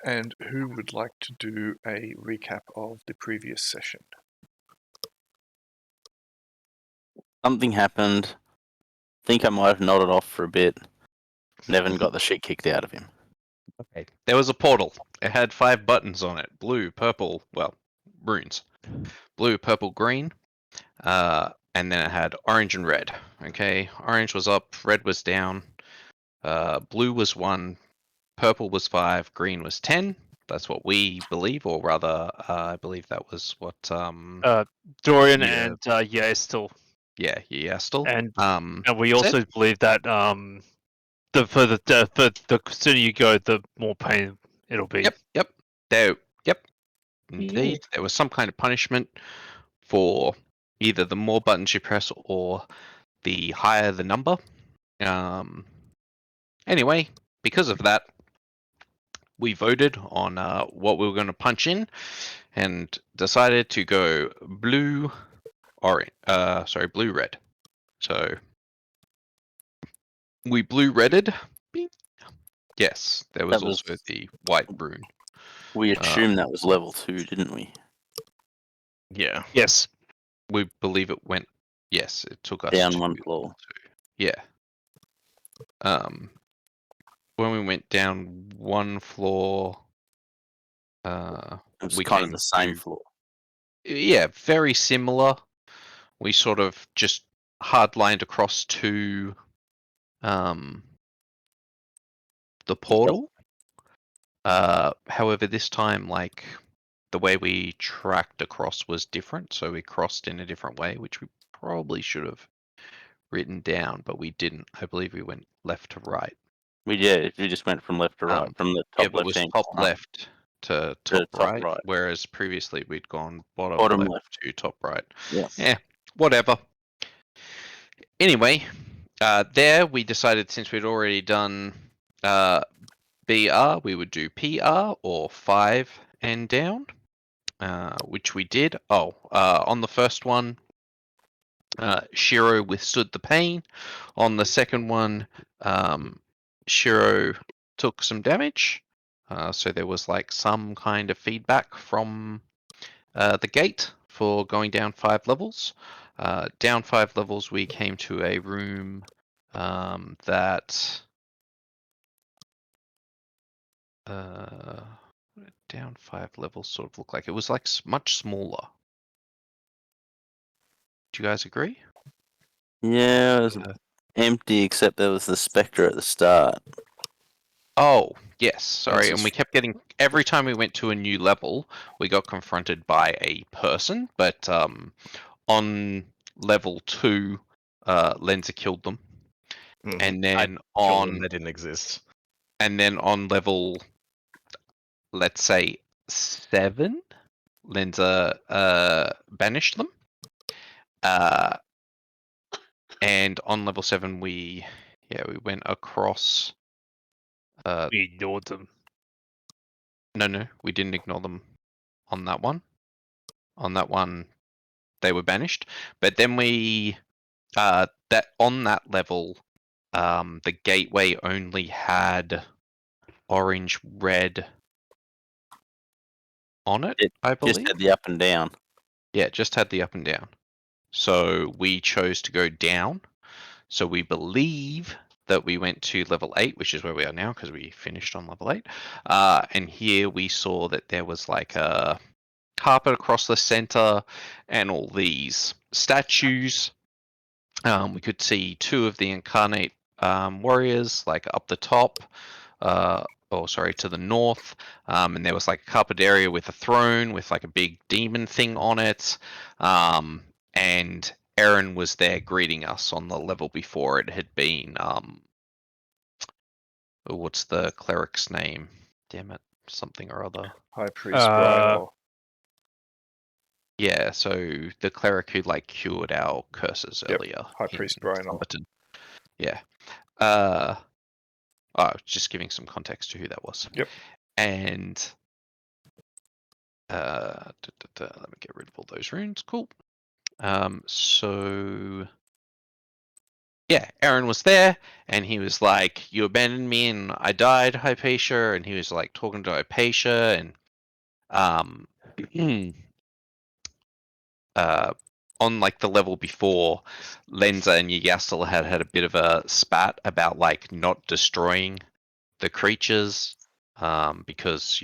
And who would like to do a recap of the previous session? Something happened. Think I might have nodded off for a bit. Nevin got the shit kicked out of him. Okay. There was a portal. It had 5 buttons on it. Blue, purple, well, runes. Blue, purple, green. And then it had orange and red. Okay, orange was up, red was down. Blue was 1, purple was 5, green was 10. That's what we believe, or rather, I believe that was what Dorian yeah. and still. Yeah, still. And we said? also believe that the sooner you go, the more pain it'll be. Yep. Indeed, there was some kind of punishment for either the more buttons you press or the higher the number. Anyway, because of that, we voted on what we were going to punch in, and decided to go blue, orange. Blue red. So we blue-redded. Yes, there was also the white rune. We assumed that was level 2, didn't we? Yeah. Yes. We believe it went. Yes, it took us down to 1 floor. Yeah. When we went down 1 floor, It was we kind of came the same to- floor. Yeah, very similar. We sort of just hard-lined across to the portal. However, this time, like, the way we tracked across was different, so we crossed in a different way, which we probably should have written down, but we didn't. I believe we went left to right. We just went from left to right, from the top it was left-hand top corner left to top, right, whereas previously we'd gone bottom left to top right. Yes. Yeah, whatever. Anyway, there we decided, since we'd already done BR, we would do PR, or 5 and down, which we did. On the first one, Shiro withstood the pain. On the second one, Shiro took some damage. So there was like some kind of feedback from the gate for going down 5 levels. Down 5 levels, we came to a room that down 5 levels sort of looked like. It was like much smaller. Do you guys agree? Yeah, it was empty except there was the spectre at the start. Oh, yes, sorry. And we kept getting, every time we went to a new level, we got confronted by a person, but on level 2, Lenza killed them. And then they didn't exist. And then on level, let's say 7, Lenza banished them. And on level 7, we went across. We ignored them. No, we didn't ignore them on that one. On that one, they were banished. But then we, that on that level, the gateway only had orange, red on it, I believe. Just had the up and down. Yeah, it just had the up and down. So we chose to go down. So we believe that we went to level 8, which is where we are now, because we finished on level 8. And here we saw that there was like a carpet across the center and all these statues. We could see 2 of the incarnate warriors, like up the top, to the north. And there was like a carpet area with a throne with like a big demon thing on it. And Aaron was there greeting us. On the level before, it had been what's the cleric's name? Damn it, something or other. High Priest Brian. Yeah, so the cleric who like cured our curses earlier. High Priest Brian. Yeah. Just giving some context to who that was. Yep. And let me get rid of all those runes. Cool. So Aaron was there, and he was like, "You abandoned me, and I died, Hypatia." And he was like talking to Hypatia, and on like the level before, Lenza and Ygastel had a bit of a spat about like not destroying the creatures, because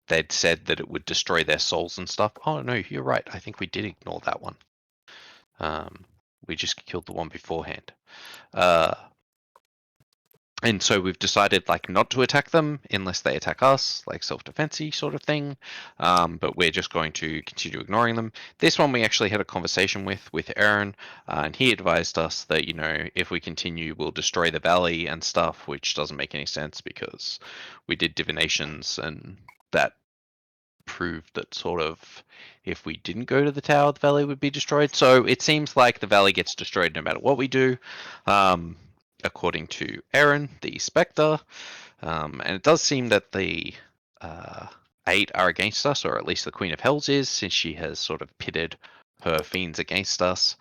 they'd said that it would destroy their souls and stuff. Oh no, you're right. I think we did ignore that one. We just killed the one beforehand. And so we've decided like not to attack them unless they attack us, like self-defensey sort of thing. But we're just going to continue ignoring them. This one we actually had a conversation with Aaron, and he advised us that if we continue, we'll destroy the valley and stuff, which doesn't make any sense because we did divinations and that proved that sort of if we didn't go to the tower, the valley would be destroyed. So it seems like the valley gets destroyed no matter what we do. According to Aaron, the Spectre. And it does seem that the 8 are against us, or at least the Queen of Hells is, since she has sort of pitted her fiends against us.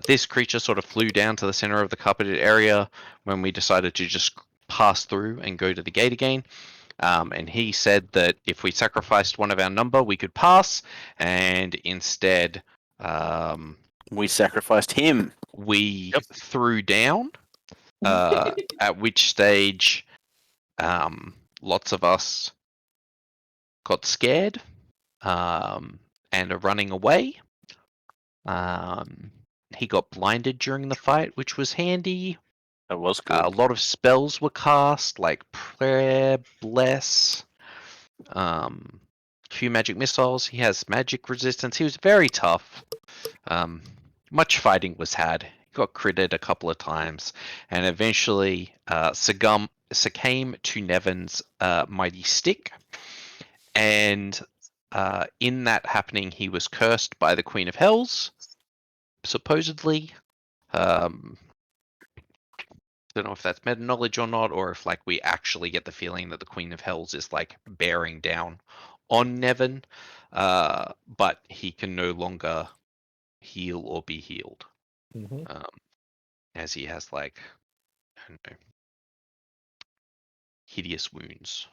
This creature sort of flew down to the center of the carpeted area when we decided to just pass through and go to the gate again. And he said that if we sacrificed one of our number, we could pass, and instead we sacrificed him. We threw down. At which stage, lots of us got scared and are running away. He got blinded during the fight, which was handy. That was good. A lot of spells were cast, like Prayer, Bless, a few magic missiles. He has magic resistance. He was very tough. Much fighting was had. Got critted a couple of times, and eventually succumbed to Nevin's mighty stick. And in that happening, he was cursed by the Queen of Hells, supposedly. Don't know if that's meta knowledge or not, or if like we actually get the feeling that the Queen of Hells is like bearing down on Nevin, but he can no longer heal or be healed. As he has like, I don't know, hideous wounds.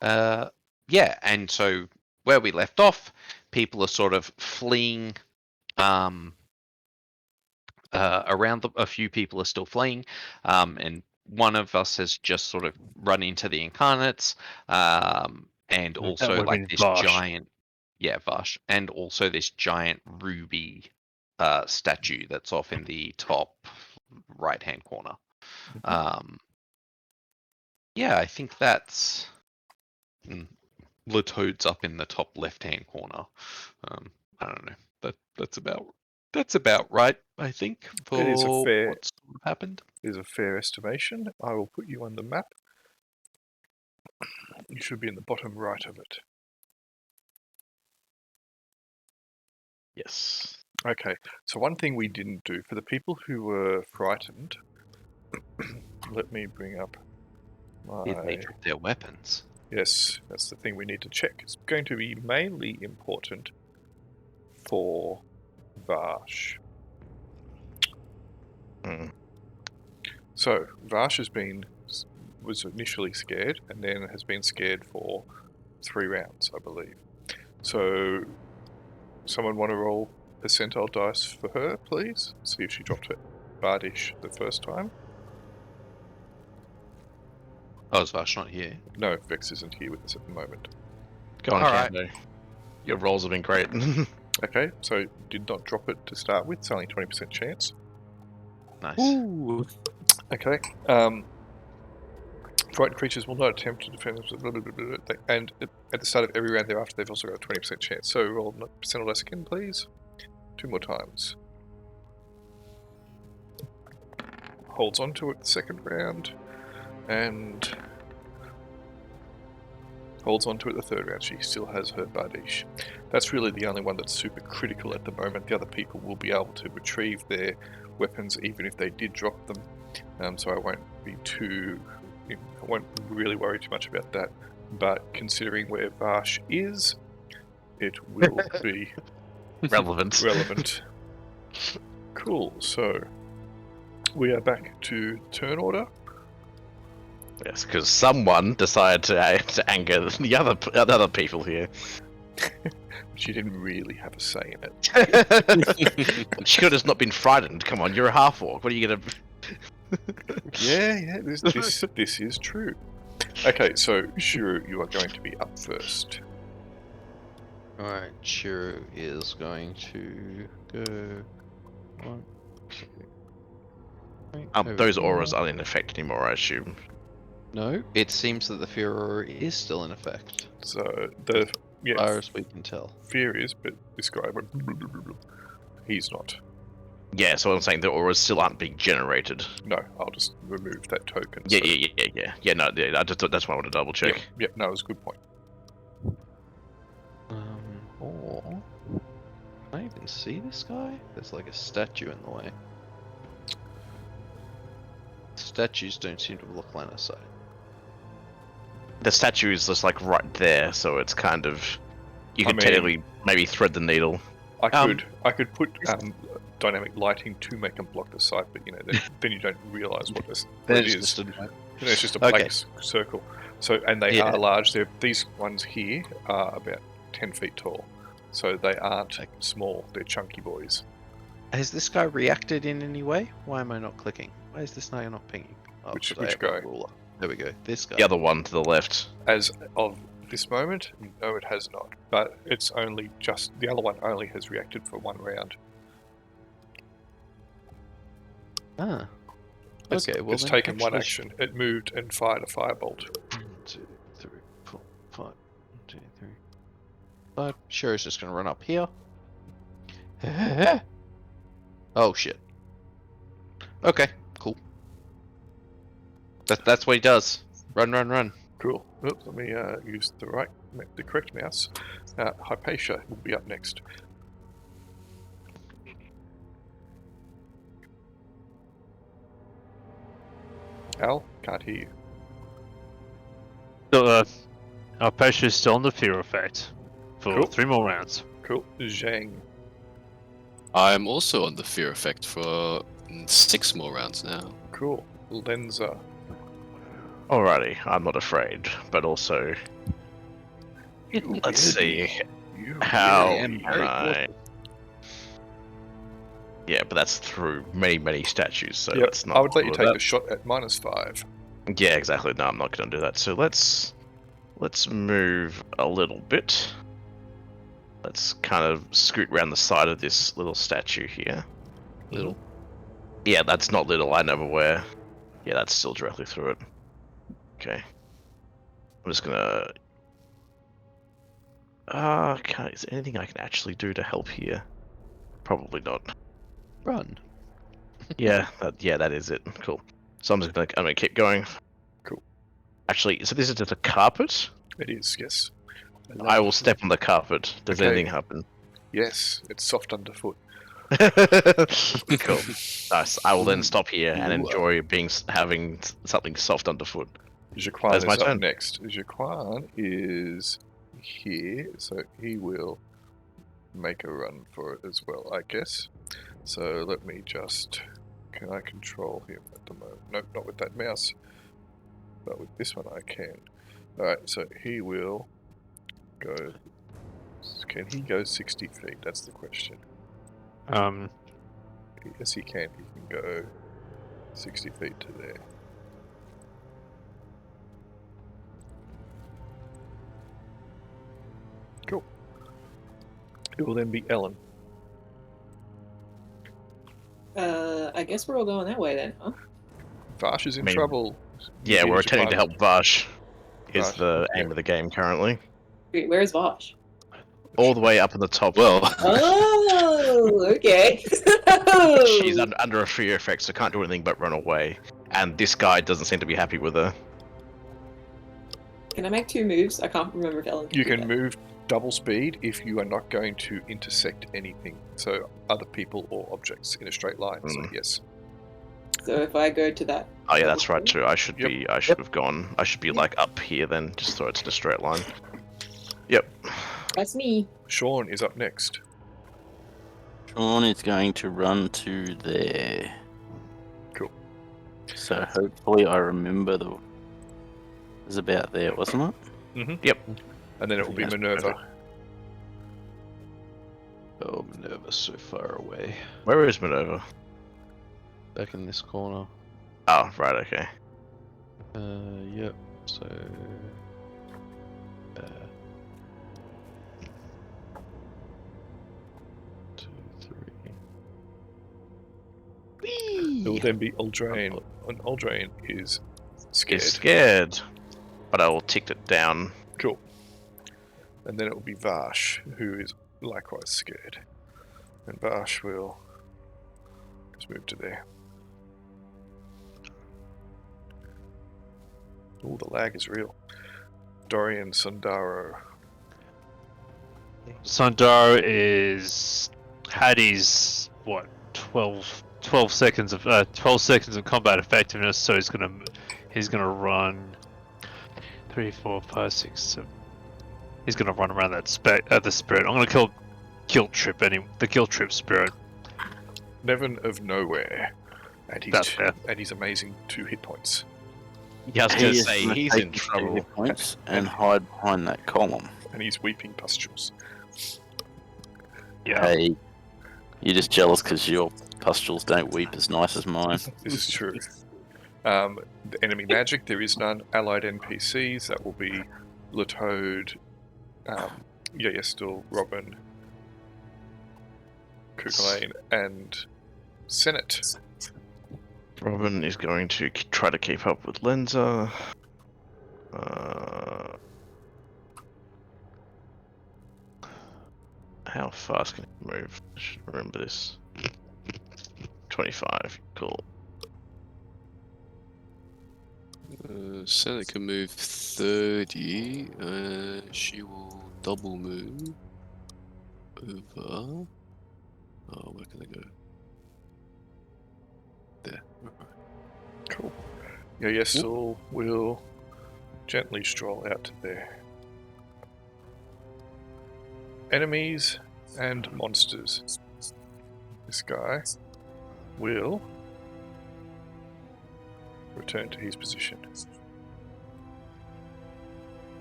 And so where we left off, people are sort of fleeing. Around a few people are still fleeing, and one of us has just sort of run into the incarnates, and also like this Vash. giant, Vash, and also this giant ruby statue that's off in the top right-hand corner. I think that's Latoad's up in the top left-hand corner. I don't know. That's about right, I think, for what's sort of happened. It is a fair estimation. I will put you on the map. You should be in the bottom right of it. Yes. Okay, so one thing we didn't do, for the people who were frightened, let me bring up my... Did they drop their weapons? Yes, that's the thing we need to check. It's going to be mainly important for Vash. So, Vash was initially scared, and then has been scared for 3 rounds, I believe. So, someone want to roll percentile dice for her, please? See if she dropped her bardish the first time. Oh, is Vash not here? No, Vex isn't here with us at the moment. Go on, Alright. Canto. Your rolls have been great. Okay, so did not drop it to start with. It's only 20% chance. Nice. Ooh. Okay. Frightened creatures will not attempt to defend themselves. Blah, blah, blah, blah, blah. And at the start of every round thereafter, they've also got a 20% chance. So roll percentile dice again, please. 2 more times. Holds on to it the second round. And holds on to it the third round. She still has her bardish. That's really the only one that's super critical at the moment. The other people will be able to retrieve their weapons even if they did drop them. So I won't really worry too much about that. But considering where Vash is, it will be Relevant. Cool. So We are back to turn order. Yes, because someone decided to anger the other people here. She didn't really have a say in it. She could have not been frightened. Come on, you're a half-orc. What are you gonna? Yeah, this is true. Okay, so Shuru, you are going to be up first. Alright, Shiro is going to go. 1, 2, 3. over Those here. auras aren't in effect anymore, I assume. No, it seems that the fear aura is still in effect. So the As far as we can tell. fear is, but this guy went. He's not. Yeah, so I'm saying the auras still aren't being generated. No, I'll just remove that token. Yeah, so- yeah. No, that's why I want to double check. Yep, no, it was a good point. Or can I even see this guy? There's like a statue in the way. Statues don't seem to block line of sight. The statue is just like right there, so it's kind of you I can mean- technically maybe thread the needle. I could put dynamic lighting to make them block the sight, but then you don't realise what it is. It's just a Okay. blank circle. So, and they Yeah. are large. These ones here are about 10 feet tall, so they aren't small. They're chunky boys. Has this guy reacted in any way? Why am I not clicking? Why is this now not pinging? Oh, Which 'cause I guy? have my ruler. There we go. This guy. The other one to the left. As of this moment, no, it has not. But it's only just the other one only has reacted for 1 round. Ah. It's, Okay, well it's then taken 1 actually- action. It moved and fired a firebolt. 1, 2, 3, 4, 5. 1, 2, 3, 5. Sure, it's just gonna run up here. Oh shit. Okay, cool. That's what he does. Run. Cool. Oops, let me use the correct mouse. Hypatia will be up next. Al, can't hear you. So, our patient is still on the fear effect for Cool. 3 more rounds. Cool. Zhang. I'm also on the fear effect for 6 more rounds now. Cool. Lenza. Alrighty, I'm not afraid, but also let's see You how I am very I. Yeah, but that's through many statues, so Yep, that's not. I would let you good take with the shot at -5. that. Yeah, exactly. No, I'm not going to do that. So let's move a little bit. Let's kind of scoot around the side of this little statue here. Little. Yeah, that's not little. I know where. Yeah, that's still directly through it. Okay. I'm just gonna. Is there anything I can actually do to help here? Probably not. Run. Yeah, that is it. Cool. So I'm gonna keep going. Cool. Actually, so this is just a carpet. It is, yes. I will step on the carpet. Does Okay. anything happen? Yes, it's soft underfoot. Cool. Nice. I will then stop here and Ooh. enjoy having something soft underfoot. Jaquan That's is my up turn. next. Jaquan is here, so he will make a run for it as well, I guess. So let me just... Can I control him at the moment? Nope, not with that mouse. But with this one I can. Alright, so he will go... Can he go 60 feet? That's the question. Yes, he can. He can go 60 feet to there. Cool. It will then be Ellen. I guess we're all going that way then, huh? Vash is in Maybe. trouble. Yeah, we're Jaquan- attempting to help Vash. Is Vash, the yeah. aim of the game currently. Wait, where's Vosh? All the way up on the top. Well, Oh, okay. She's under a fear effect, so can't do anything but run away. And this guy doesn't seem to be happy with her. Can I make 2 moves? I can't remember if Ellen You do can that. move double speed if you are not going to intersect anything. So other people or objects in a straight line. So Mm. yes. So if I go to that... Oh yeah, that's right too. I should Yep. have gone. I should be like up here then, just so it's in a straight line. Yep. That's me. Sean is up next. Sean is going to run to there. Cool. So hopefully I remember the. It was about there, wasn't it? Yep. And then it will be That's Minerva. perfect. Oh, Minerva's so far away. Where is Minerva? Back in this corner. Oh, right, okay. Yep. So. Two, three. It will then be Eldraine. And Eldraine is scared. Is scared. But I will tick it down. Cool. And then it will be Vash, who is likewise scared. And Vash will just move to there. Oh, the lag is real. Dorian Sundaro. Sundar is had his 12 seconds of 12 seconds of combat effectiveness, so he's gonna run 3, 4, 5, 6, 7. He's gonna run around that the spirit. I'm gonna kill guilt trip the guilt trip spirit. Nevin of Nowhere. And That's fair. he's amazing 2 hit points. Yeah, I was He going to is say, gonna he's take in his trouble. hit points and hide behind that column. And he's weeping pustules. Yeah. Hey, you're just jealous because your pustules don't weep as nice as mine. This is true. The enemy magic, there is none. Allied NPCs, that will be Latoad, Yestel, Robin, Kukulane, and Senate. Robin is going to try to keep up with Lenza. How fast can he move? I should remember this. 25, cool. Senate can move 30. She will double move over. Oh, where can I go? There. Cool. Yestel will gently stroll out to there. Enemies and monsters. This guy will return to his position.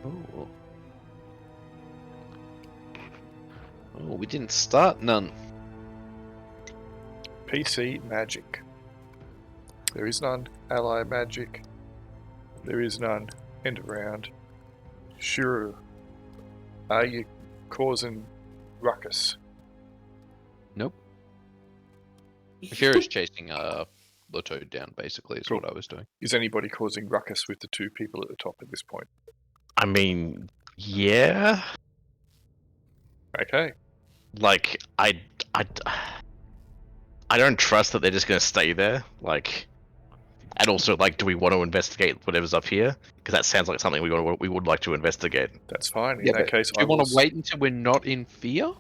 Oh. Oh, we didn't start none. PC magic. There is none. Ally magic. There is none. End of round. Shuru, are you causing ruckus? Nope. Shira's chasing Latoad down, basically, is Cool. what I was doing. Is anybody causing ruckus with the 2 people at the top at this point? I mean, yeah. Okay. Like, I don't trust that they're just going to stay there. Like, and also, like, do we want to investigate whatever's up here? Because that sounds like something we would like to investigate. That's fine. In Yeah, that but case, Do you want to wait until we're not in fear?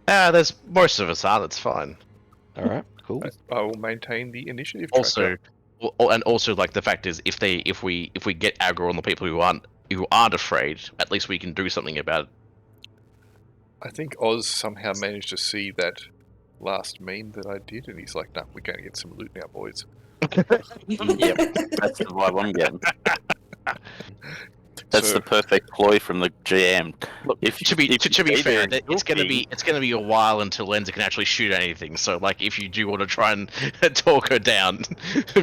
There's most of us are. That's fine. Alright, cool. I will maintain the initiative Also, tracker. and also, like, the fact is, if we get aggro on the people who aren't afraid, at least we can do something about it. I think Oz somehow managed to see that last meme that I did, and he's like, "Nah, we're going to get some loot now, boys." Yep, that's the vibe I'm getting. That's So- the perfect ploy from the GM. To be stay fair, there it's gonna be a while until Lenza can actually shoot anything. So, like, if you do want to try and talk her down,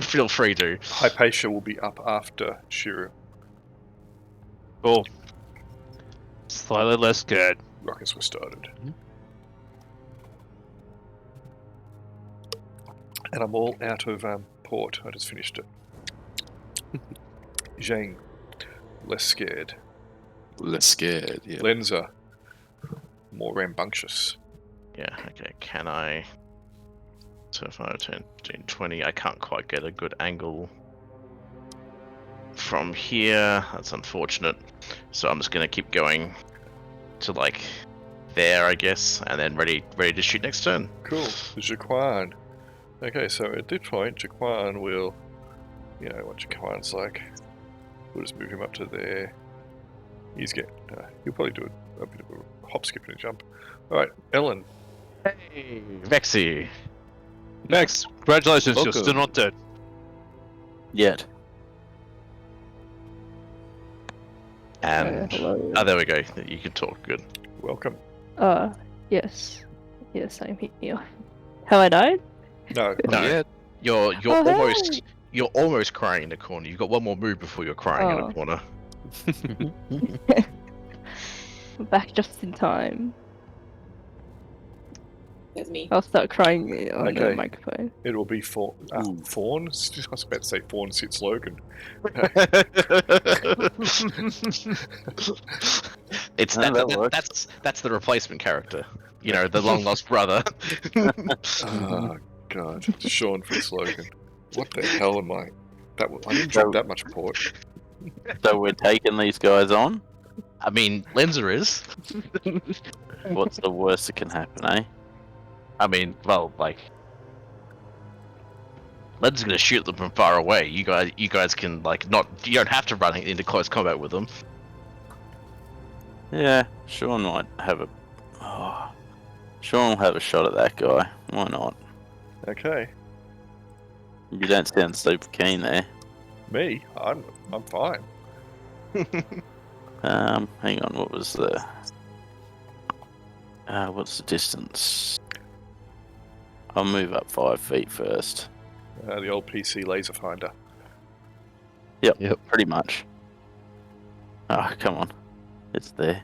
feel free to. Hypatia will be up after Shuru. Cool. Slightly less scared. Ruckus was started. And I'm all out of port. I just finished it. Zhang, less scared. Less scared, yeah. Lenza, more rambunctious. Yeah. Okay. Can I? So if I turn 20, I can't quite get a good angle from here. That's unfortunate. So I'm just gonna keep going to, like, there, I guess, and then ready to shoot next turn. Cool. Jaquan. Okay, so at this point, Jaquan will, you know what Jaquan's like. We'll just move him up to there. He's getting, he'll probably do a bit of a hop, skip, and a jump. Alright, Ellen. Hey, Vexxi. Next, congratulations, you're Welcome. still not dead. Yet. And hello. oh, there we go. You can talk. Good. Welcome. Yes. Yes, I'm here. Have I died? No. No. Yeah. You're Oh, almost hey! you're almost crying in the corner. You've got one more move before you're crying in Oh. a corner. Back just in time. There's me. I'll start crying on the Okay. microphone. It will be Fawn. Fawn? I was about to say Fawn sits Logan. It's No, that works. that's the replacement character. You know, the long lost brother. Oh, God. Sean Fitzlogan. What the hell am I? I didn't drink that much port. So we're taking these guys on? I mean, Lenza is. What's the worst that can happen, eh? I mean, well, like, Lenza's gonna shoot them from far away. You guys can like not. You don't have to run into close combat with them. Yeah, Sean might have a... Oh, Sean will have a shot at that guy. Why not? Okay. You don't sound super keen there. Me? I'm fine. Hang on, what was the... what's the distance? I'll move up 5 feet first. The old PC laser finder. Yep, Yep. pretty much. Oh, come on. It's there.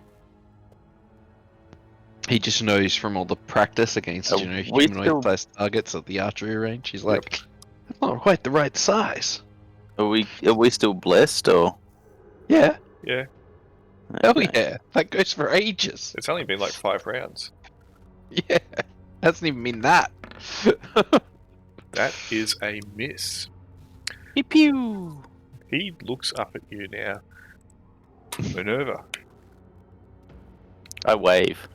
He just knows from all the practice against, We still- humanoid-sized targets at the archery range. He's like, that's not quite the right size. Are we still blessed, or...? Yeah. Yeah. Hell Okay. yeah. That goes for ages. It's only been like 5 rounds. Yeah. Doesn't even mean that. That is a miss. Pew pew! He looks up at you now. Minerva. I wave.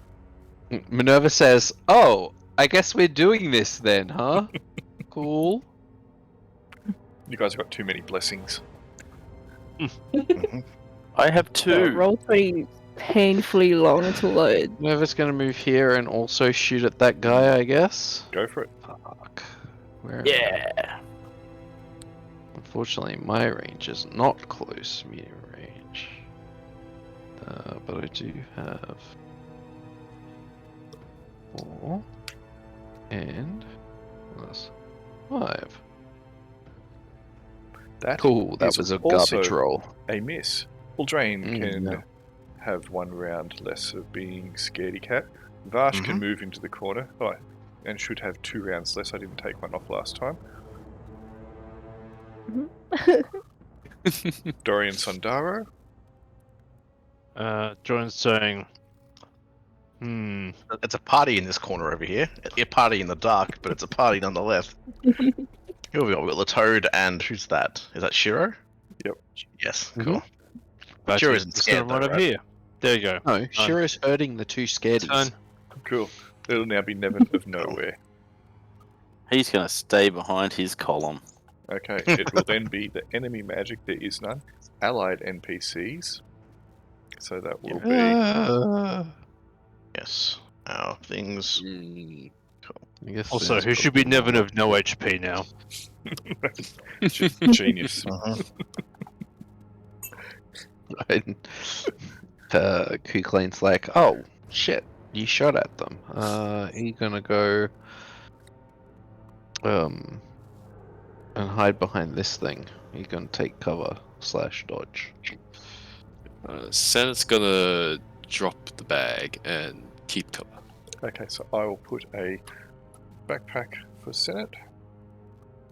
Minerva says, oh, I guess we're doing this then, huh? Cool. You guys have got too many blessings. I have 2. Roll20 painfully long to load. Minerva's gonna move here and also shoot at that guy, I guess. Go for it. Fuck. Where? Yeah! Unfortunately, my range is not close medium range. But I do have 4 and plus 5. That Cool, that is was a also garbage roll. a miss. Uldrain can no. have 1 round less of being scaredy cat. Vash can move into the corner. Oh, and should have 2 rounds less. I didn't take one off last time. Dorian Sundaro. Jordan's saying, It's a party in this corner over here. A party in the dark, but it's a party nonetheless. Here we go. We've got Latoad and who's that? Is that Shiro? Yep. Yes. Mhm. Cool. Vash Shiro is isn't just gonna scared though, run over right? here. There you go. No, Shiro's hurting the 2 scaredies. Turn. Cool. It'll now be Nevin of Nowhere. He's gonna stay behind his column. Okay, it will then be the enemy magic. There is none. Allied NPCs. So that will be... Yes. Our things. Mm. I guess Also, there's who should be probably Nevin of no HP now? Genius. Kuklain's like, oh shit, you shot at them. He's gonna go and hide behind this thing. He's gonna take cover / dodge. Senate's gonna drop the bag and keep cover. Okay, so I will put a backpack for Senate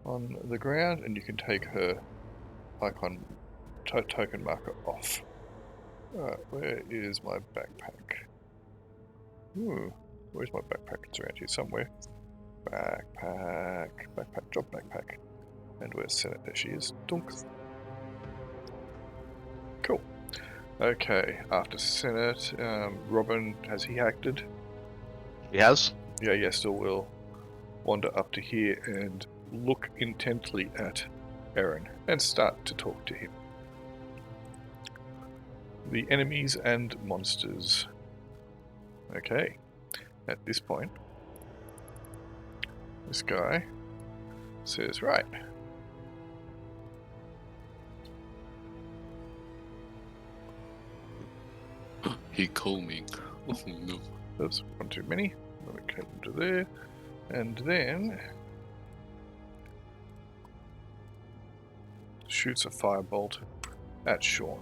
on the ground, and you can take her icon token marker off. Alright, where is my backpack? Where's my backpack? It's around here somewhere. Backpack, drop backpack. And where's Senate? There she is. Dunk. Cool. Okay, after Senate, Robin, has he acted? He has. Yeah, still will wander up to here and look intently at Aaron and start to talk to him. The enemies and monsters. Okay, at this point, this guy says, right, He calming. Oh no. That's one too many. Let me get them to there. And then shoots a firebolt at Sean.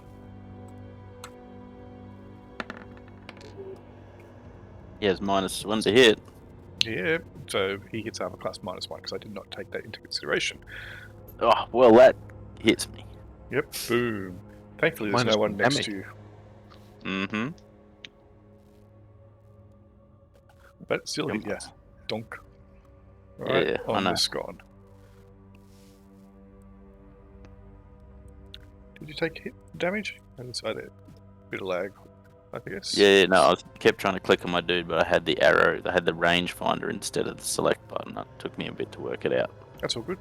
He has -1 to hit. Yeah, so he hits armor class -1 because I did not take that into consideration. Oh, well, that hits me. Yep, boom. Thankfully, there's no -1 one next damage. to you. Mm-hmm. But it still hit, yeah. Donk. Right, Yeah, I on know. the scone. Did you take hit damage? I didn't say that. Bit of lag, I guess. Yeah, no, I kept trying to click on my dude, but I had the arrow, I had the rangefinder instead of the select button. That took me a bit to work it out. That's all good.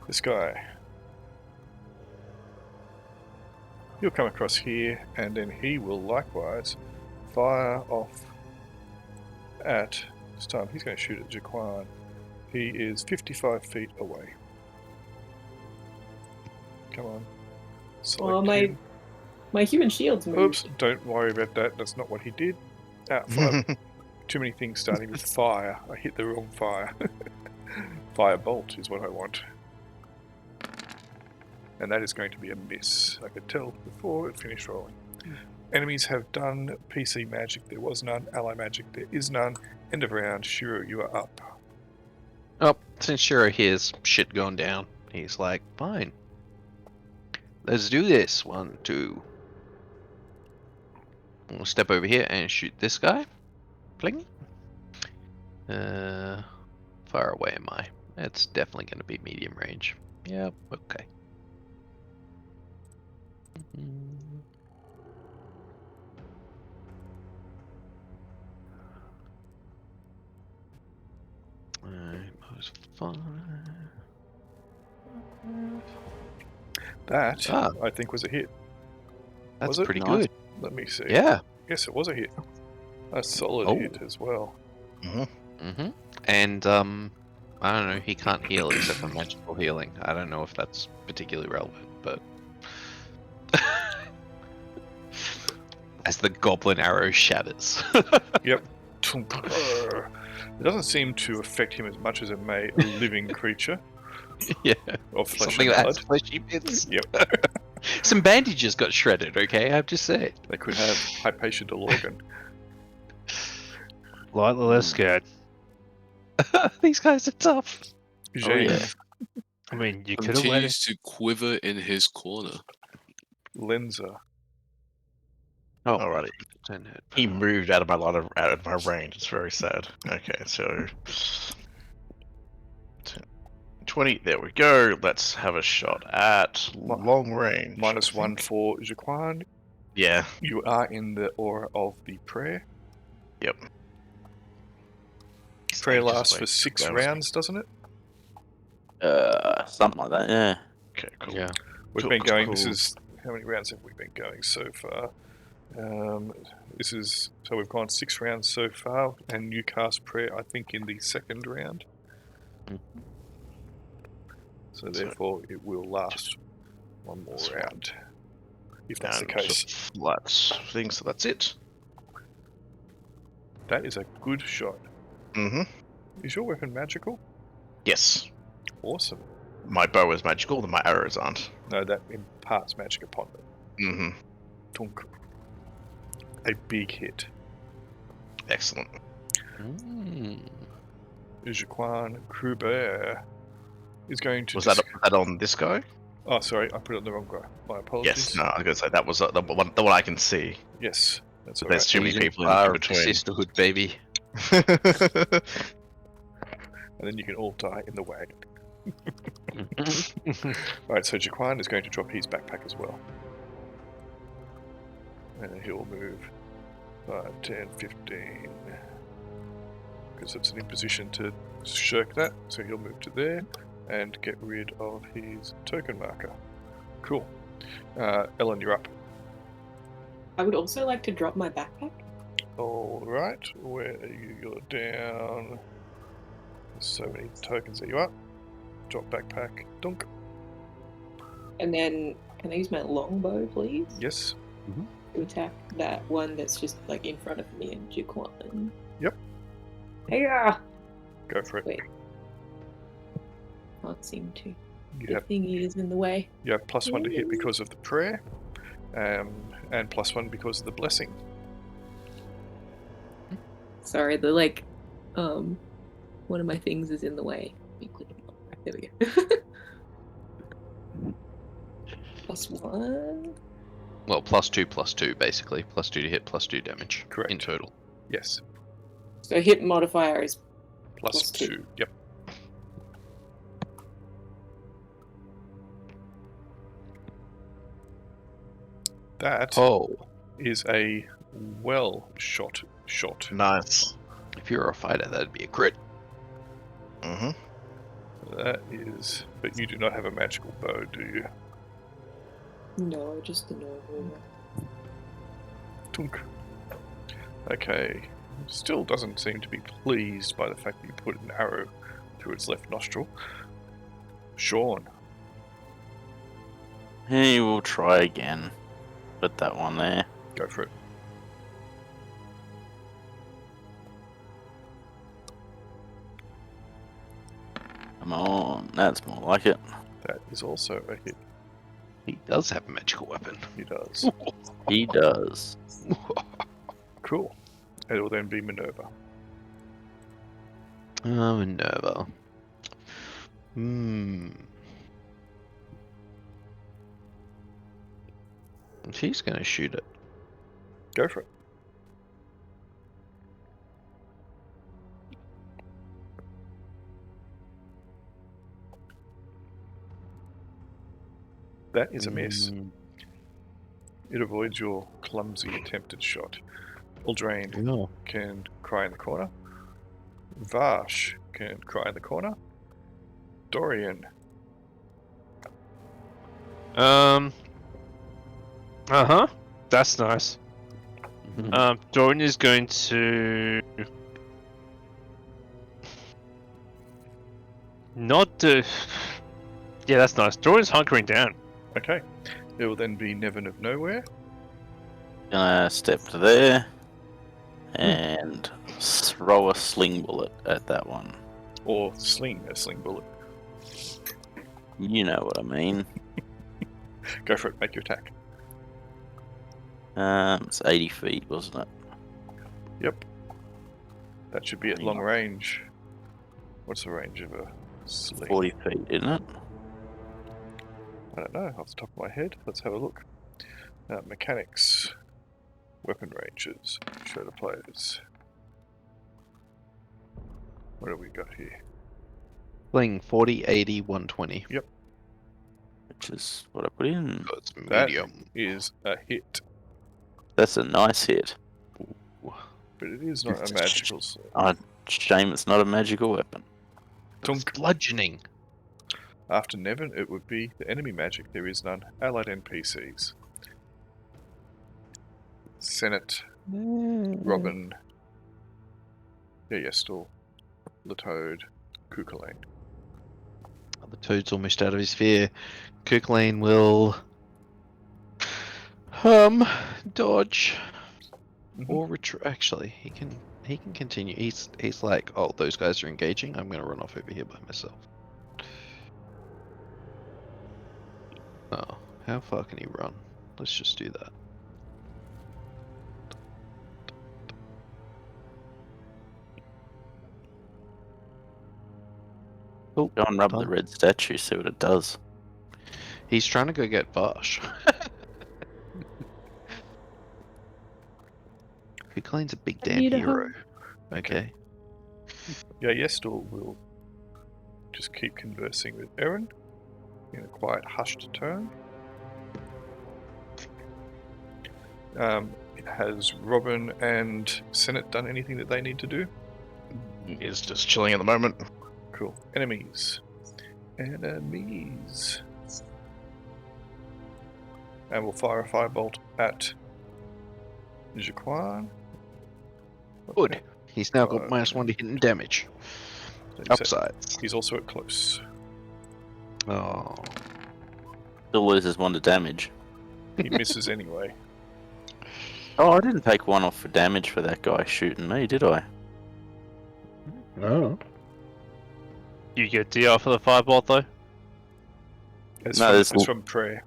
This guy. He'll come across here, and then he will likewise fire off at... This time he's going to shoot at Jaquan. He is 55 feet away. Come on. Select Well, him. my human shield's moved. Oops, don't worry about that. That's not what he did. Fire. Too many things starting with fire. I hit the wrong fire. Firebolt is what I want. And that is going to be a miss. I could tell before it finished rolling. Enemies have done PC magic. There was none. Ally magic. There is none. End of round. Shiro, you are up. Oh, since Shiro hears shit going down, he's like, fine. Let's do this. 1, 2. We'll step over here and shoot this guy. Pling. Far away am I? It's definitely going to be medium range. Yep, okay. Most fun. That, Ah. I think, was a hit. That's Was it? pretty Nice. good. Let me see. Yeah. Yes, it was a hit. A solid Oh. hit as well. Mm-hmm. And I don't know. He can't heal except for magical healing. I don't know if that's particularly relevant, but as the goblin arrow shatters. Yep. It doesn't seem to affect him as much as it may a living creature Yeah. of flesh Something and that blood. has fleshy bits. Yep. Some bandages got shredded. Okay, I'm just saying. They could have Hypatia Delorgan. Lightly less scared. These guys are tough. Jane, yeah. I mean, you could have waited. Continues to quiver in his corner. Lenza. Oh, Alrighty. 10 hit. He moved out of my range. It's very sad. Okay, so 10, 20. There we go. Let's have a shot at long range. I -1 think. for Jaquan. Yeah. You are in the aura of the prayer. Yep. Prayer Just lasts wait, for 6 that was- rounds, doesn't it? Something like that, yeah. Okay, cool. Yeah. We've Cool, been cool, going. cool. This is how many rounds have we been going so far? This is so we've gone 6 rounds so far, and you cast prayer, I think, in the 2nd round. So therefore, it will last one more That's round, if that's the And case. Floods thing, so that's it. That is a good shot. Mm-hmm. Is your weapon magical? Yes. Awesome. My bow is magical, and my arrows aren't. No, that imparts magic upon them. Mm-hmm. Tunk. A big hit. Excellent. Jaquan Kruber is going to. Was that on this guy? Oh, sorry, I put it on the wrong guy. My apologies. Yes. No, I was gonna say that was the one I can see. Yes, that's But all there's right. too many Using people power in of the between. sisterhood, baby. And then you can all die in the wagon. Alright, so Jaquan is going to drop his backpack as well. And he'll move 5, 10, 15. Because it's an imposition to shirk that. So he'll move to there and get rid of his token marker. Cool. Ellen, you're up. I would also like to drop my backpack. Alright, where are you? You're down. There's so many tokens. There you are. Drop backpack. Dunk. And then, can I use my longbow, please? Yes. to attack that one that's just like in front of me and Jaquan. Yep. Yeah. Go for it. Wait. Can't seem to. You The have thingy is in the way. +1 to hit because of the prayer, and +1 because of the blessing. Sorry, the one of my things is in the way. Let me click it on. There we go. +1. Well, +2/+2 basically. +2 to hit, +2 damage. Correct. In total. Yes. So hit modifier is +2. Yep. That is a well shot. Nice. If you're a fighter, that'd be a crit. Mm-hmm. That is, but you do not have a magical bow, do you? no, just the normal one. Tunk. Okay. Still doesn't seem to be pleased by the fact that you put an arrow through its left nostril. Sean. He will try again. Put that one there. Go for it. Come on, that's more like it. That is also a hit. He does have a magical weapon. He does. He does. Cool. It will then be Minerva. Minerva. She's gonna shoot it. Go for it. That is a miss. It avoids your clumsy attempted shot. Eldraine No. can cry in the corner. Vash can cry in the corner. Dorian. That's nice. Dorian is going to not do. Yeah, that's nice. Dorian's hunkering down. Okay. There will then be Nevin of Nowhere. Gonna step to there and throw a sling bullet at that one. Or sling a sling bullet. You know what I mean. Go for it. Make your attack. It's 80 feet, wasn't it? Yep. That should be at long range. What's the range of a sling? 40 feet, isn't it? I don't know, off the top of my head. Let's have a look. Mechanics. Weapon ranges. Show the players. What have we got here? Sling 40, 80, 120. Which is what I put in. So it's That medium. is a hit, That's a nice hit. but it is not a magical sword. Shame it's not a magical weapon. It's bludgeoning. After Nevin, it would be the enemy magic. There is none. Allied NPCs. Senate, Robin, still the Toad, Cuchulainn. The toad's almost out of his sphere. Cuchulainn will dodge or retreat. Actually, he can continue. He's like, oh, those guys are engaging. I'm gonna run off over here by myself. Oh, how far can he run? Let's just do that. Oh, Go and rub the done. red statue, see what it does. He's trying to go get Vash. Cuchulainn's a big I damn need a hero. hug. Okay. Still will just keep conversing with Erin in a quiet, hushed tone. Has Robin and Senate done anything that they need to do? Is just chilling at the moment. Cool. Enemies. Enemies. And we'll fire a firebolt at Jaquan. Good. He's now got -1 to hit and damage. Upsides. He's also at close. Oh. Still loses 1 to damage. He misses anyway. Oh, I didn't take one off for damage for that guy shooting me, did I? No. You get DR for the firebolt though. It's No, from, there's it's from prayer.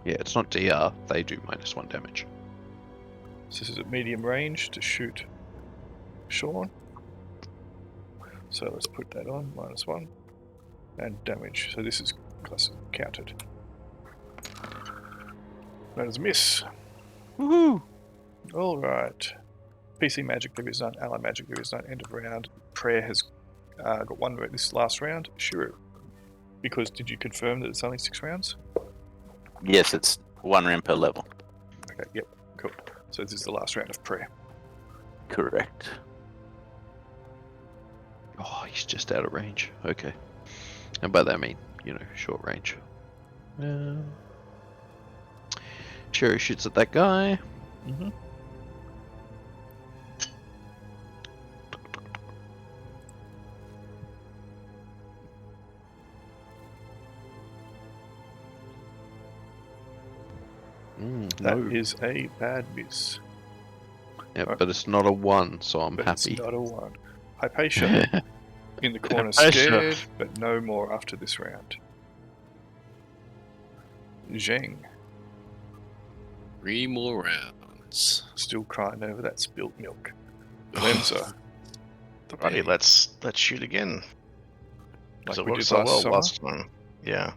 Yeah, it's not DR. They do -1 damage. So this is at medium range to shoot Sean. So let's put that on, -1. And damage. So this is counted. That is a miss. Woohoo! Alright. PC magic, there is none. Ally magic, there is none. End of round. Prayer has got one this last round. Sure. Because did you confirm that it's only 6 rounds? Yes, it's 1 round per level. Okay, yep, cool. So this is the last round of prayer. Correct. Oh, he's just out of range. Okay. And by that I mean, short range. Cherry shoots at that guy. Mm-hmm. That No. is a bad miss. Yeah, Alright. but it's not a 1, so I'm But happy. it's not a 1. Hypatia in the corner, Hypatia. scared, but no more after this round. Zheng, 3 more rounds. still crying over that spilt milk. Lenza, The Alrighty, pain. let's shoot again. Because like it we worked did so last well summer. last time. Yeah.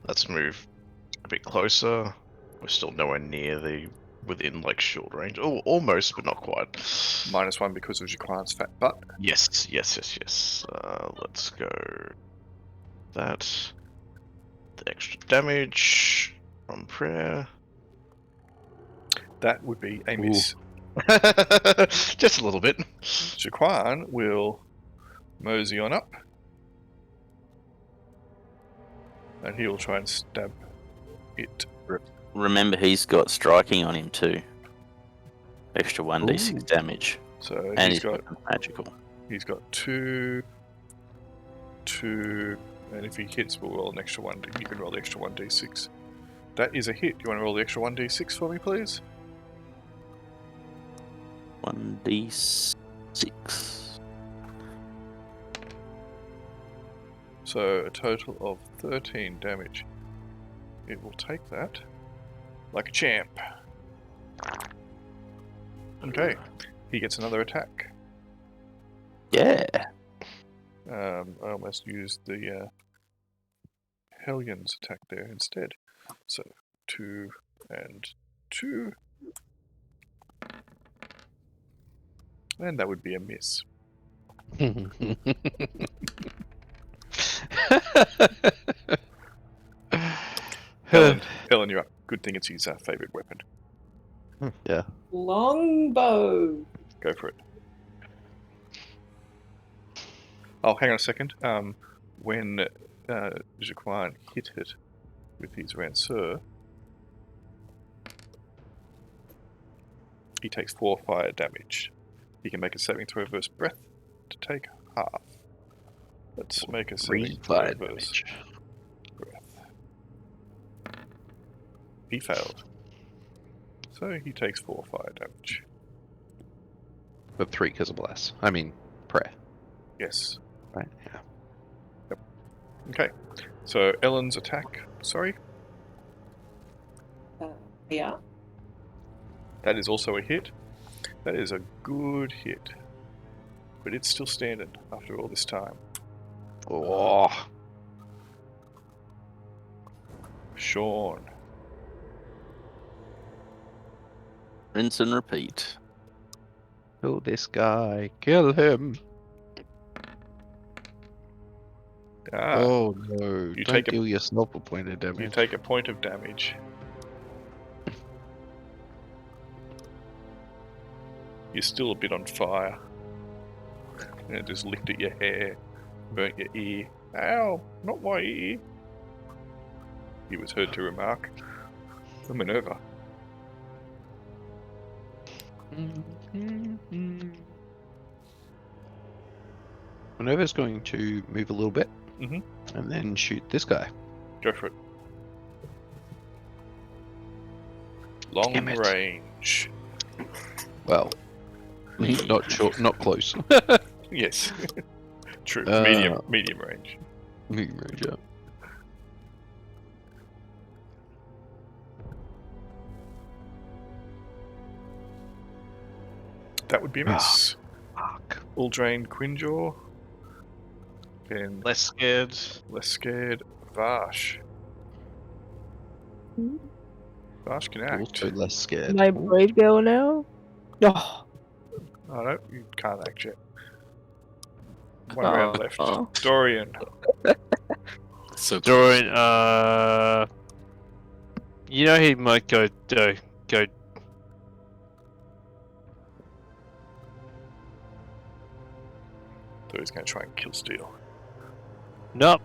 Let's move a bit closer. We're still nowhere near within short range. Oh, almost, but not quite. -1 because of Jaquan's fat butt. Yes. Let's go. That. The extra damage from prayer. That would be a miss. Just a little bit. Jaquan will mosey on up. And he will try and stab it. Remember, he's got striking on him too. Extra 1d6 damage. So And he's got magical. 2, and if he hits, we'll roll an extra 1. You can roll the extra 1d6. That is a hit. You want to roll the extra 1d6 for me, please? 1d6. So a total of 13 damage. It will take that like a champ. Okay, he gets another attack. Yeah. I almost used the Hellions attack there instead. So 2 and 2. And that would be a miss. Helen, you're up. Good thing it's his favourite weapon. Yeah. Longbow. Go for it. Oh, hang on a second. When Jaquan hit it with his Ranceur, he takes 4 fire damage. He can make a saving throw versus breath to take half. Let's make a saving throw fire versus damage. breath. He failed. So he takes 4 fire damage. But 3 because of blast. I mean, prayer. Yes. Right? Yeah. Okay. So Ellen's attack. Sorry. Yeah. That is also a hit. That is a good hit. But it's still standing after all this time. Oh. Sean. Rinse and repeat. Kill this guy. Kill him. Oh no. You Don't take a- deal yourself a point of You damage. take a point of damage. You're still a bit on fire. And it just licked at your hair, burnt your ear. Ow, not my ear. He was heard to remark. A Minerva. Minerva's going to move a little bit. Mhm. And then shoot this guy. Go for it. long Damn it. range. Well, not short, not close. Yes. True. Uh, Medium range. Medium range, yeah. That would be a miss. Fuck. Uldrain Quinjaw. Then Less scared. less scared. Vash. Hmm? Vash can act. Also less scared. Am I brave girl now? Oh, Oh no, you can't act yet. One round left. Oh. Dorian. So Dorian, you know he might go. So he's going to try and kill Steel. Nope.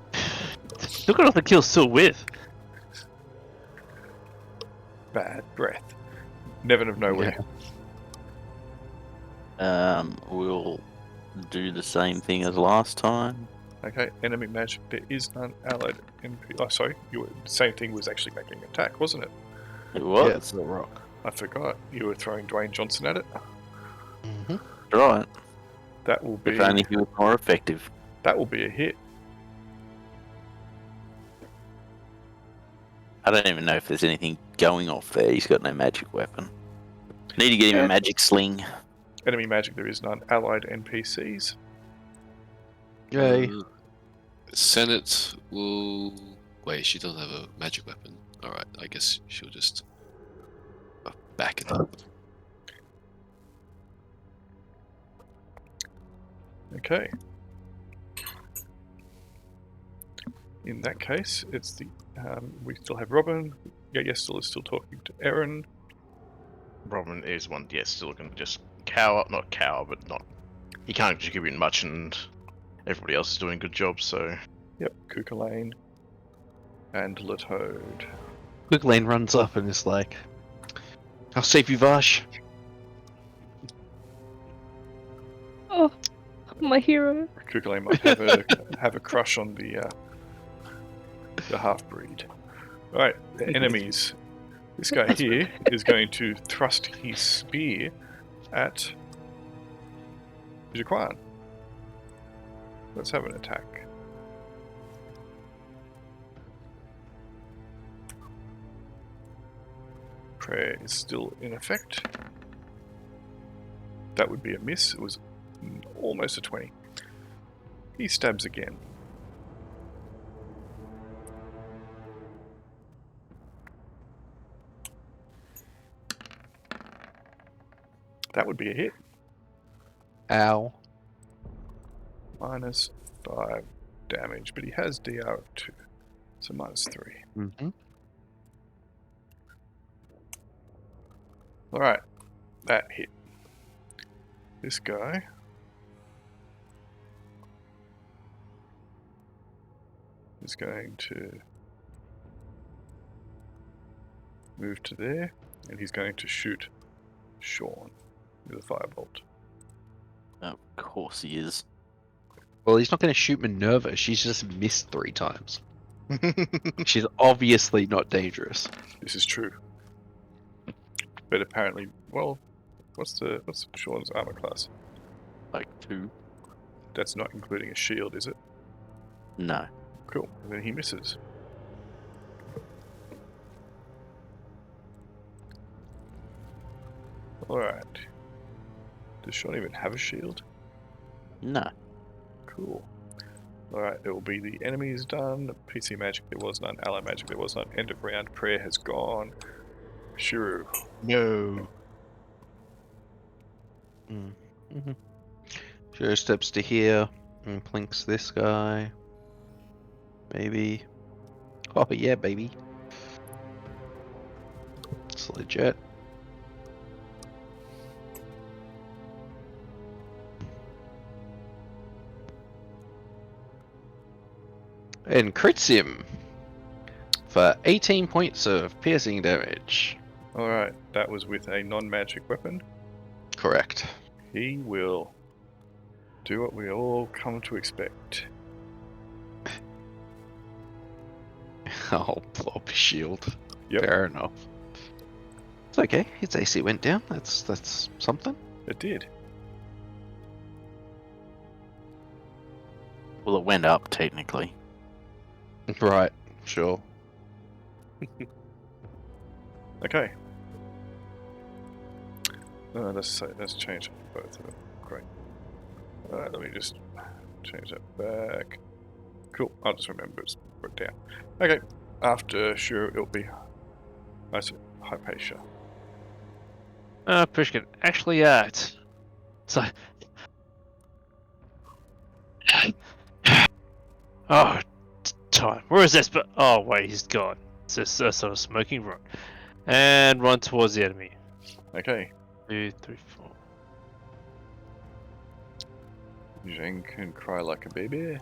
Look at all the kills still with. Bad breath. Never of nowhere. We'll do the same thing as last time. Okay, enemy magic. There is none allied NP. Oh, sorry. Same thing was actually making an attack, wasn't it? It was. Yeah, it's the rock. I forgot. You were throwing Dwayne Johnson at it. Right. That will be. If only he was more effective. That will be a hit. I don't even know if there's anything going off there. He's got no magic weapon. Need to get him a magic sling. Enemy magic. There is none allied NPCs. Yay. Senate will. Wait, she doesn't have a magic weapon. Alright, I guess she'll just back it up. Okay. In that case, it's the we still have Robin. Yeah, yes, still is still talking to Erin. Robin is one, yes, still going to just cower, not cower, but not. He can't contribute much, and everybody else is doing a good job, so. Yep, Cuchulainn and Latoad. Quick Lane runs up and is like, I'll save you, Vash. Oh, my hero. Cuchulainn might have a crush on the half breed. Right, the enemies. This guy here is going to thrust his spear at Jaquan. Let's have an attack. Prayer is still in effect. That would be a miss. It was almost a 20. He stabs again. That would be a hit. Ow. Minus 5 damage, but he has DR 2, so minus 3. Mm-hmm. Alright, that hit. This guy is going to move to there, and he's going to shoot Sean with a firebolt. Of course he is. Well, he's not going to shoot Minerva. She's just missed 3 times. She's obviously not dangerous. This is true. But apparently, well, what's Sean's armor class? Like 2. That's not including a shield, is it? No. Cool. And then he misses. Alright. Does Sean even have a shield? No. Cool. Alright, it will be the enemies done. PC magic, there was none. Ally magic, there was none. End of round. Prayer has gone. Shuru. No. Mm-hmm. Joe steps to here and plinks this guy. Maybe. Oh yeah, baby. It's legit. And crits him for 18 points of piercing damage. Alright, that was with a non-magic weapon. Correct. He will do what we all come to expect. I'll blow up his shield. Yep. Fair enough. It's okay. His AC went down. That's something. It did. Well, it went up technically. Right. Sure. Okay. Let's change both of them. Great. Let me just change that back. Cool. I'll just remember it's put down. Okay. After sure it'll be Hypatia. Pushkin. Actually, yeah. It's like. Oh, time. Where is this? But oh wait, he's gone. It's just sort of smoking run, and run towards the enemy. Okay. 2, 3, 4. Zheng can cry like a baby.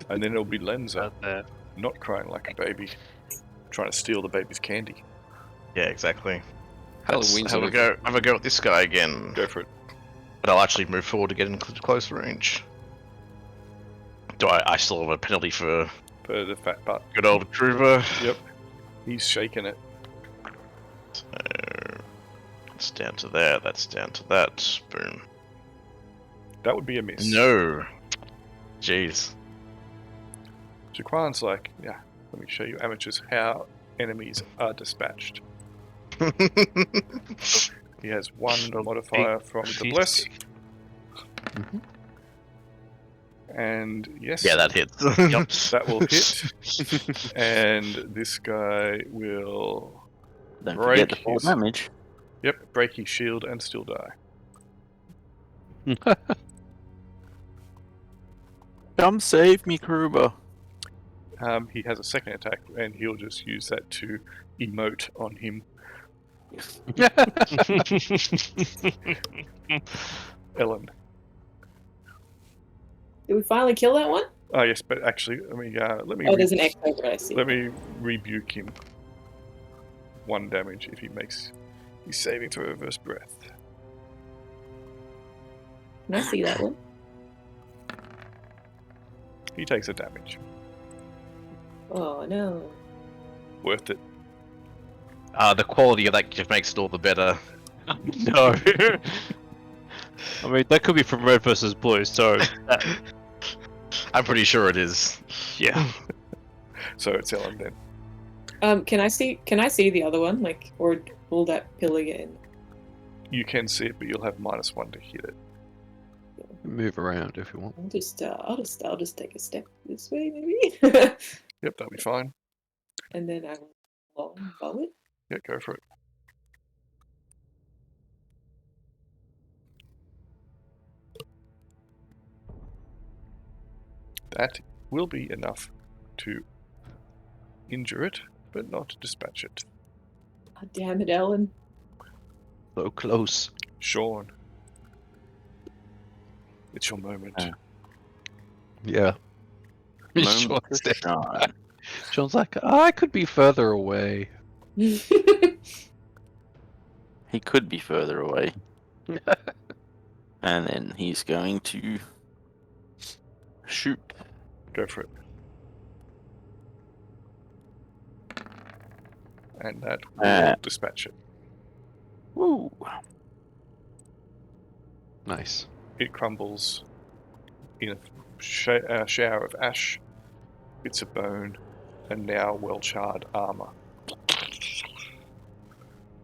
And then it'll be Lenza, Out there. not crying like a baby, trying to steal the baby's candy. Yeah, exactly. Let's Halloween's have a over. go. Have a go at this guy again. Go for it. But I'll actually move forward to get in close range. Do I still have a penalty for For the fat butt. good old Kruber? Yep. He's shaking it. So that's down to there. That's down to that. Boom. That would be a miss. No. Jeez. Jaquan's like, yeah, let me show you amateurs how enemies are dispatched. He has one modifier from the bless. Mhm. And yes, Yeah, that hits. Yep, that will hit. And this guy will, Don't Break forget the full his- damage. yep, break his shield and still die. Come save me, Kruber. He has a second attack, and he'll just use that to emote on him. Ellen. Did we finally kill that one? Oh yes, but actually, let me Oh, there's an X over it, I see. let me rebuke him. 1 damage if he makes his saving throw reverse breath. Can I see that one? He takes a damage. Oh no. Worth it. The quality of that just makes it all the better. No. I mean, that could be from red versus blue, so I'm pretty sure it is. yeah. So it's Ellen then. Can I see the other one? Like, or will that pillar get in? You can see it, but you'll have -1 to hit it. Move around if you want. I'll just take a step this way, maybe. Yep, that'll be fine. And then I will bow it. Yeah, go for it. That will be enough to injure it, but not dispatch it. Oh, damn it, Ellen. So close. Sean. It's your moment. Yeah. Moment Sean's to dead. shine. Sean's like, I could be further away. He could be further away. And then he's going to shoot. Go for it. And that will dispatch it. Woo! Nice. It crumbles in a shower of ash, bits of bone, and now well-charred armor.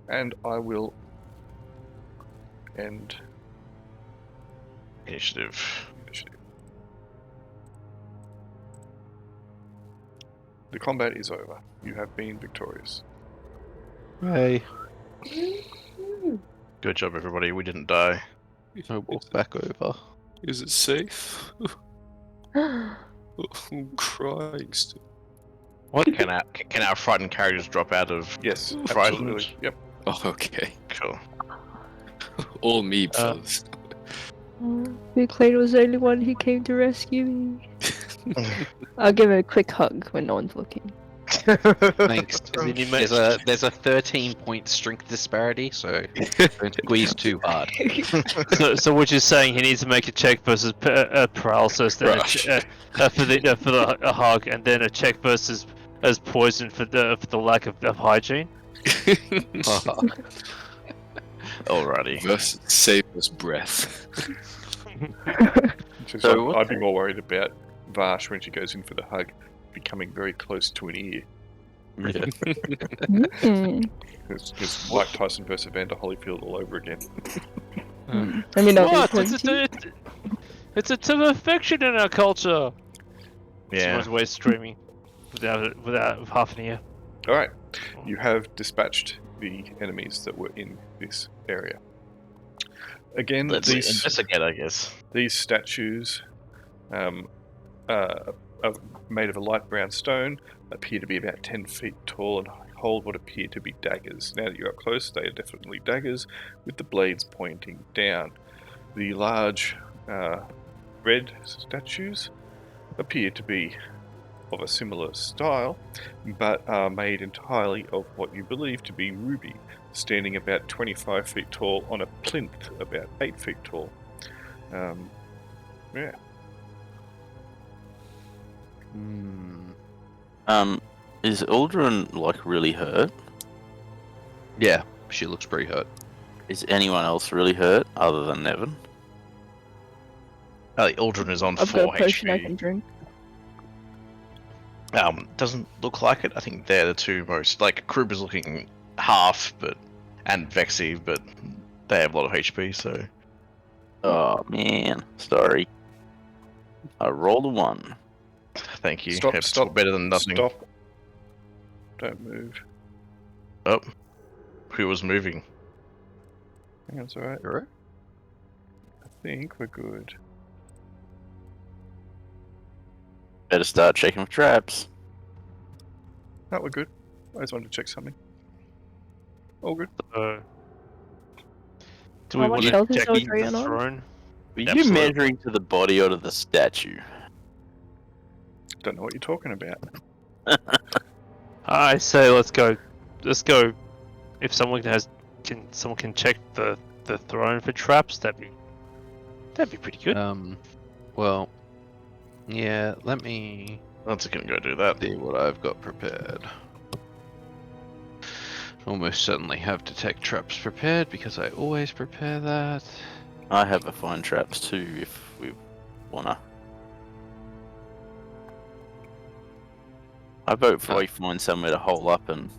And I will end Initiative. initiative. The combat is over. You have been victorious. Hey. Good job, everybody. We didn't die. I walk back over. Is it safe? I'm crying still. What? Can our frightened characters drop out of? Yes, Frightened. absolutely. Yep. Oh, okay. Cool. All me, fellas. Big Clay was the only one who came to rescue me. I'll give him a quick hug when no one's looking. Thanks. then you may- There's a 13-point strength disparity, so don't squeeze too hard. So what you're saying, he needs to make a check versus paralysis, then Rush. for the hug, and then a check versus as poison for the lack of hygiene. Alrighty. Versus save us breath. Just So I'd what's be more worried about Vash when she goes in for the hug becoming very close to an ear. Mm. It's Mike Tyson versus Evander Holyfield all over again. I mean, What? plenty. It's a term of fiction in our culture. Yeah. Someone's waist streaming without half an ear. All right, you have dispatched the enemies that were in this area. Again, Let's these investigate, I guess. these statues are made of a light brown stone, appear to be about 10 feet tall and hold what appear to be daggers. Now that you're up close, they are definitely daggers with the blades pointing down. The large red statues appear to be of a similar style, but are made entirely of what you believe to be ruby, standing about 25 feet tall on a plinth about 8 feet tall. Yeah. Is Aldrin like really hurt? Yeah, she looks pretty hurt. Is anyone else really hurt other than Nevin? Aldrin is on I've 4 got a potion I HP. can drink. Doesn't look like it. I think they're the two most. Like, Kruber's looking half, and Vexxi, but they have a lot of HP, so. Oh man, sorry. I rolled a 1. Thank you. Stop, It's stop, better than nothing. Stop. Don't move. Oh. Who was moving? Hang on, it's alright. Alright. I think we're good. Better start checking for traps. No, we're good. I just wanted to check something. All good. Do How we much want to health is check Zeltarnin the on? throne? Were you Absolutely. measuring to the body or to the statue? Don't know what you're talking about. I say let's go. Let's go. If someone can check the throne for traps, that'd be pretty good. Well, yeah, let me Let's gonna go do that. see what I've got prepared. Almost certainly have detect traps prepared because I always prepare that. I have a find traps too if we wanna. I vote for we find somewhere to hole up and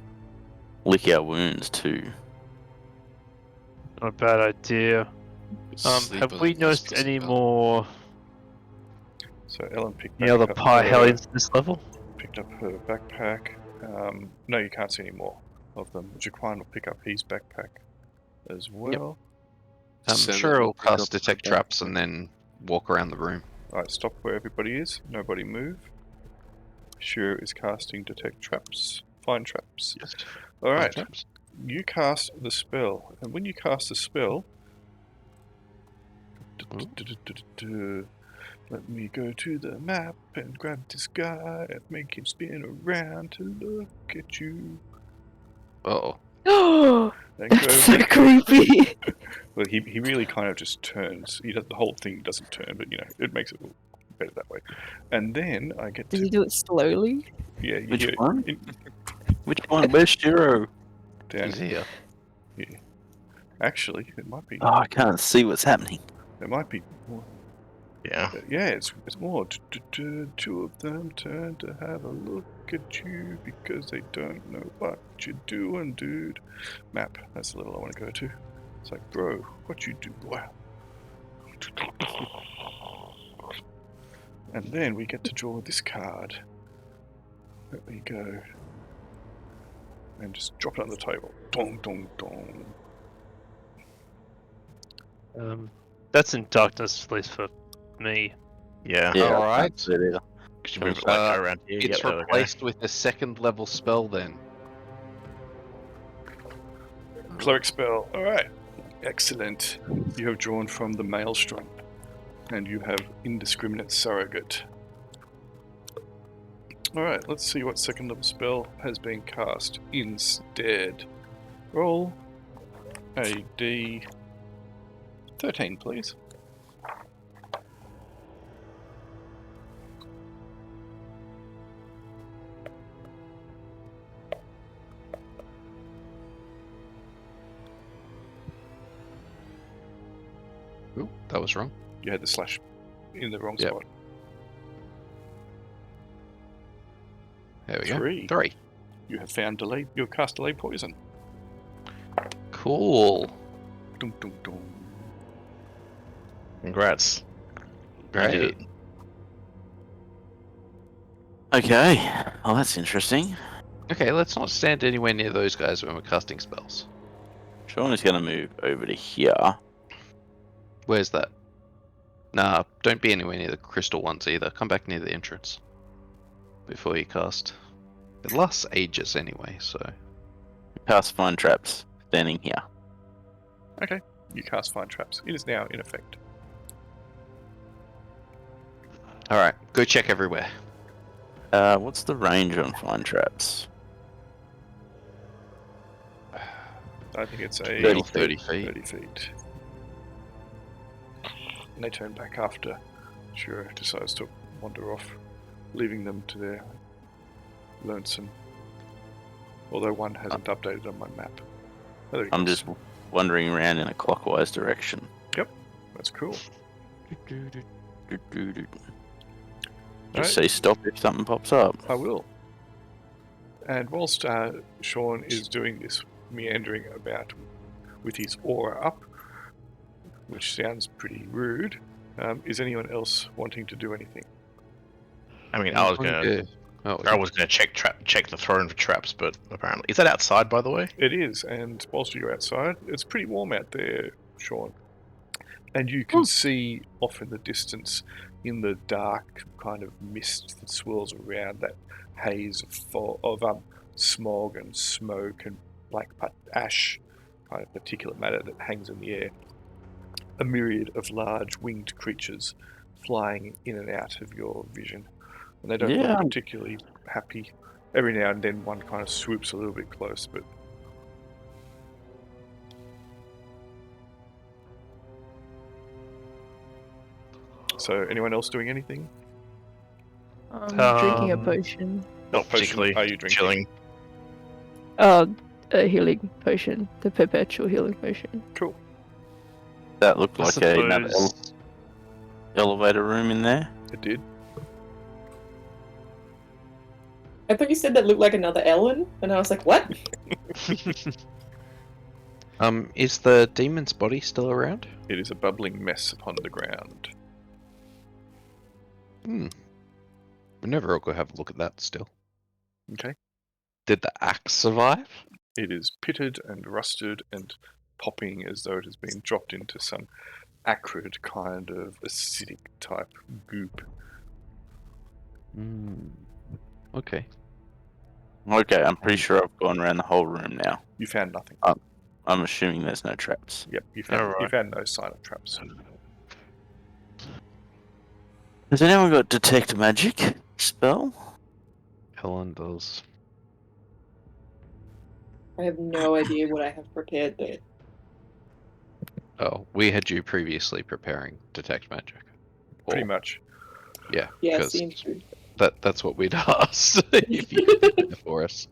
lick our wounds too. Not a bad idea. Sleep Have on we a nice noticed piece of any belt. more So Ellen picked any other up pie her- hellions this level? picked up her backpack. No, you can't see any more of them. Jaquan will pick up his backpack as well. I'm Senate sure will I'll pick up cast the detect backpack. traps and then walk around the room. Alright, stop where everybody is. Nobody move. Shiro is casting detect traps. Find traps. Yes. Alright, Traps. you cast the spell. And when you cast the spell... Let me go to the map and grab this guy and make him spin around to look at you. Uh-oh. Oh, Then that's so creepy. Well, he really kind of just turns. He does, the whole thing doesn't turn, but you know, it makes it look better that way. And then I get Does to he do it slowly? yeah, you Which hear one? it Which one? Where's Shiro? down He's here. here. Actually, it might be. Oh, I can't see what's happening. It might be more. Yeah. Yeah, it's more. Two of them turn to have a look at you because they don't know what you're doing, dude. Map. That's the level I want to go to. It's like, bro, what you do, boy? And then we get to draw this card. Let me go. And just drop it on the table. Dong, dong, dong. That's in darkness, at least for me. Yeah. Yeah, I Alright. can't see it either. Could you move it like go around here? It's Yep, there we go. replaced with a second level spell then. Cleric spell. Alright. Excellent. You have drawn from the Maelstrom. And you have Indiscriminate Surrogate. Alright, let's see what second level spell has been cast instead. Roll a d13, please. Ooh, that was wrong. You had the slash in the wrong Yep. spot. There we 3. go. 3. You have found delayed. You have cast delayed poison. Cool. Dum, dum, dum. Congrats. You did Great. it. Okay. Oh, that's interesting. Okay, let's not stand anywhere near those guys when we're casting spells. Sean is going to move over to here. Where's that? Nah, don't be anywhere near the crystal ones either. Come back near the entrance before you cast. It lasts ages anyway, so. Cast Find Traps, standing here. You cast Find Traps. It is now in effect. Alright, go check everywhere. What's the range on Find Traps? I think it's a 30 30 feet. 30 feet. And they turn back after Shura decides to wander off, leaving them to their lonesome. Although one hasn't updated on my map. Oh, there he I'm goes. just wandering around in a clockwise direction. That's cool. Just say stop if something pops up. I will. And whilst Sean is doing this, meandering about with his aura up, which sounds pretty rude, is anyone else wanting to do anything? I mean, I was gonna check the throne for traps, but apparently, is that outside, by the way? It is, and whilst you're outside, it's pretty warm out there, Sean. And you can see off in the distance, in the dark kind of mist that swirls around, that haze of smog and smoke and black ash, kind of particulate matter that hangs in the air. A myriad of large winged creatures flying in and out of your vision. And they don't Yeah. look particularly happy. Every now and then one kind of swoops a little bit close, but so anyone else doing anything? Drinking a Um, potion. Not particularly. Are you drinking? Chilling. A healing potion. The perpetual healing potion. Cool. That looked I like another suppose- elevator room in there. It did. I thought you said that looked like another Ellen, and I was like, what? Is the demon's body still around? It is a bubbling mess upon the ground. We never all go have a look at that still. Okay. Did the axe survive? It is pitted and rusted and popping as though it has been dropped into some acrid kind of acidic type goop. Okay. Okay, I'm pretty sure I've gone around the whole room now. You found nothing. I'm assuming there's no traps. Yep, you found, Alright. you found no sign of traps. Has anyone got Detect Magic spell? Helen does. I have no idea what I have prepared there. Oh, we had you previously preparing Detect Magic. Pretty Or- much. Yeah, Yeah, 'cause seems good. that's what we'd asked if you could do it for us.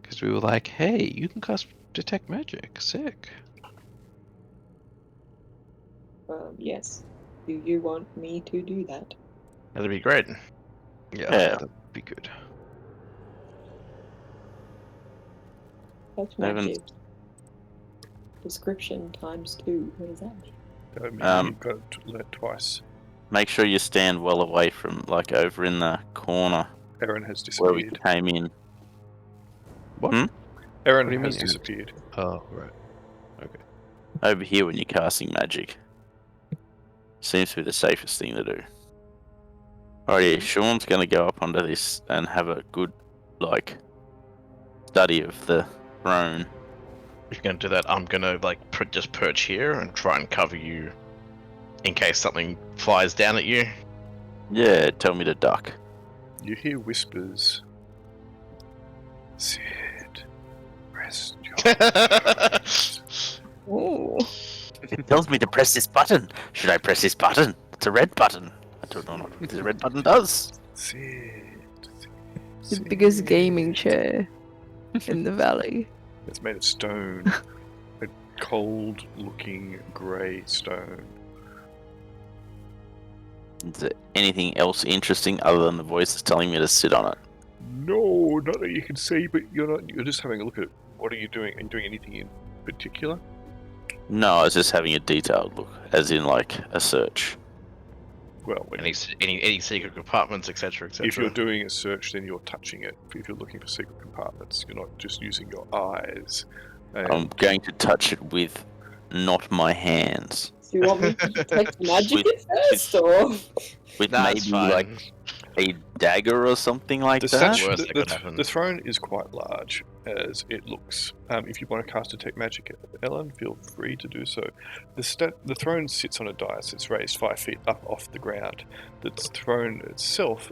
Because we were like, hey, you can cast Detect Magic. Sick. Yes. Do you want me to do that? That'd be great. Yeah, Yeah. that'd be good. That's I haven't- magic. Description ×2. What does that mean? That means you've got to learn twice. Make sure you stand well away from, like, over in the corner Erin has where we disappeared. came in. Erin What do you has mean? disappeared. Oh, right. Over here when you're casting magic. Seems to be the safest thing to do. Alrighty, Sean's going to go up onto this and have a good, like, study of the throne. If you're gonna do that, I'm gonna just perch here and try and cover you in case something flies down at you. Yeah, tell me to duck. You hear whispers. Sid, rest your Ooh. It tells me to press this button. Should I press this button? It's a red button. I don't know what the red button does. Sid. The biggest gaming chair in the valley. It's made of stone. A cold-looking grey stone. Is there anything else interesting other than the voices telling me to sit on it? No, not that you can see, but you're just having a look at it. What are you doing? Are you doing anything in particular? No, I was just having a detailed look, as in like a search. Well, Any secret compartments, etc., etc. if you're doing a search, then you're touching it. If you're looking for secret compartments, you're not just using your eyes. I'm going to touch it with not my hands. Do you want me to detect magic With- at first, or? With Nah, maybe it's fine. like a dagger or something like The that. statue, Worst that could happen. the throne is quite large as it looks. If you want to cast Detect Magic, Ellen, feel free to do so. The throne sits on a dais. It's raised 5 feet up off the ground. The throne itself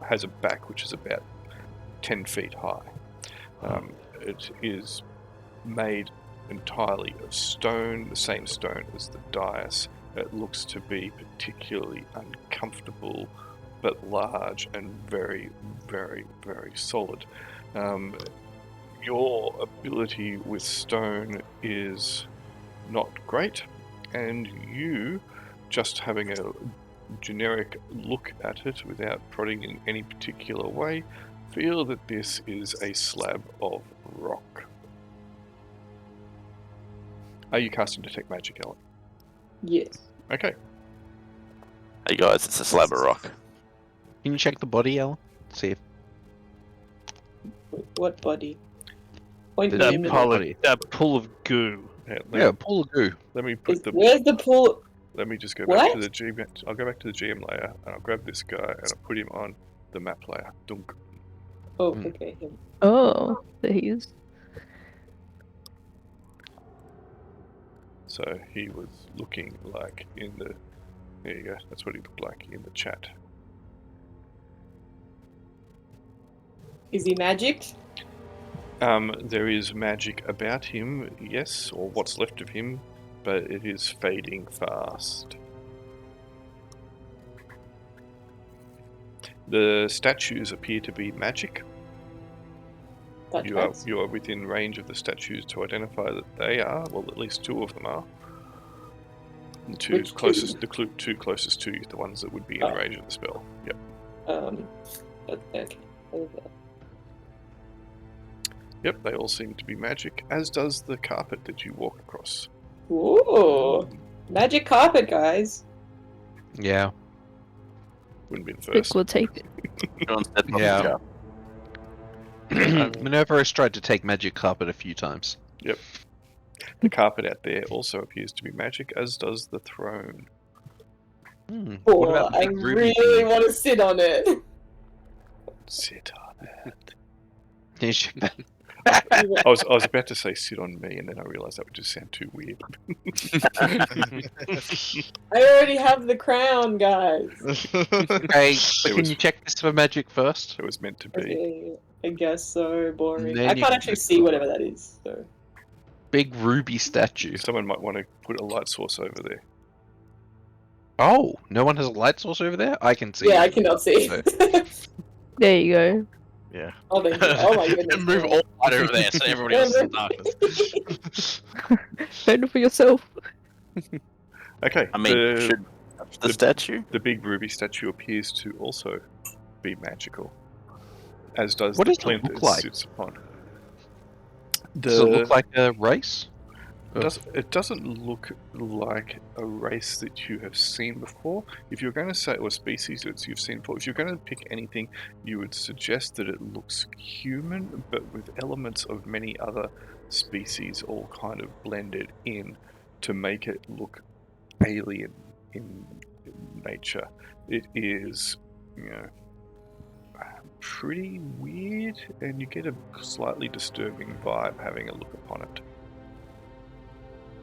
has a back which is about 10 feet high. It is made entirely of stone, the same stone as the dais. It looks to be particularly uncomfortable, but large and very, very, very solid. Your ability with stone is not great, and you, just having a generic look at it without prodding in any particular way, feel that this is a slab of rock. Are you casting Detect Magic, Ellen? Yes. Okay. Hey guys, it's a slab of rock. Can you check the body, Ellen? See if Wait, what body? Point The me name in the pile of- body. That pool of goo. yeah, pool of goo. Let me put the. Where's the pool? Let me just go back to What? the GM. I'll go back to the GM layer and I'll grab this guy and I'll put him on the map layer. Dunk. Oh, Hmm. okay. Him. Oh, there he is. So he was looking like in the. There you go. That's what he looked like in the chat. Is he magic? There is magic about him, yes, or what's left of him, but it is fading fast. The statues appear to be magic. That You tracks. are within range of the statues to identify that they are. Well, at least 2 of them are. The two Which closest, two? the 2 closest to you, the ones that would be in Oh. range of the spell. Yep. Okay. Okay. Yep, they all seem to be magic, as does the carpet that you walk across. Ooh, magic carpet, guys. Yeah. Wouldn't be the Rick first. will take it. John stepped off Yeah. the jar. Minerva has tried to take magic carpet a few times. The carpet out there also appears to be magic, as does the throne. What Oh, about the I big ruby really thing? want to sit on it. Sit on it. Can you check that? I was about to say sit on me, and then I realised that would just sound too weird. I already have the crown, guys. Okay, but It can was- you check this for magic first? It was meant to be. Okay, I guess so. Boring. Then I you can't can actually check see the- whatever that is. So. Big ruby statue. Someone might want to put a light source over there. Oh, no one has a light source over there? I can see. Yeah, it. I cannot see. So- There you go. Yeah. Oh, thank you. Oh my goodness. And move all light over there so everybody else is in darkness. Fend for yourself. Okay. I mean, should touch the statue? The big ruby statue appears to also be magical, as does What the does it plinth look it like? sits upon. Does it look like a race? It doesn't look like a race that you have seen before. If you're going to say, or species that you've seen before, if you're going to pick anything, you would suggest that it looks human, but with elements of many other species all kind of blended in to make it look alien in nature. It is, pretty weird, and you get a slightly disturbing vibe having a look upon it.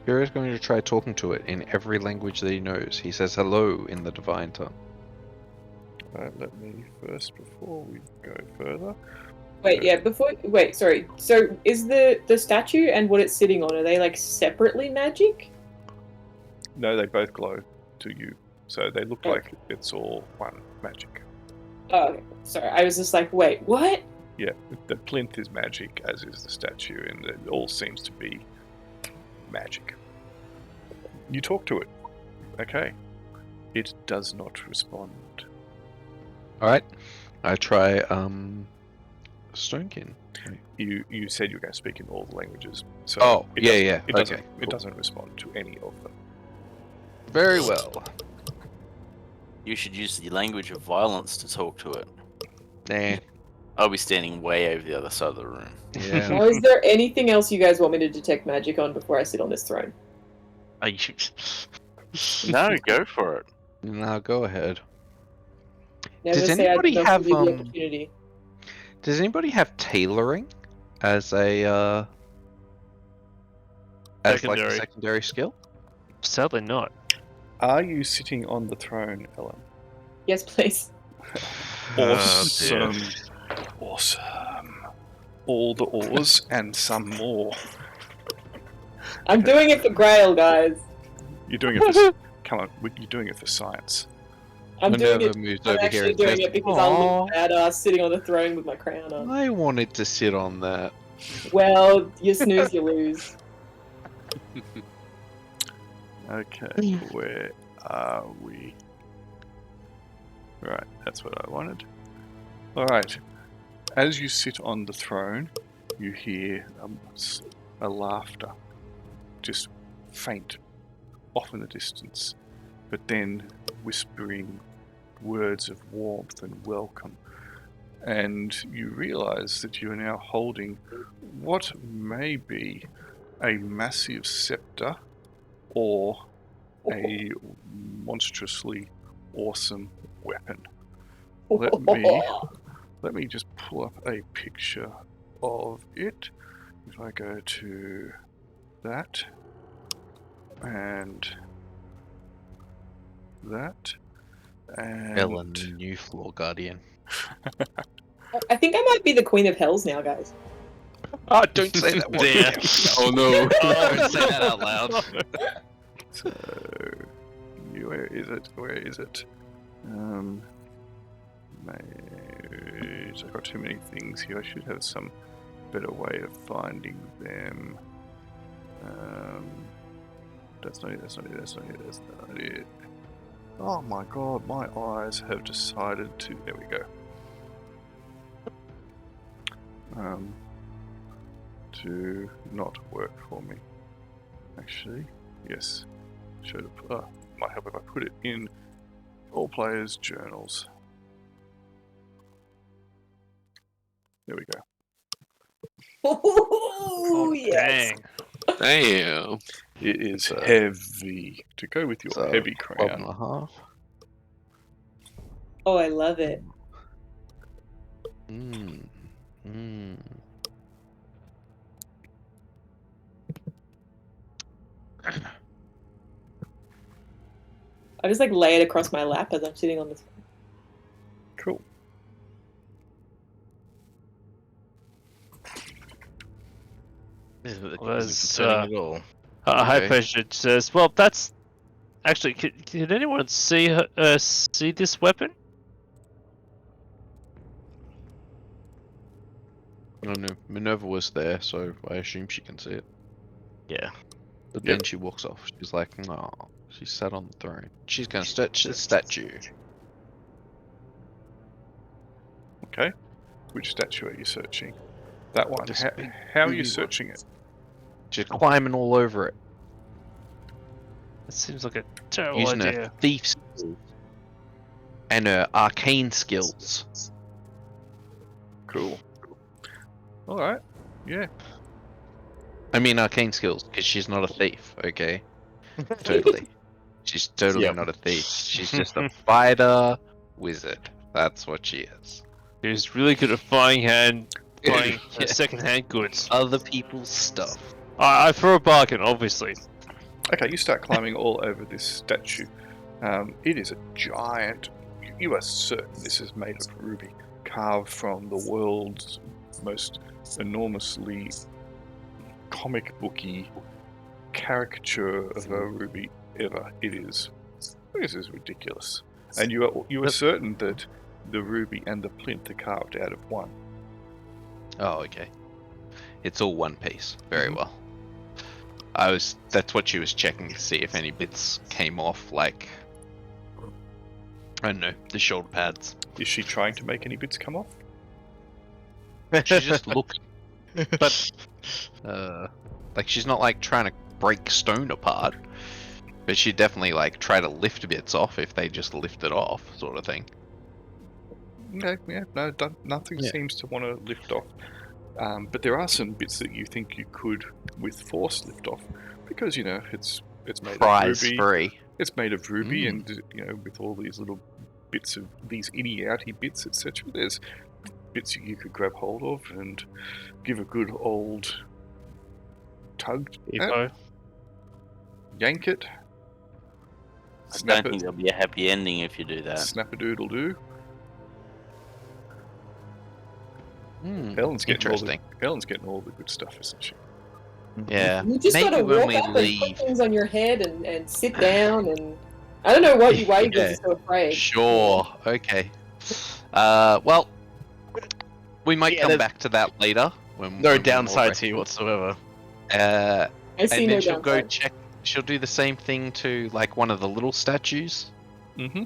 Hero's going to try talking to it in every language that he knows. He says hello in the divine tongue. Let me first, before we go further. Wait, yeah, wait, sorry. So is the statue and what it's sitting on, are they like separately magic? No, they both glow to you, so they look Oh. like it's all one magic. Oh, okay. Sorry, I was just like, wait, what? Yeah, the plinth is magic, as is the statue, and it all seems to be magic. You talk to it. Okay. It does not respond. All right. I try Stonekin. You said you were going to speak in all the languages. So Oh, it yeah, doesn't- yeah. It doesn't. Okay, It cool. doesn't respond to any of them. Very well. You should use the language of violence to talk to it. Nah. I'll be standing way over the other side of the room. Yeah. Now, is there anything else you guys want me to detect magic on before I sit on this throne? Are you... No, go for it. No, go ahead. Never Does say I anybody did not have, give you the opportunity. Does anybody have tailoring as a as like a Secondary. secondary skill? Sadly not. Are you sitting on the throne, Ellen? Yes, please. Awesome. Awesome. All the ores and some more. I'm doing it for Grail, guys. You're doing it for... Come on, you're doing it for science. I'm doing Minerva it. moves I'm over here actually and doing says, it because I "Aw, look badass sitting on the throne with my crown on. I wanted to sit on that." Well, you snooze, you lose. Okay, where are we? Right, that's what I wanted. Alright, as you sit on the throne, you hear a laughter, just faint, off in the distance, but then whispering words of warmth and welcome. And you realize that you are now holding what may be a massive scepter or a monstrously awesome weapon. Let me just pull up a picture of it. If I go to that and that and Ellen, the new floor guardian. I think I might be the Queen of Hells now, guys. Oh, don't say that one. Damn. Oh no. Don't say that out loud. So, where is it? Where is it? I've got too many things here. I should have some better way of finding them. That's not it. That's not it. That's not it. That's not it. Oh my god, my eyes have decided to. There we go. To not work for me. Actually, yes. Should have. Might help if I put it in all players' journals. There we go. Oh, yes. Dang. Damn. It is So- heavy to go with your So, heavy 12 crown. and a half. Oh, I love it. I just like lay it across my lap as I'm sitting on this. Cool. Isn't Was, concerning at all. High Okay. pressure says, well, that's... Actually, can anyone see see this weapon? Oh no, Minerva was there, so I assume she can see it. Yeah. But Yep. then she walks off. She's like, no, she sat on the throne. She's gonna search the statue. Okay. Which statue are you searching? That one. This How, big how are ruby you one. searching it? She's climbing all over it, That seems like a terrible using idea. her thief skills and her arcane skills. Cool. Alright. Yeah. I mean arcane skills, because she's not a thief, okay? Totally. She's totally Yep. not a thief. She's just a fighter wizard. That's what she is. He's really good at buying Yeah. second-hand goods. Other people's stuff. I for a bargain, obviously. Okay, you start climbing all over this statue. It is a giant. You are certain this is made of ruby, carved from the world's most enormously comic booky caricature of a ruby ever. It is. This is ridiculous. And you are certain that the ruby and the plinth are carved out of one. Oh, okay. It's all one piece. Very well. That's what she was checking to see if any bits came off, like I don't know, the shoulder pads. Is she trying to make any bits come off? She's just looking. But, like, she's not, like, trying to break stone apart. But she'd definitely, like, try to lift bits off if they just lift it off, sort of thing. No, yeah, no, nothing Yeah. seems to want to lift off. But there are some bits that you think you could, with force, lift off, because it's made Prize of ruby. free. It's made of ruby, Mm. and with all these little bits of these inny-outy bits, etc. There's bits you could grab hold of and give a good old tug, Evo. yank it, I snap don't think it, there'll be a happy ending if you do that. snap a doodle do. Ellen's Interesting. getting all the good stuff, isn't she? Yeah. You just Maybe gotta when walk we up and leave. put things on your head and sit down and I don't know what you wave Yeah. is so afraid. Sure. Okay. Well, we might Yeah, come there's back to that later. When No when we're more downsides here ready. whatsoever. Uh, I see and no then she'll go downside. check. She'll do the same thing to like one of the little statues. Mm-hmm.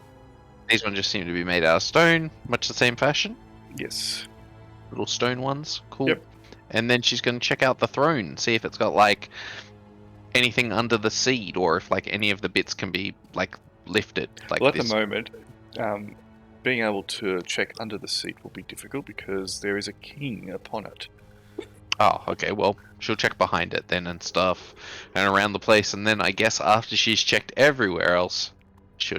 These ones just seem to be made out of stone, much the same fashion. Yes. Little stone ones. Cool. Yep. And then she's going to check out the throne, see if it's got like anything under the seat, or if like any of the bits can be like lifted. Like Well, at this. the moment, being able to check under the seat will be difficult because there is a king upon it. Oh, okay. Well, she'll check behind it then and stuff, and around the place, and then I guess after she's checked everywhere else, she'll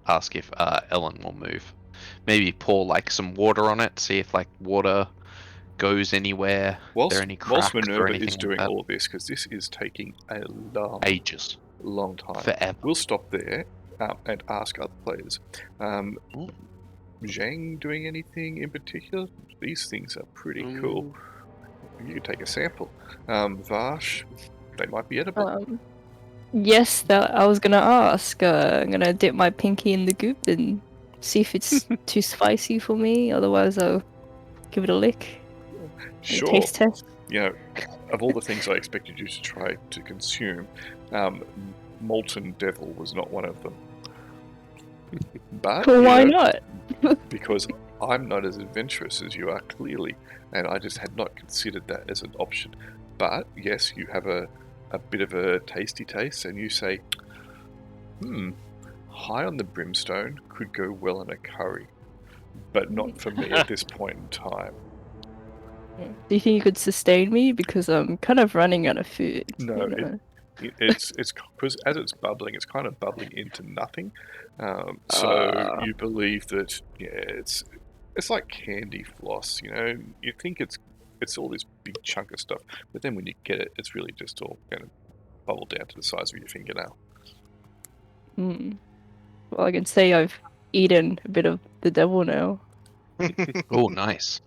ask if Ellen will move. Maybe pour like some water on it, see if like water goes anywhere. Whilst, there any cracks whilst or Minerva anything is like doing that? all this, because this is taking a Ages, long time, forever. we'll stop there and ask other players. Zhang doing anything in particular? These things are pretty cool. You could take a sample. Vash, they might be edible. Yes, that I was gonna ask. I'm gonna dip my pinky in the goop and see if it's too spicy for me. Otherwise, I'll give it a lick. Sure. Taste test. Of all the things I expected you to try to consume, molten devil was not one of them. But Why not? because I'm not as adventurous as you are, clearly, and I just had not considered that as an option. But yes, you have a bit of a tasty taste, and you say, high on the brimstone could go well in a curry, but not for me at this point in time. Do you think you could sustain me? Because I'm kind of running out of food. No, you know? It's because as it's bubbling, it's kind of bubbling into nothing. So you believe that it's like candy floss. You think it's all this big chunk of stuff, but then when you get it, it's really just all going to bubble down to the size of your fingernail. Well, I can say I've eaten a bit of the devil now. Oh, nice.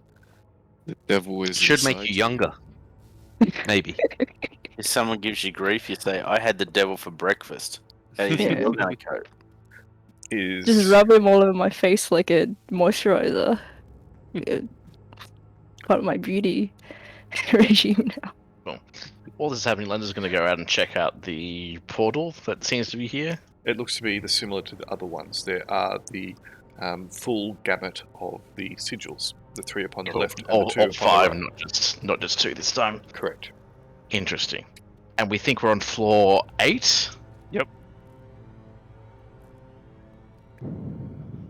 The devil is Should make inside you younger. Maybe. If someone gives you grief, you say, "I had the devil for breakfast." How do you think Yeah. you're gonna cope? Just rub him all over my face like a moisturizer. Yeah. Part of my beauty regime now. While this is happening, Linda's going to go out and check out the portal that seems to be here. It looks to be similar to the other ones. There are the full gamut of the sigils. The 3 upon the left and All the 2 upon 5, the right. not just 2 this time. Correct. Interesting. And we think we're on floor 8.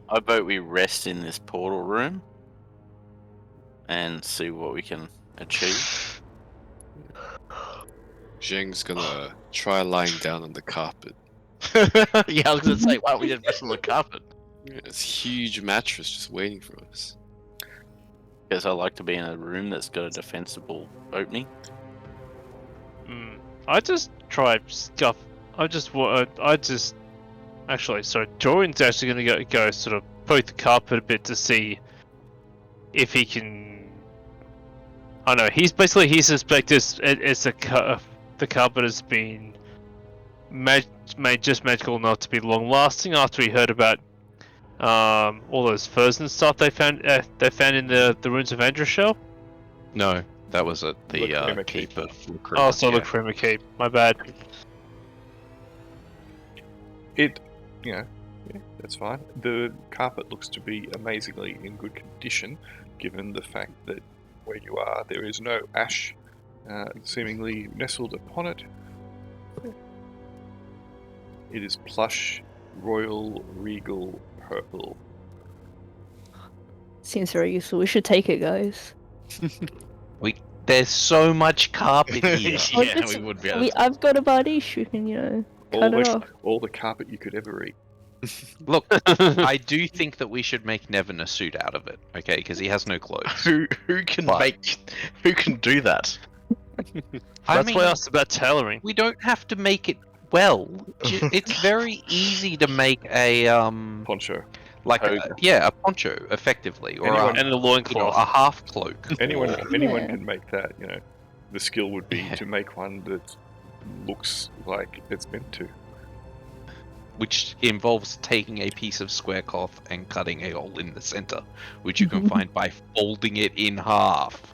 I vote we rest in this portal room and see what we can achieve. Zheng's gonna try lying down on the carpet. Yeah, I was going to say, why don't we just rest on the carpet? Yeah, it's a huge mattress just waiting for us. Because I like to be in a room that's got a defensible opening. I just try stuff. Actually, so Jordan's actually going to go sort of poke the carpet a bit to see if he can. I don't know. He suspects the carpet has been made just magical enough to be long lasting. After he heard about all those furs and stuff they found in the ruins of Andrashell. No, that was at the Lacrima keep Keep. of Oh, so yeah. Lacrima Keep. My bad. It, Yeah, that's fine. The carpet looks to be amazingly in good condition, given the fact that where you are, there is no ash seemingly nestled upon it. It is plush, royal, regal, purple. Seems very useful. We should take it, guys. There's so much carpet here. Or Yeah, just- we would be able to. I've got a bardiche. You can, cut it off. All the carpet you could ever eat. Look, I do think that we should make Nevin a suit out of it, okay? Because he has no clothes. Who can who can do that? That's why I asked about tailoring. We don't have to make it well. It's very easy to make a Poncho. like a poncho effectively, or Anyone- And the a loincloth. half cloak. Anyone or- Yeah. can make that. The skill would be Yeah. to make one that looks like it's meant to. which involves taking a piece of square cloth and cutting a hole in the center, which you can find by folding it in half.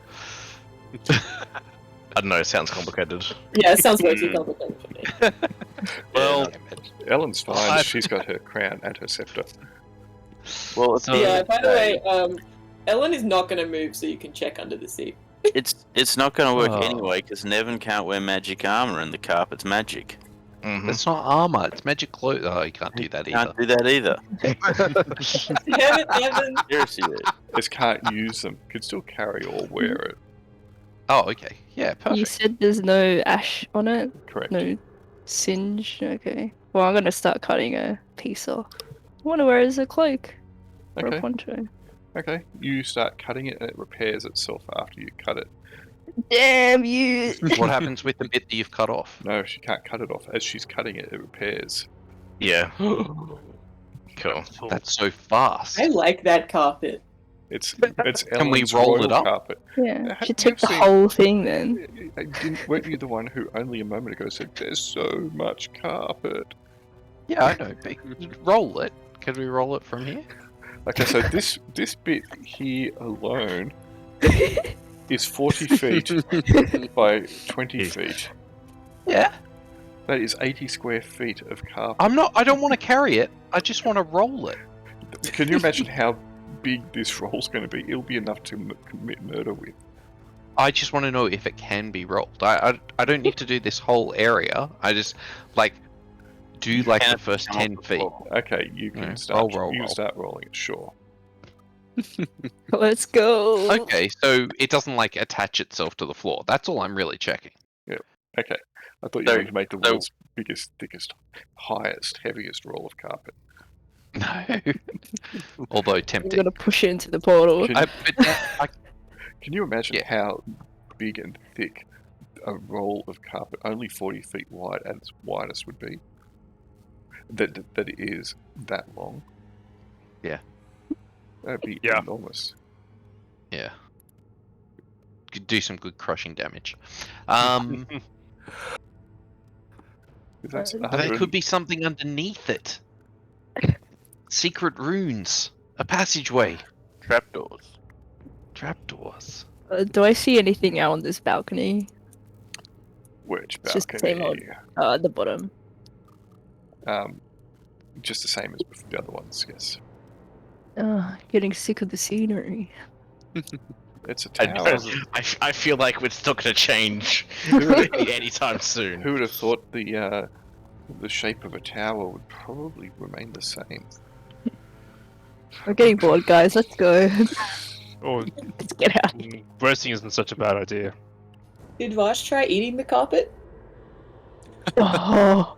I don't know. It sounds complicated. Yeah, it sounds way too complicated for me. Well, Ellen's fine. I- She's got her crown and her scepter. Well, So- Yeah, by the way, Ellen is not going to move so you can check under the seat. it's not going to work Oh. anyway because Nevin can't wear magic armor and the carpet's magic. Mhm. It's not armor; it's magic cloak. Oh, you can't do that either. Can't do that either. Damn it, Evan. Seriously, dude. Just can't use them. Could still carry or wear it. Oh, okay. Yeah, perfect. You said there's no ash on it? Correct. No singe? Okay. Well, I'm gonna start cutting a piece off. I wonder where is a cloak or a Okay. poncho. Okay. You start cutting it and it repairs itself after you cut it. Damn you! What happens with the bit that you've cut off? No, she can't cut it off. As she's cutting it, it repairs. Yeah. Cool. That's so fast. I like that carpet. It's Can we Ellen's roll royal it up? carpet. Yeah, Ha- should take you've the seen- whole thing then. Weren't you the one who only a moment ago said there's so much carpet? Yeah, I know. But roll it. Can we roll it from here? Okay, so this bit here alone is 40 feet by 20 feet. Yeah. That is 80 square feet of carpet. I don't want to carry it. I just want to roll it. Can you imagine how big this roll's going to be? It'll be enough to commit murder with. I just want to know if it can be rolled. I don't need to do this whole area. I just do the Can't first come off 10 the feet. floor. Okay, you can Yeah, start. I'll roll. You can start rolling it. Sure. Let's go. Okay, so it doesn't attach itself to the floor. That's all I'm really checking. Okay. I thought you So- wanted to make the so- world's biggest, thickest, highest, heaviest roll of carpet. No. Although We're tempting. gonna push it into the portal. Can, can you imagine Yeah. how big and thick a roll of carpet, only 40 feet wide at its widest, would be? That it is that long? Yeah. That'd be Yeah. enormous. Yeah. Could do some good crushing damage. That's But But there could be something underneath it. Secret runes. A passageway. Trapdoors. Trapdoors. Do I see anything out on this balcony? Which It's just the same balcony? At the bottom. Just the same as the other ones, yes. Getting sick of the scenery. It's a I, tower. I feel like it's not going to change anytime soon. Who would have thought the shape of a tower would probably remain the same? We're getting bored, guys. Let's go. Or Let's get out. roasting isn't such a bad idea. Did Vash try eating the carpet? Oh.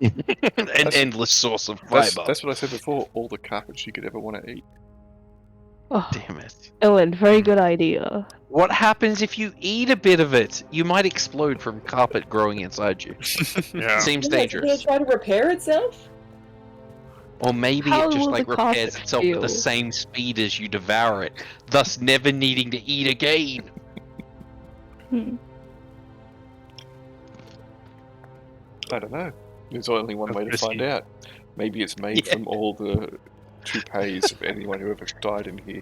An endless source of That's, fiber. that's what I said before. All the carpet you could ever want to eat. Oh, Damn it. Ellen, very good idea. What happens if you eat a bit of it? You might explode from carpet growing inside you. Yeah. Seems Yeah, Is it dangerous. gonna try to repair itself? Or maybe How it just will the repairs carpet itself at the feel? same speed as you devour it, thus never needing to eat again. Hmm. I don't know. There's only one way to Risky. find out. Maybe it's made Yeah. from all the toupees of anyone who ever died in here.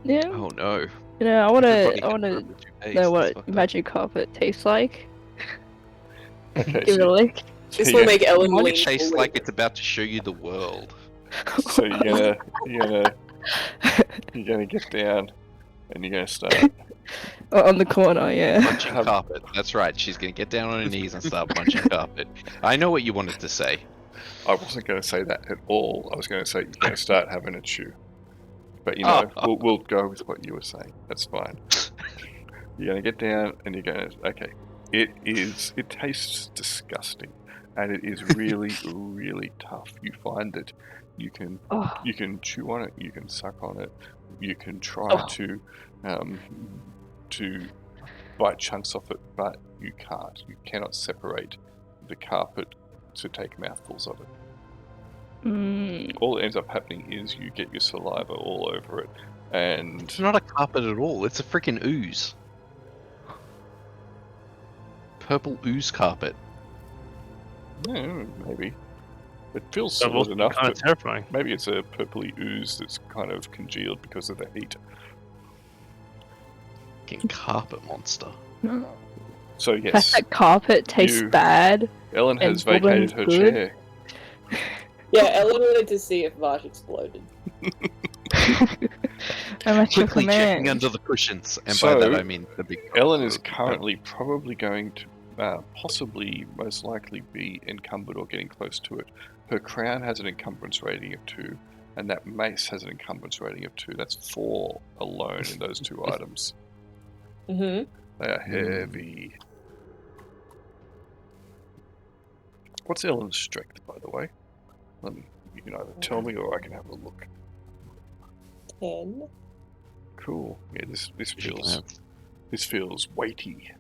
Yeah. Oh no. You know, I wanna Everybody can know what magic carpet tastes like. Okay, Give it a so lick. This will make Ellen Why lean chase forward. like it's about to show you the world? So you're gonna get down, and you're gonna start. On the corner, yeah. Punching carpet. That's right. She's gonna get down on her knees and start punching carpet. I know what you wanted to say. I wasn't going to say that at all. I was going to say you're going to start having a chew. But you know, we'll go with what you were saying. That's fine. You're going to get down, and you're going to. Okay, it tastes disgusting, and it is really, really tough. You find that you can chew on it, you can suck on it, you can try to bite chunks off it, but you can't. You cannot separate the carpet to take mouthfuls of it. All that ends up happening is you get your saliva all over it, and It's not a carpet at all. It's a freaking ooze. Purple ooze carpet. yeah, maybe it feels That was solid enough. kind of That terrifying. maybe it's a purpley ooze that's kind of congealed because of the heat. Fucking carpet monster. So Fact yes, that carpet tastes you- bad. Ellen has and vacated her Goblin good. chair. Yeah, Ellen wanted to see if Vash exploded. I'm at your Quickly checking command. under the cushions, and So, by that I mean the big. Ellen is currently probably going to, possibly, most likely be encumbered or getting close to it. Her crown has an encumbrance rating of 2, and that mace has an encumbrance rating of 2. That's 4 alone in those 2 items. Mm-hmm. They are heavy. What's Ellen's strength, by the way? You can either tell me or I can have a look. 10. Cool. Yeah, this She can feels weighty. It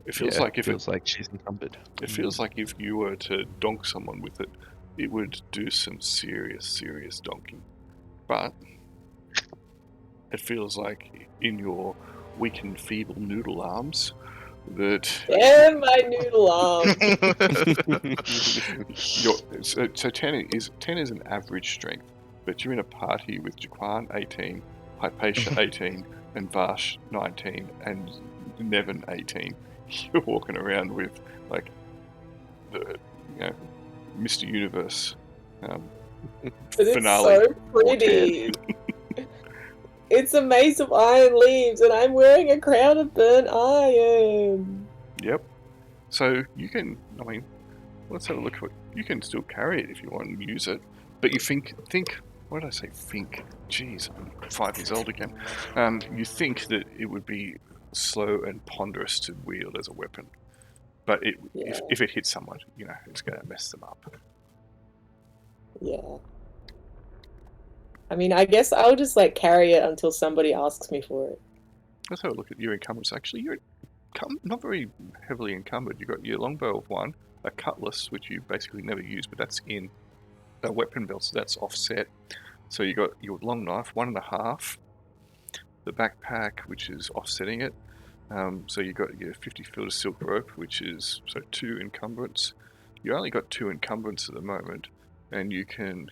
have- feels yeah, like if feels like she's encumbered. it feels like if you were to donk someone with it, it would do some serious donking. But it feels like in your weak and feeble noodle arms that Damn my noodle arm. so 10 is an average strength, but you're in a party with Jaquan 18, Hypatia 18, and Vash 19, and Nevin 18. You're walking around with like the Mr. Universe But it's finale. so pretty. It's a mace of iron leaves, and I'm wearing a crown of burnt iron. Yep. So you can, let's have a look at it. You can still carry it if you want and use it, but you think, what did I say, think? Jeez, I'm 5 years old again. You think that it would be slow and ponderous to wield as a weapon, but if it hits someone, it's going to mess them up. Yeah. I mean, I guess I'll just carry it until somebody asks me for it. Let's have a look at your encumbrance. Actually, you're not very heavily encumbered. You've got your longbow of 1, a cutlass, which you basically never use, but that's in a weapon belt, so that's offset. So you got your long knife, 1.5, the backpack, which is offsetting it. So you got your 50 field of silk rope, which is 2 encumbrance. You only got 2 encumbrance at the moment, and you can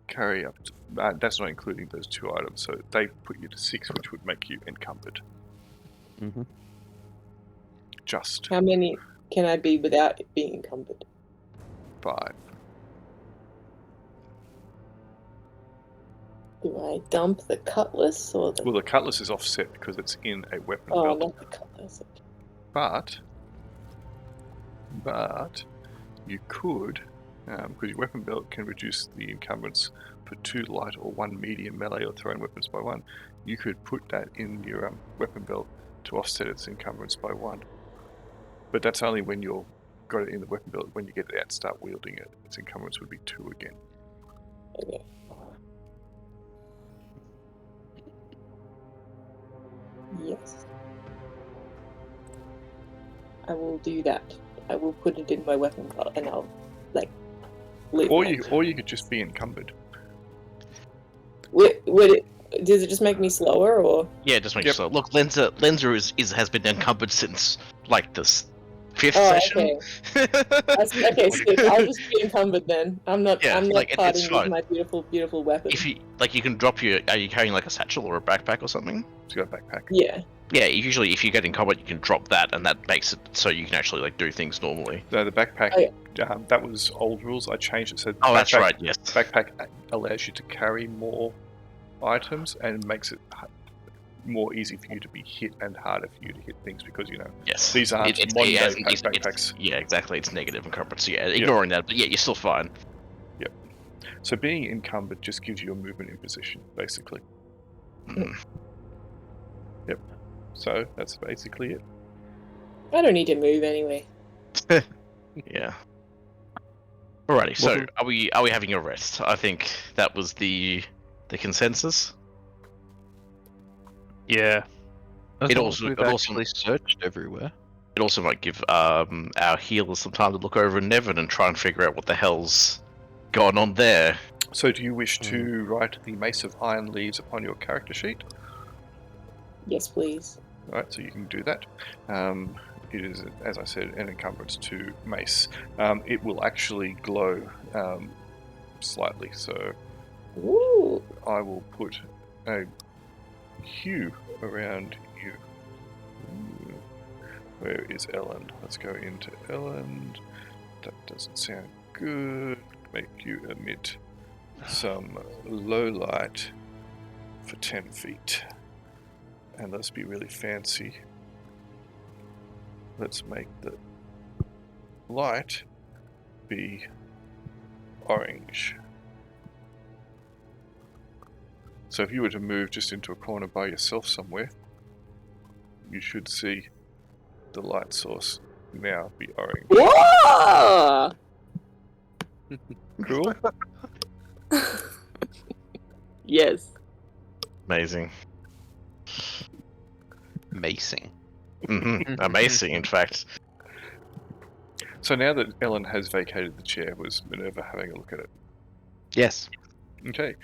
carry up to, that's not including those 2 items, so they put you to 6, which would make you encumbered. Mm-hmm. Just How many can I be without being encumbered? 5. Do I dump the cutlass or the... Well, the cutlass is offset because it's in a weapon Oh, belt. not the cutlass. But you could, because your weapon belt can reduce the encumbrance for 2 light or 1 medium melee or thrown weapons by 1. You could put that in your weapon belt to offset its encumbrance by 1. But that's only when you've got it in the weapon belt. When you get it out and start wielding it, its encumbrance would be 2 again. Okay. Yes. I will do that. I will put it in my weapon belt and I'll, leave Or it. you could just be encumbered. Would it... Does it just make me slower, or...? Yeah, just make Yep. so. Look, Lenza has been encumbered since, the 5th Oh, session. Okay, sick. I'll just be encumbered then. I'm not. Yeah, I'm not like, it's parting with fine. my beautiful, beautiful weapon. If you you can drop your. Are you carrying like a satchel or a backpack or something? She's got a backpack. Yeah. Yeah, usually if you get in combat, you can drop that, and that makes it so you can actually like do things normally. No, the backpack. That was old rules. I changed it. So Oh, that's backpack- right. Yes. Backpack allows you to carry more items and makes it more easy for you to be hit and harder for you to hit things because Yes. these aren't It modern day hasn't- backpacks. yeah, exactly. It's negative encumbrance. So yeah, ignoring that, but yeah, you're still fine. So being encumbered just gives you a movement in position, basically. Mm. Yep. So that's basically it. I don't need to move anyway. Yeah. Alrighty. So are we having a rest? I think that was the consensus. Yeah. It It also- we've it also- actually searched everywhere. It also might give our healers some time to look over Nevin and try and figure out what the hell's going on there. So do you wish to write the Mace of Iron Leaves upon your character sheet? Yes, please. Alright, so you can do that. It is, as I said, an encumbrance to mace. It will actually glow slightly, so Ooh. I will put a hue around you. Where is Ellen? Let's go into Ellen. That doesn't sound good. Make you emit some low light for 10 feet. And let's be really fancy. Let's make the light be orange. So if you were to move just into a corner by yourself somewhere, you should see the light source now be orange. Whoa! Cool? Yes. Amazing. Macing. Amazing, in fact. So now that Ellen has vacated the chair, was Minerva having a look at it? Yes. Okay.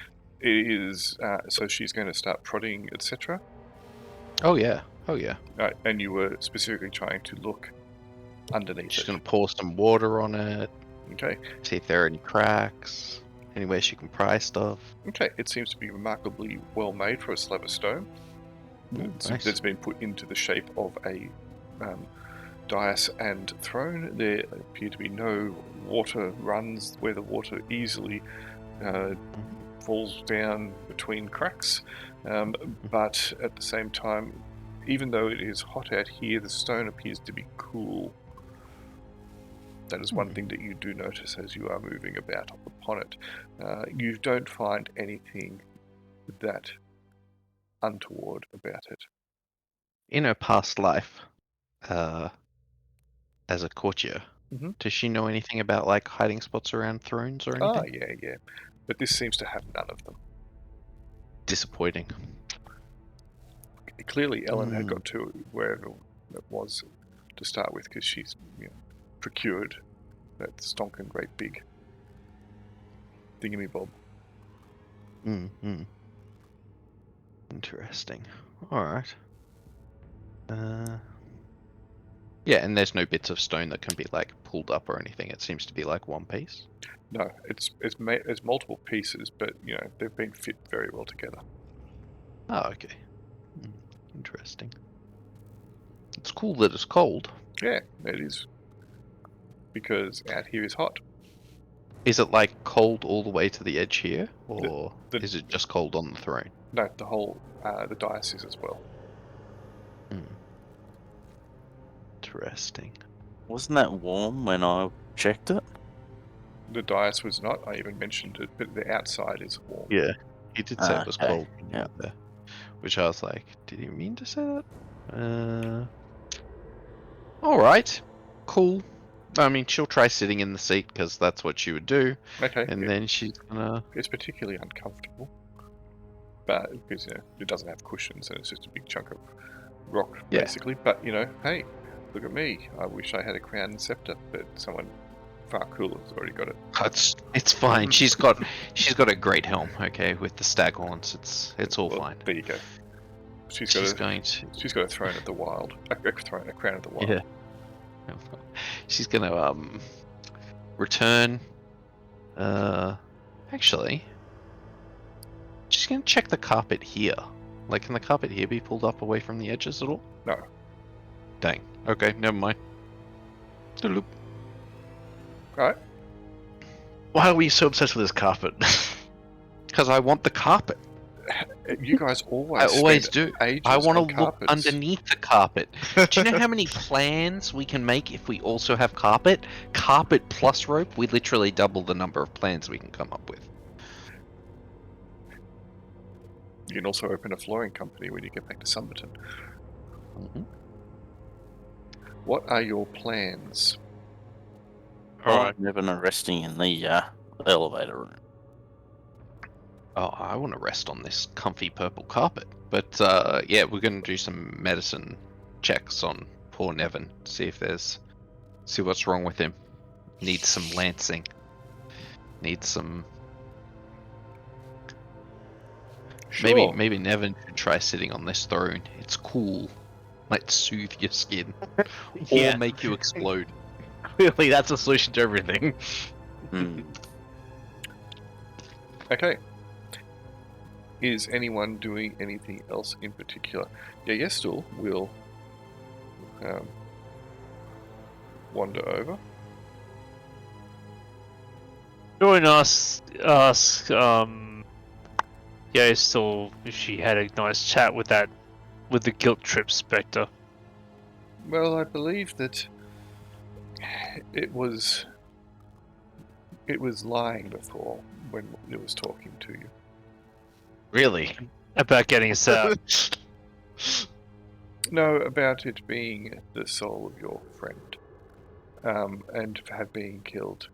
It is, so she's going to start prodding, etc. Oh yeah. Oh yeah. Right, and you were specifically trying to look underneath She's it. gonna pour some water on it. Okay. See if there are any cracks. Anywhere she can pry stuff. Okay, it seems to be remarkably well made for a slab of stone. Nice. That's been put into the shape of a dais and throne. There appear to be no water runs where the water easily falls down between cracks. But at the same time, even though it is hot out here, the stone appears to be cool. That is one thing that you do notice as you are moving about upon it. You don't find anything that untoward about it. In her past life, as a courtier, does she know anything about like hiding spots around thrones or anything? Yeah. But this seems to have none of them. Disappointing. Clearly, Ellen had got to wherever it was to start with, because she's procured that stonking great big thingamy-bob. Interesting. Alright. Yeah, and there's no bits of stone that can be like pulled up or anything. It seems to be like one piece. No, it's multiple pieces, but they've been fit very well together. Oh, okay. Interesting. It's cool that it's cold. Yeah, it is. Because out here is hot. Is it like cold all the way to the edge here, or The- is it just cold on the throne? No, the whole the dais is as well. Interesting. Wasn't that warm when I checked it? The dais was not. I even mentioned it, but the outside is warm. Yeah, he did say it was Okay, cold. yeah. There, which I was like, did he mean to say that? All right, cool. I mean, she'll try sitting in the seat because that's what she would do, Okay. and then she's gonna. It's particularly uncomfortable, but because it doesn't have cushions and it's just a big chunk of rock, Yeah. basically. But hey, look at me. I wish I had a crown and scepter, but someone far cooler has already got it. It's fine. She's got a great helm. Okay, with the stag horns. It's all Well, fine. There you go. She's She's got going to. a throne of the wild. A crown of the wild. Yeah. She's gonna return. Actually, she's gonna check the carpet here. Like, can the carpet here be pulled up away from the edges at all? No. Dang. Okay, never mind. Doodaloop. Right? Why are we so obsessed with this carpet? Because I want the carpet. You guys always I always spend do. ages I want on to look carpets. underneath the carpet. Do you know how many plans we can make if we also have carpet? Carpet plus rope, we literally double the number of plans we can come up with. You can also open a flooring company when you get back to Summerton. Mhm. What are your plans? Alright. Never know resting in the elevator room. Oh, I want to rest on this comfy purple carpet. But yeah, we're going to do some medicine checks on poor Nevin. See what's wrong with him. Needs some lancing. Needs some. Sure. Maybe Nevin should try sitting on this throne. It's cool. Might soothe your skin. Yeah. Or make you explode. Clearly, that's a solution to everything. Hmm. Okay. Is anyone doing anything else in particular? Yeah, Yestul will wander over. Join us. Ask Still, if she had a nice chat with the guilt trip spectre. Well, I believe that it was lying before when it was talking to you. Really? About getting us out. No, about it being the soul of your friend, and have been killed.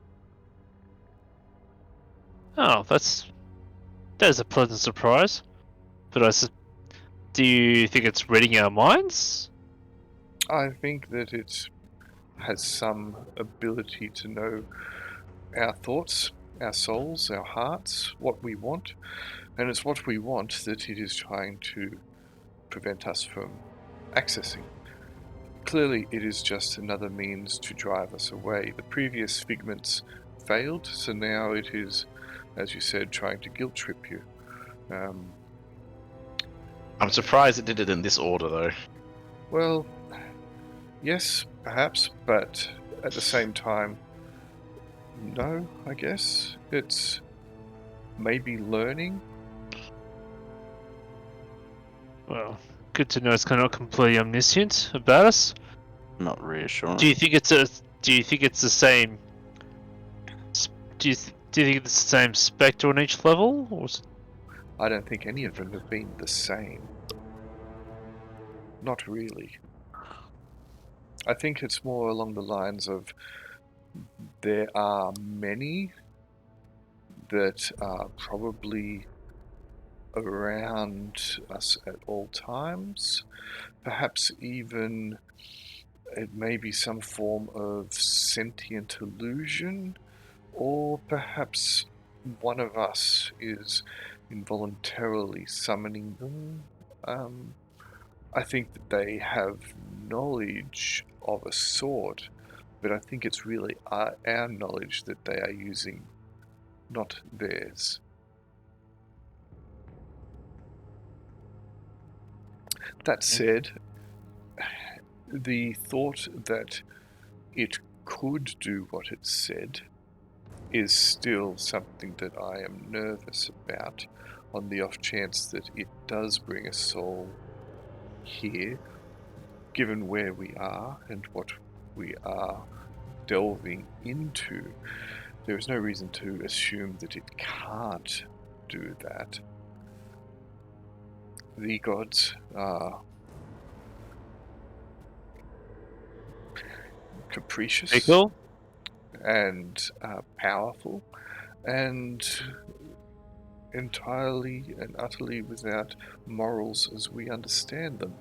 Oh, that is a pleasant surprise. But do you think it's reading our minds? I think that it has some ability to know our thoughts, our souls, our hearts, what we want, and it's what we want that it is trying to prevent us from accessing. Clearly, it is just another means to drive us away. The previous figments failed, so now it is, as you said, trying to guilt trip you. I'm surprised it did it in this order, though. Well, yes, perhaps, but at the same time, no, I guess. It's maybe learning. Well, good to know it's not completely omniscient about us. Not reassuring. Do you think it's the same? Do you think it's the same spectre on each level, or I don't think any of them have been the same. Not really. I think it's more along the lines of there are many that are probably around us at all times. Perhaps even it may be some form of sentient illusion, or perhaps one of us is involuntarily summoning them. I think that they have knowledge of a sort, but I think it's really our knowledge that they are using, not theirs. That said, the thought that it could do what it said is still something that I am nervous about, on the off chance that it does bring a soul here, given where we are and what we are delving into. There is no reason to assume that it can't do that. The gods are capricious Fickle? and powerful, and entirely and utterly without morals as we understand them.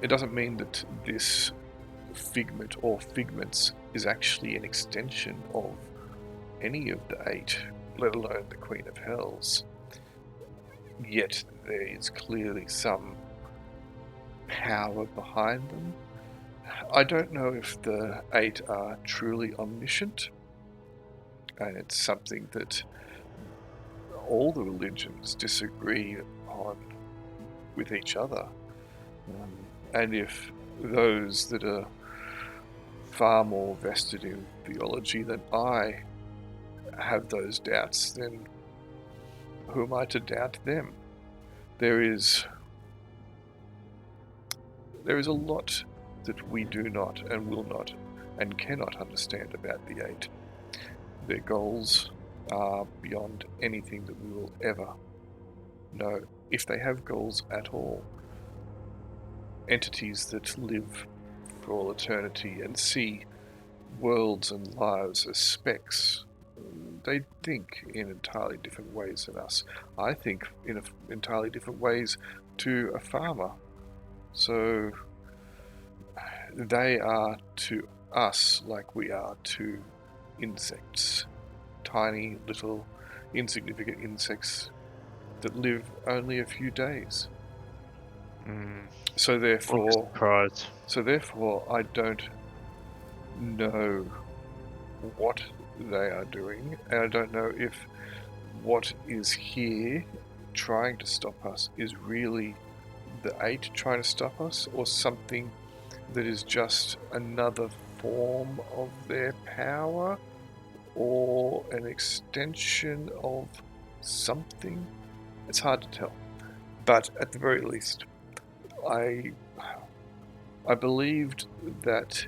It doesn't mean that this figment or figments is actually an extension of any of the 8, let alone the Queen of Hells. Yet there is clearly some power behind them, I don't know if the 8 are truly omniscient, and it's something that all the religions disagree on with each other. And if those that are far more vested in theology than I have those doubts, then who am I to doubt them? There is a lot that we do not and will not and cannot understand about the 8. Their goals are beyond anything that we will ever know, if they have goals at all. Entities that live for all eternity and see worlds and lives as specks. They think in entirely different ways than us. I think in entirely different ways to a farmer. So they are to us like we are to insects. Tiny, little, insignificant insects that live only a few days. So therefore, I don't know what they are doing, and I don't know if what is here trying to stop us is really the 8 trying to stop us, or something that is just another form of their power, or an extension of something. It's hard to tell, but at the very least, I believed that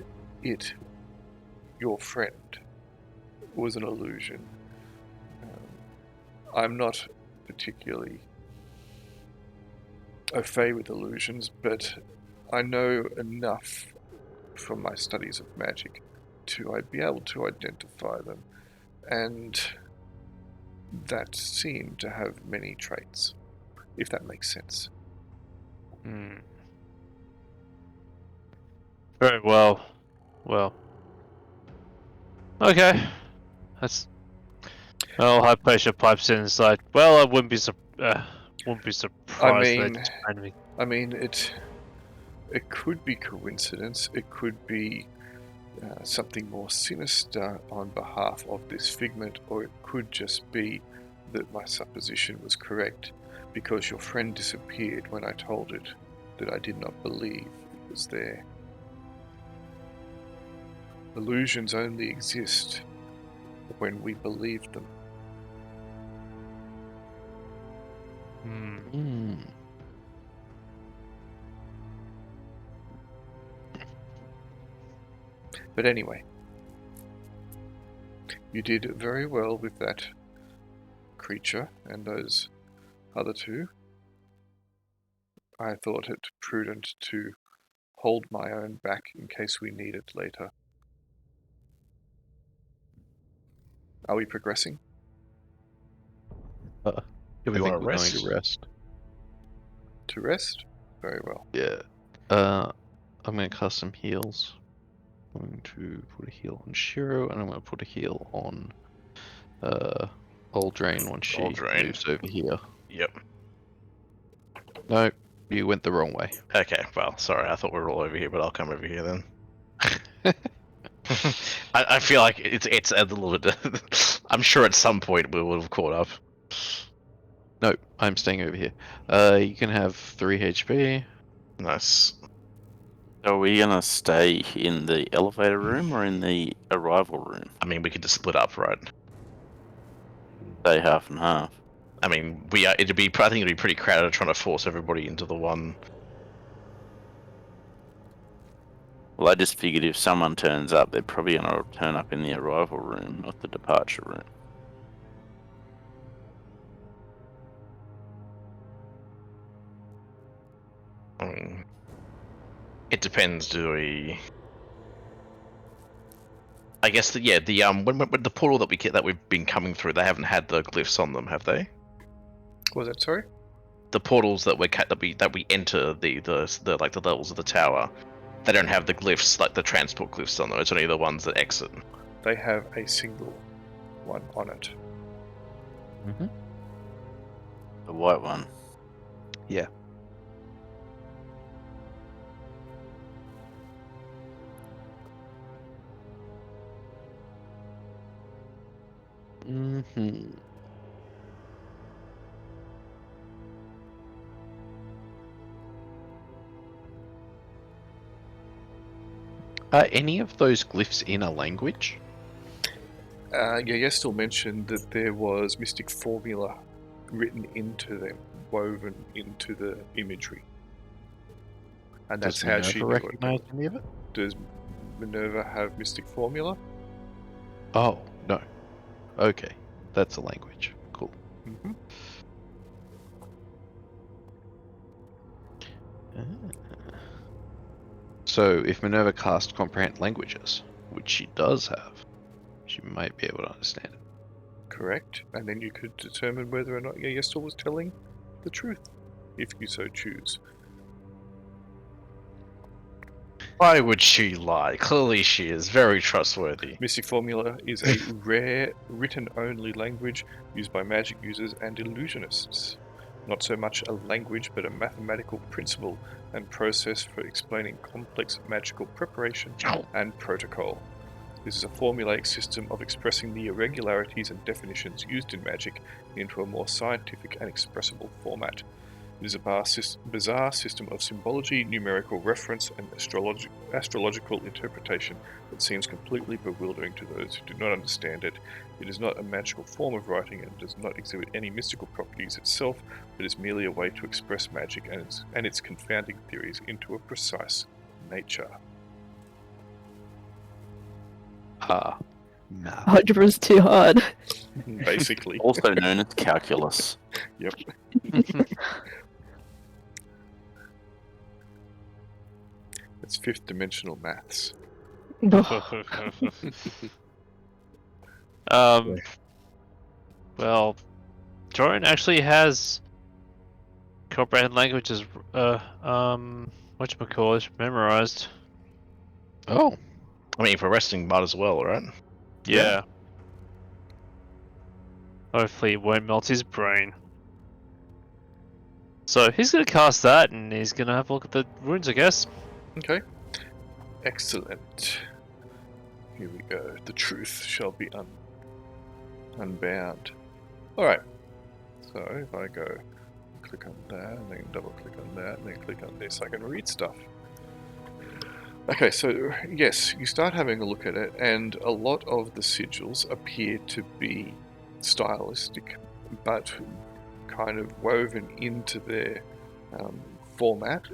your friend, was an illusion. I'm not particularly au fait with illusions, but I know enough from my studies of magic to be able to identify them, and that seemed to have many traits, if that makes sense. Very well. Well. Okay. That's. Well, high pressure pipes in. It's like, well, I wouldn't be surprised. I mean, it could be coincidence. It could be something more sinister on behalf of this figment, or it could just be that my supposition was correct, because your friend disappeared when I told it that I did not believe it was there. Illusions only exist when we believe them. But anyway, you did very well with that creature and those other 2. I thought it prudent to hold my own back in case we need it later. Are we progressing? Do we want to rest? Going to rest. To rest? Very well. Yeah. I'm going to cast some heals. I'm going to put a heal on Shiro, and I'm going to put a heal on Old Drain once she moves over here. Yep. No, you went the wrong way. Okay, well, sorry, I thought we were all over here, but I'll come over here then. I feel like it's a little bit... I'm sure at some point we would have caught up. No, I'm staying over here. You can have 3 HP. Nice. Are we gonna stay in the elevator room or in the arrival room? I mean, we could just split up, right? Stay half and half. I mean, I think it'd be pretty crowded trying to force everybody into the one. Well, I just figured if someone turns up, they're probably gonna turn up in the arrival room, not the departure room. I mean, it depends. Do we? I guess when the portal that we've been coming through, they haven't had the glyphs on them, have they? What was that? Sorry. The portals that we enter the like the levels of the tower, they don't have the glyphs, like the transport glyphs on them. It's only the ones that exit. They have a single one on it. Mm-hmm. The white one. Yeah. Mm-hmm. Are any of those glyphs in a language? Yestel mentioned that there was mystic formula written into them, woven into the imagery. And that's Does how Minerva she knew it. recognize any of it? Does Minerva have mystic formula? Oh, no. Okay. That's a language. Cool. Mm-hmm. So, if Minerva cast Comprehend Languages, which she does have, she might be able to understand it. Correct. And then you could determine whether or not Yestel was telling the truth, if you so choose. Why would she lie? Clearly she is very trustworthy. Mystic formula is a rare, written-only language used by magic users and illusionists. Not so much a language, but a mathematical principle and process for explaining complex magical preparation and protocol. This is a formulaic system of expressing the irregularities and definitions used in magic into a more scientific and expressible format. It is a bizarre system of symbology, numerical reference, and astrological interpretation that seems completely bewildering to those who do not understand it. It is not a magical form of writing and does not exhibit any mystical properties itself, but is merely a way to express magic and its confounding theories into a precise nature. No. Algebra's too hard. Basically. Also known as calculus. Yep. It's fifth dimensional maths. Well, Jordan actually has comprehend languages. Whatchamacallit, memorized. Oh. I mean, for resting, might as well, right? Yeah. Hopefully, it won't melt his brain. So he's gonna cast that, and he's gonna have a look at the runes, I guess. Okay. Excellent. Here we go. The truth shall be unbound. Alright. So if I go click on that, and then double click on that, and then click on this, I can read stuff. Okay, so yes, you start having a look at it, and a lot of the sigils appear to be stylistic, but kind of woven into their format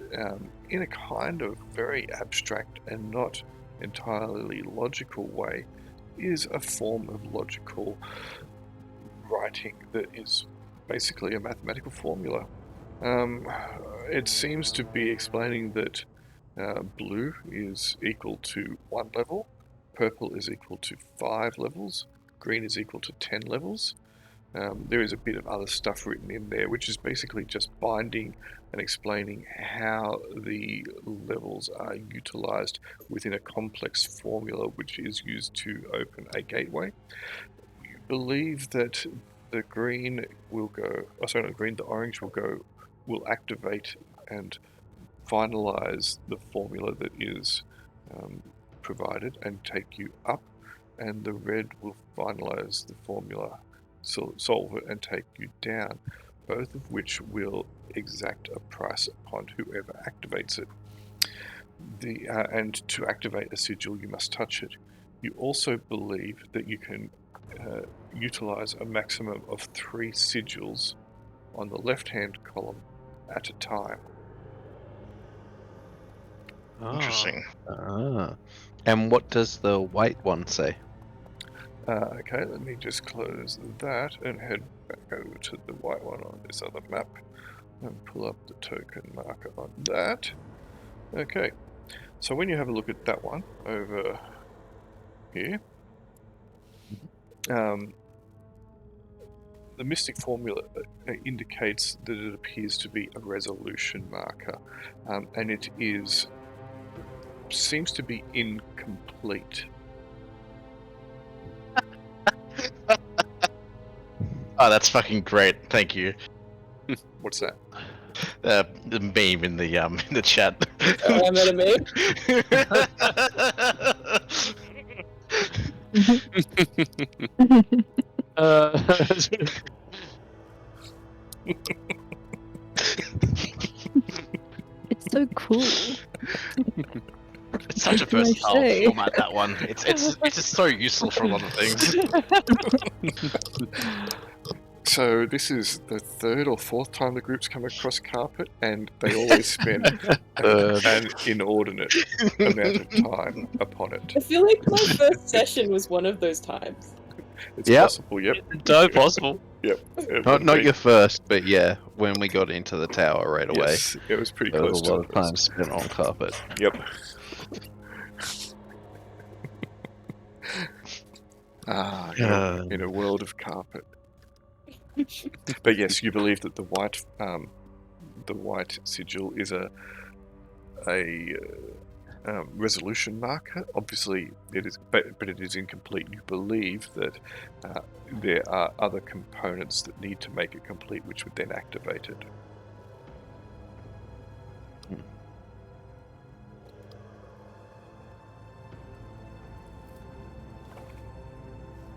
in a kind of very abstract and not entirely logical way, is a form of logical writing that is basically a mathematical formula. It seems to be explaining that blue is equal to 1 level, purple is equal to 5 levels, green is equal to 10 levels. There is a bit of other stuff written in there, which is basically just binding and explaining how the levels are utilized within a complex formula which is used to open a gateway. You believe that the green will go, the orange will activate and finalize the formula that is provided and take you up, and the red will finalize the formula, solve it and take you down, both of which will exact a price upon whoever activates it. And to activate a sigil you must touch it. You also believe that you can utilize a maximum of 3 sigils on the left hand column at a time. Interesting. And what does the white one say? Okay, let me just close that and head back over to the white one on this other map and pull up the token marker on that. Okay, so when you have a look at that one over here, the mystic formula indicates that it appears to be a resolution marker, and it seems to be incomplete. Oh, that's fucking great. Thank you. What's that? The meme in the chat. Oh, I made a meme. It's so cool. It's such a What can I versatile say? format, that one. It's just so useful for a lot of things. So this is the third or fourth time the group's come across carpet, and they always spend an inordinate amount of time upon it. I feel like my first session was one of those times. It's Yep. possible, yep. No, possible. Yep. It Not would be. your first, but yeah, when we got into the tower right away. Yes, it was pretty There was close a to lot of the time first. spent on carpet. Yep. In a world of carpet. But yes, you believe that the white sigil is a resolution marker. Obviously, it is, but it is incomplete. You believe that there are other components that need to make it complete, which would then activate it.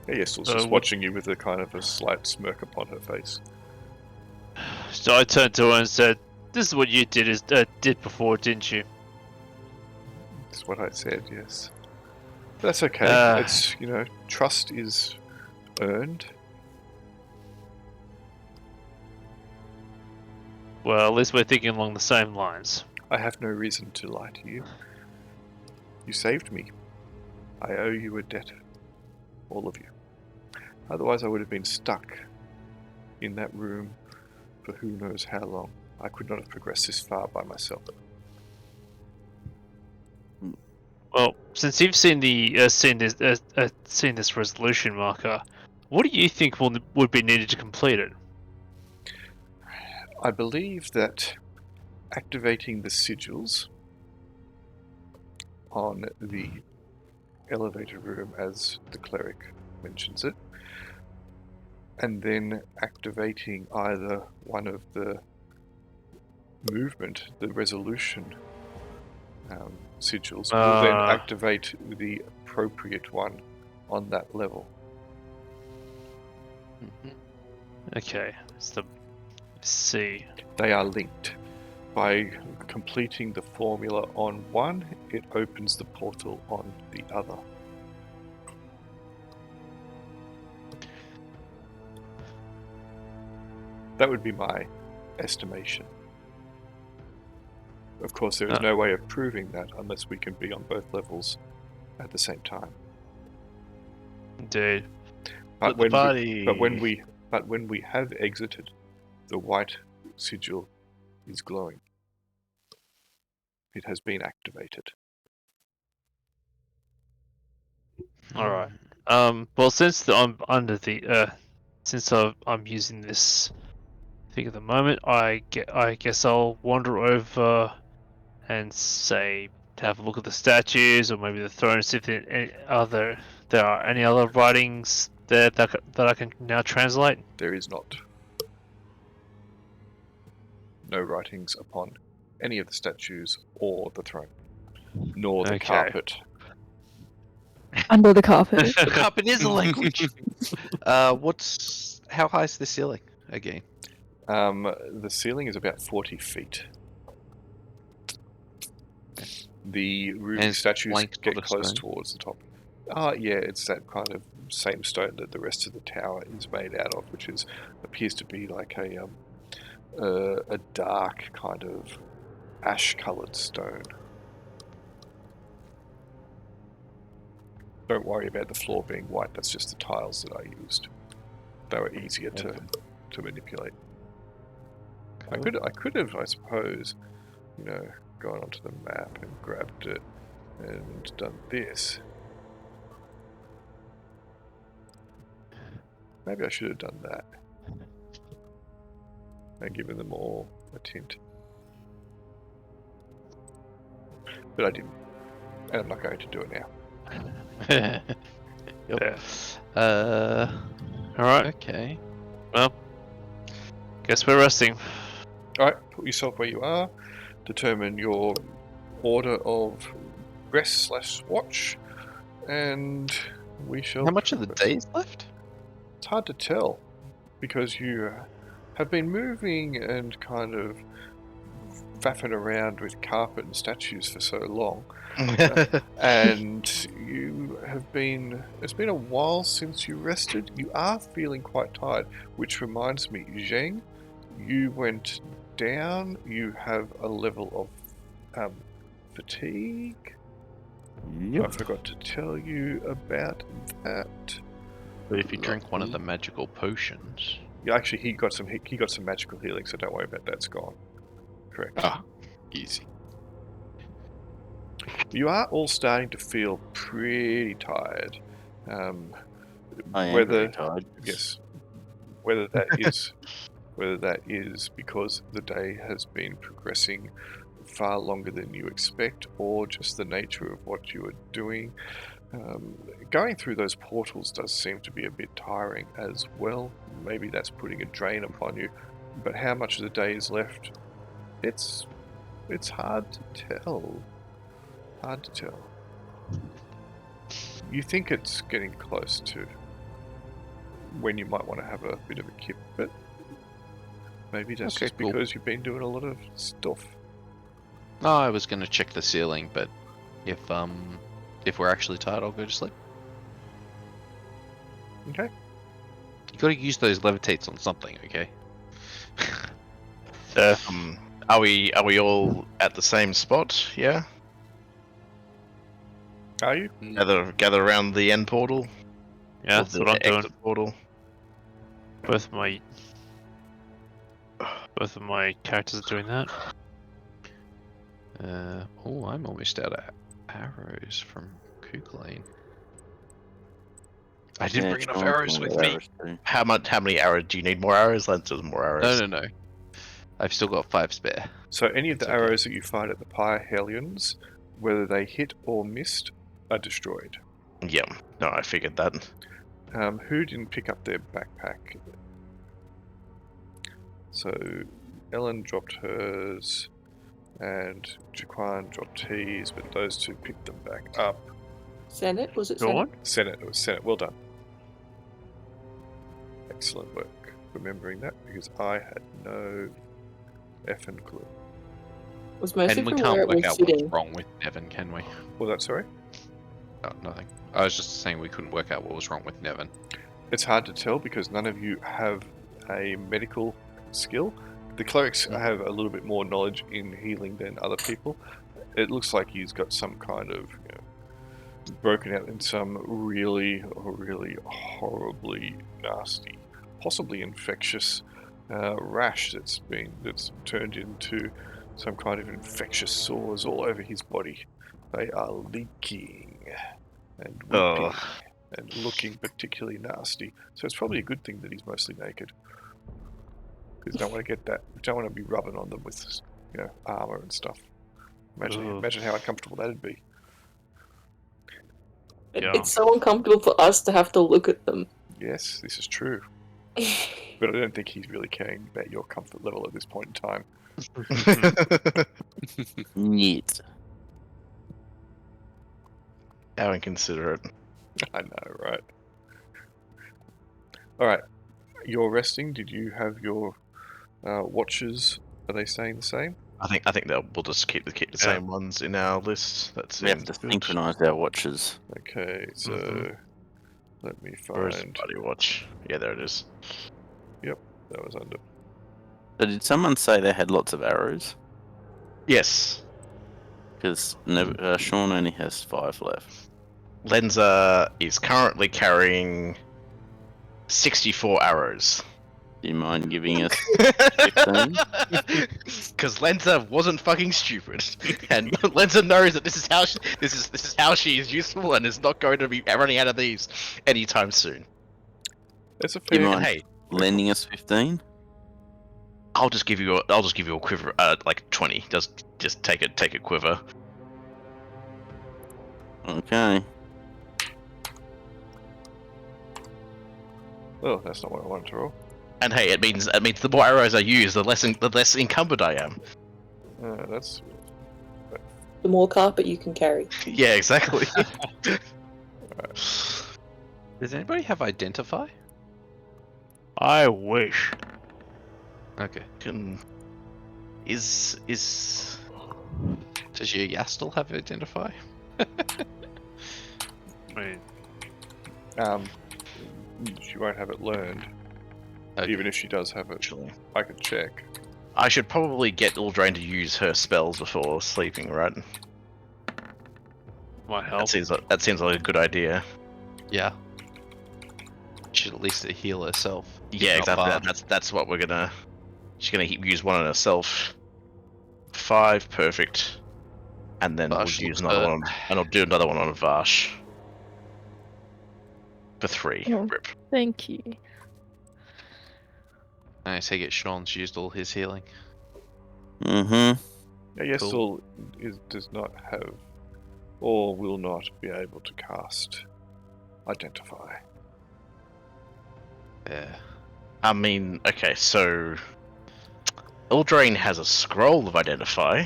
Yes, was just watching you with a kind of a slight smirk upon her face. So I turned to her and said, "This is what you did before, didn't you?" That's what I said, yes. That's okay. It's, trust is earned. Well, at least we're thinking along the same lines. I have no reason to lie to you. You saved me. I owe you a debt. All of you. Otherwise I would have been stuck in that room for who knows how long. I could not have progressed this far by myself. Well, since you've seen seen this resolution marker, what do you think would be needed to complete it? I believe that activating the sigils on the elevator room, as the cleric mentions it, and then activating either one of the the resolution sigils, will then activate the appropriate one on that level. Okay, it's the C. They are linked. By completing the formula on one, it opens the portal on the other. That would be my estimation. Of course, there is no way of proving that unless we can be on both levels at the same time. Indeed. But when we have exited, the white sigil is glowing. It has been activated. All right. Well, since I'm under the since I'm using this thing at the moment, I guess I'll wander over and say to have a look at the statues or maybe the thrones, see if there are any other writings there that I can now translate. There is not. No writings upon any of the statues or the throne, nor the carpet. Under the carpet. The carpet is a language. How high is the ceiling again? The ceiling is about 40 feet. The ruby statues get close towards the top. Yeah, it's that kind of same stone that the rest of the tower is made out of, which appears to be like a dark kind of ash-coloured stone. Don't worry about the floor being white. That's just the tiles that I used. They were easier to manipulate. Cool. I could have, I suppose, gone onto the map and grabbed it and done this. Maybe I should have done that and given them all a tint. But I didn't, and I'm not going to do it now. Yep. Alright. Okay. Well, guess we're resting. Alright, put yourself where you are. Determine your order of rest/watch, and we shall. How much of the day is left? It's hard to tell because you have been moving and kind of faffing around with carpet and statues for so long. And you have been, it's been a while since you rested. You are feeling quite tired, which reminds me, Zheng, you went down, you have a level of fatigue. I forgot to tell you about that. But if you drink one of the magical potions... Yeah, actually, he got some magical healing, so don't worry about that. It's gone. Correct. Ah, easy. You are all starting to feel pretty tired. I am Whether very tired. yes, whether that is because the day has been progressing far longer than you expect, or just the nature of what you are doing. Going through those portals does seem to be a bit tiring as well. Maybe that's putting a drain upon you. But how much of the day is left? It's hard to tell. Hard to tell. You think it's getting close to when you might want to have a bit of a kip, but maybe that's Okay, just cool. because you've been doing a lot of stuff. No, I was going to check the ceiling, but if we're actually tired, I'll go to sleep. Okay. You got to use those levitates on something, okay? Are we all at the same spot? Yeah. Are you? Gather around the end portal. Yeah, Or that's the what I'm doing. exit portal. Both of my characters are doing that. Oh, I'm almost out of arrows from Kuglain. I didn't Yeah, bring enough Sean's arrows gonna with get me. arrows too. How many arrows? Do you need more arrows? Let's do more arrows. No. I've still got 5 spare. So any of the It's okay. arrows that you fired at the Pyre Hellions, whether they hit or missed, are destroyed. Yeah. No, I figured that. Who didn't pick up their backpack? So Ellen dropped hers, and Jaquan dropped his, but those two picked them back up. Senate? Was it Go Senate? on. Senate, it was Senate. Well done. Excellent work remembering that, because I had no effing clue. Was mostly And we from where can't it work was out sitting. what's wrong with Nevin, can we? Was that sorry? Oh, nothing. I was just saying we couldn't work out what was wrong with Nevin. It's hard to tell because none of you have a medical skill. The clerics have a little bit more knowledge in healing than other people. It looks like he's got some kind of broken out in some really, really horribly nasty, possibly infectious rash that's turned into some kind of infectious sores all over his body. They are leaking and weeping and looking particularly nasty. So it's probably a good thing that he's mostly naked. Because you don't want to get that. You don't want to be rubbing on them with, armor and stuff. Imagine how uncomfortable that'd be. Yeah. It's so uncomfortable for us to have to look at them. Yes, this is true. But I don't think he's really caring about your comfort level at this point in time. Neat. How inconsiderate. I know, right? Alright. You're resting. Did you have your watches? Are they staying the same? I think that we'll just keep the same ones in our list. That's We have to synchronize our watches. Okay, so let me Where's find. Buddy Watch? Yeah, there it is. That was under. So did someone say they had lots of arrows? Yes. Because Sean only has 5 left. Lenza is currently carrying 64 arrows. Do you mind giving us? Because Lenza wasn't fucking stupid, and Lenza knows that this is how she is useful, and is not going to be running out of these anytime soon. That's a Do you fair. mind Hey, lending us 15? I'll just give you a quiver, like 20. Just take a quiver. Okay. Oh, that's not what I wanted to roll. And hey, it means the more arrows I use, the less encumbered I am. That's. The more carpet you can carry. Yeah, exactly. Does anybody have Identify? I wish. Okay. Is Does your Yastel have identify? I mean, She won't have it learned. Okay. Even if she does have it, actually? I could check. I should probably get Eldraine to use her spells before sleeping, right? might help. That seems like a good idea. Yeah. Should at least heal herself. if Yeah, not exactly. Bard. That's what we're gonna. She's gonna use one on herself. 5, perfect. And then Vash we'll use looks another hurt. one. And I'll do another one on Vash. For 3. Oh. Rip. Thank you. Nice, he gets Sean's used all his healing. Mm-hmm. Yesel does not have, or will not be able to cast Identify. Yeah. I mean, okay, so Eldraine has a scroll of Identify,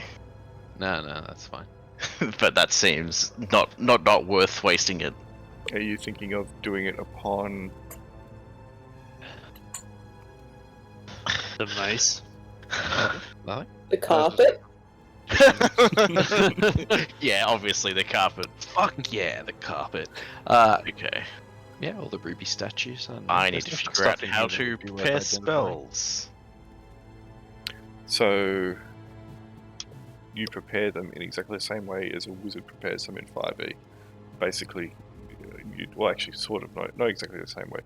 No, that's fine. but that seems not worth wasting it. Are you thinking of doing it upon? The mace. Nothing? The carpet. Yeah, obviously the carpet. Fuck yeah, the carpet. Okay. Yeah, all the ruby statues. I need there's to different figure out stuff in how here that to would be worth prepare identifying. spells. So you prepare them in exactly the same way as a wizard prepares them in 5e. Basically, well, actually, sort of not exactly the same way.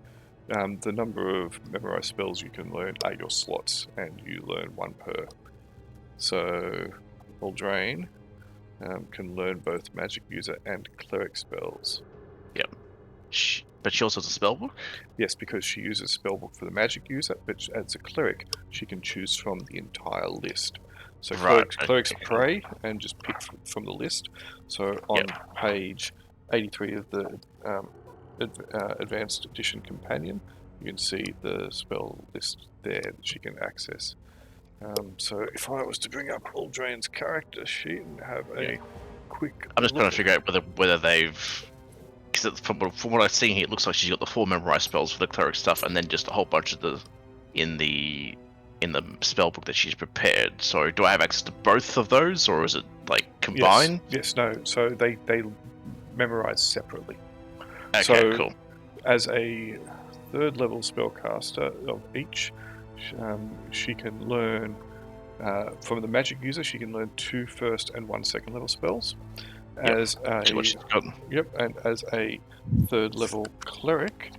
The number of memorized spells you can learn are your slots, and you learn 1 per. So Eldraine can learn both magic user and cleric spells. But she also has a spell book? Yes, because she uses spellbook for the magic user, but as a cleric, she can choose from the entire list. So Right, clerics okay. pray and just pick from the list. So on page 83 of the Advanced Edition Companion, you can see the spell list there that she can access. So if I was to bring up Eldraine's character sheet and have a quick I'm just trying look to figure out whether they've. Because from what I've seen here, it looks like she's got the 4 memorized spells for the cleric stuff, and then just a whole bunch of the in the spell book that she's prepared. So do I have access to both of those, or is it like combined? Yes, no. So they memorize separately. Okay, so, cool. As a 3rd level spellcaster of each, she can learn from the magic user. She can learn 2 first and 1 second level spells. As See what she's got. and as a 3rd level cleric,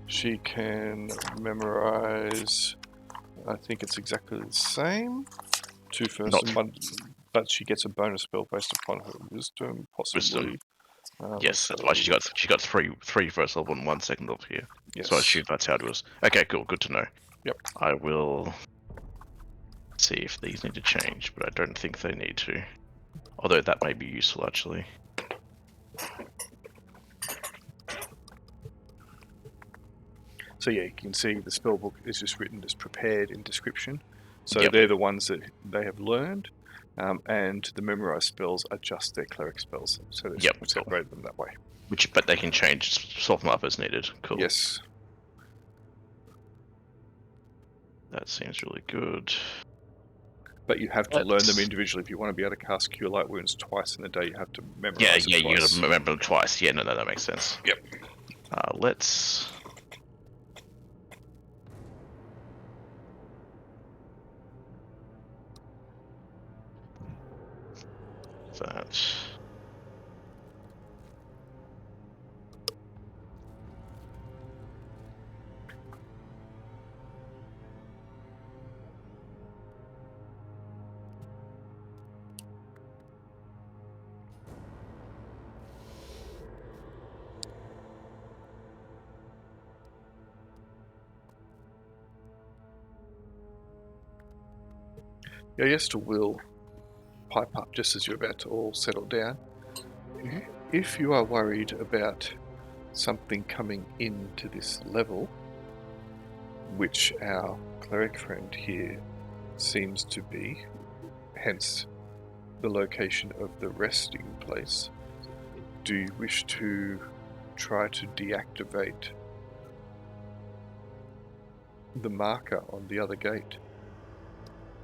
she can memorize. I think it's exactly the same. 2 first Not- and 1, but she gets a bonus spell based upon her wisdom, possibly. Wisdom. Yes, let's that's why have a she got three first level and 1 second level here. Yes. So I assume that's how it was. Okay, cool. Good to know. Yep. I will see if these need to change, but I don't think they need to. Although that may be useful, actually. So yeah, you can see the spellbook is just written as prepared in description. So Yep. they're the ones that they have learned, and the memorized spells are just their cleric spells. So they Yep, cool. separate them that way. But they can change, swap them up as needed. Cool. Yes. That seems really good. But you have to learn them Let's- individually. If you want to be able to cast Cure Light Wounds twice in a day, you have to memorize Yeah, it you twice. gotta remember them twice. Yeah, no, that makes sense. Yep. Let's. That. Yeah, yes, will pipe up just as you're about to all settle down. If you are worried about something coming into this level, which our cleric friend here seems to be, hence the location of the resting place, do you wish to try to deactivate the marker on the other gate.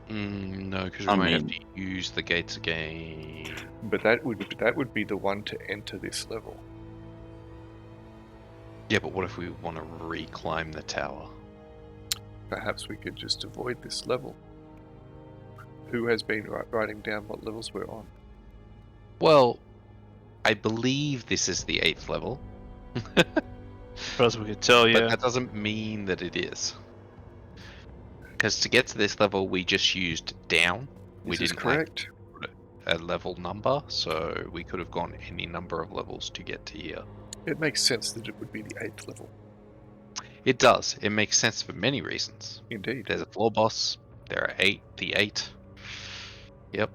No, because we I might have mean- to use the gates again. But that would be the one to enter this level. Yeah, but what if we want to re-climb the tower? Perhaps we could just avoid this level. Who has been writing down what levels we're on? Well, I believe this is the 8th level. As far as we can tell, But yeah. that doesn't mean that it is. Because to get to this level, we just used down. We This is didn't correct. like a level number, so we could have gone any number of levels to get to here. It makes sense that it would be the 8th level. It does. It makes sense for many reasons. Indeed. There's a floor boss. There are the 8. Yep.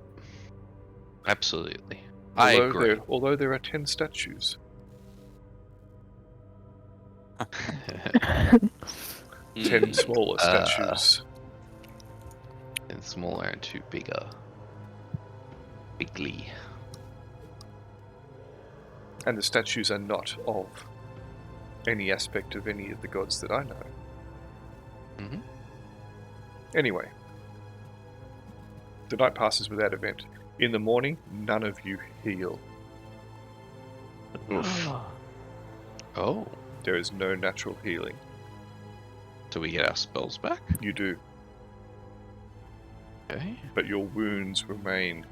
Absolutely. I agree. Although there are 10 statues. 10 smaller statues. And smaller and 2 bigger. Bigly. And the statues are not of any aspect of any of the gods that I know. Mhm. Anyway, the night passes without event. In the morning, none of you heal. Oh. There is no natural healing. Do we get our spells back? You do, Okay. but your wounds remain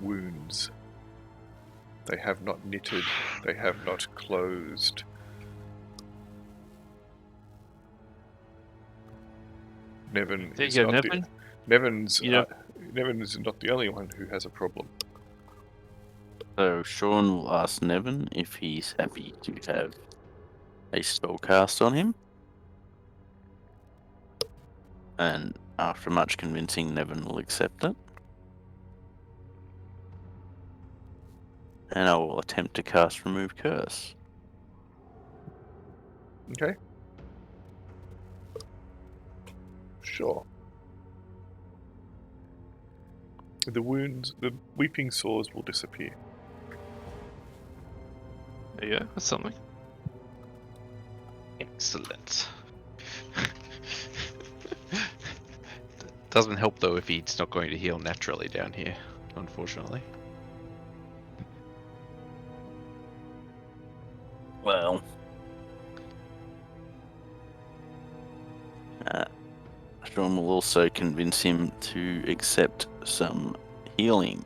wounds. They have not knitted, they have not closed. Nevin There is you go, not Nevin. Nevin's You know- Nevin is not the only one who has a problem. So Sean will ask Nevin if he's happy to have a spell cast on him. And after much convincing, Nevin will accept it. And I will attempt to cast Remove Curse. Okay? Sure. The wounds, the weeping sores will disappear. There you go. That's something. Excellent. Doesn't help though if he's not going to heal naturally down here, unfortunately. Well. Sean will also convince him to accept some healing.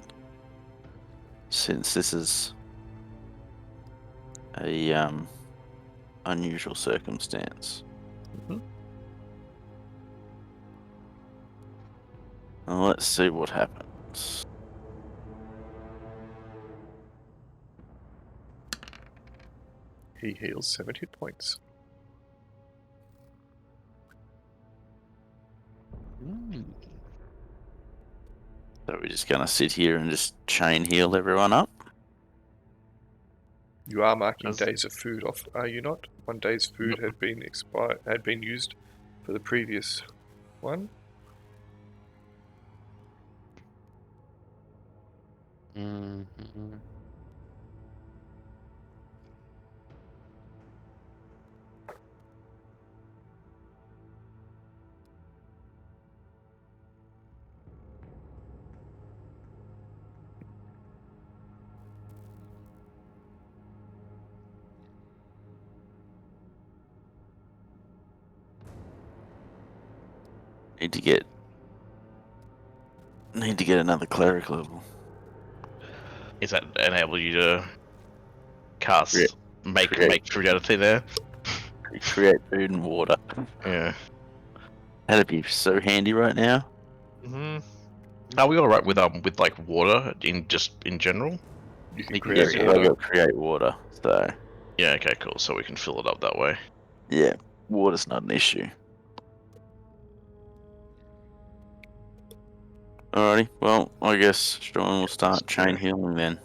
Since this is a unusual circumstance. Mhm. Well, let's see what happens. He heals 7 hit points. So we're just gonna sit here and just chain heal everyone up? You are marking That's- days of food off, are you not? 1 day's food had been used for the previous one. Mm-hmm. Need to get another cleric level. Is that enable you to cast Create- make food out of thin air? Create food and water. Yeah. That'd be so handy right now. Mm-hmm. Are we alright with like water in general? You can You can create Yeah, I water. got create water, so Yeah, okay, cool. So we can fill it up that way. yeah, water's not an issue. Alrighty, well, I guess Sean will start chain healing then.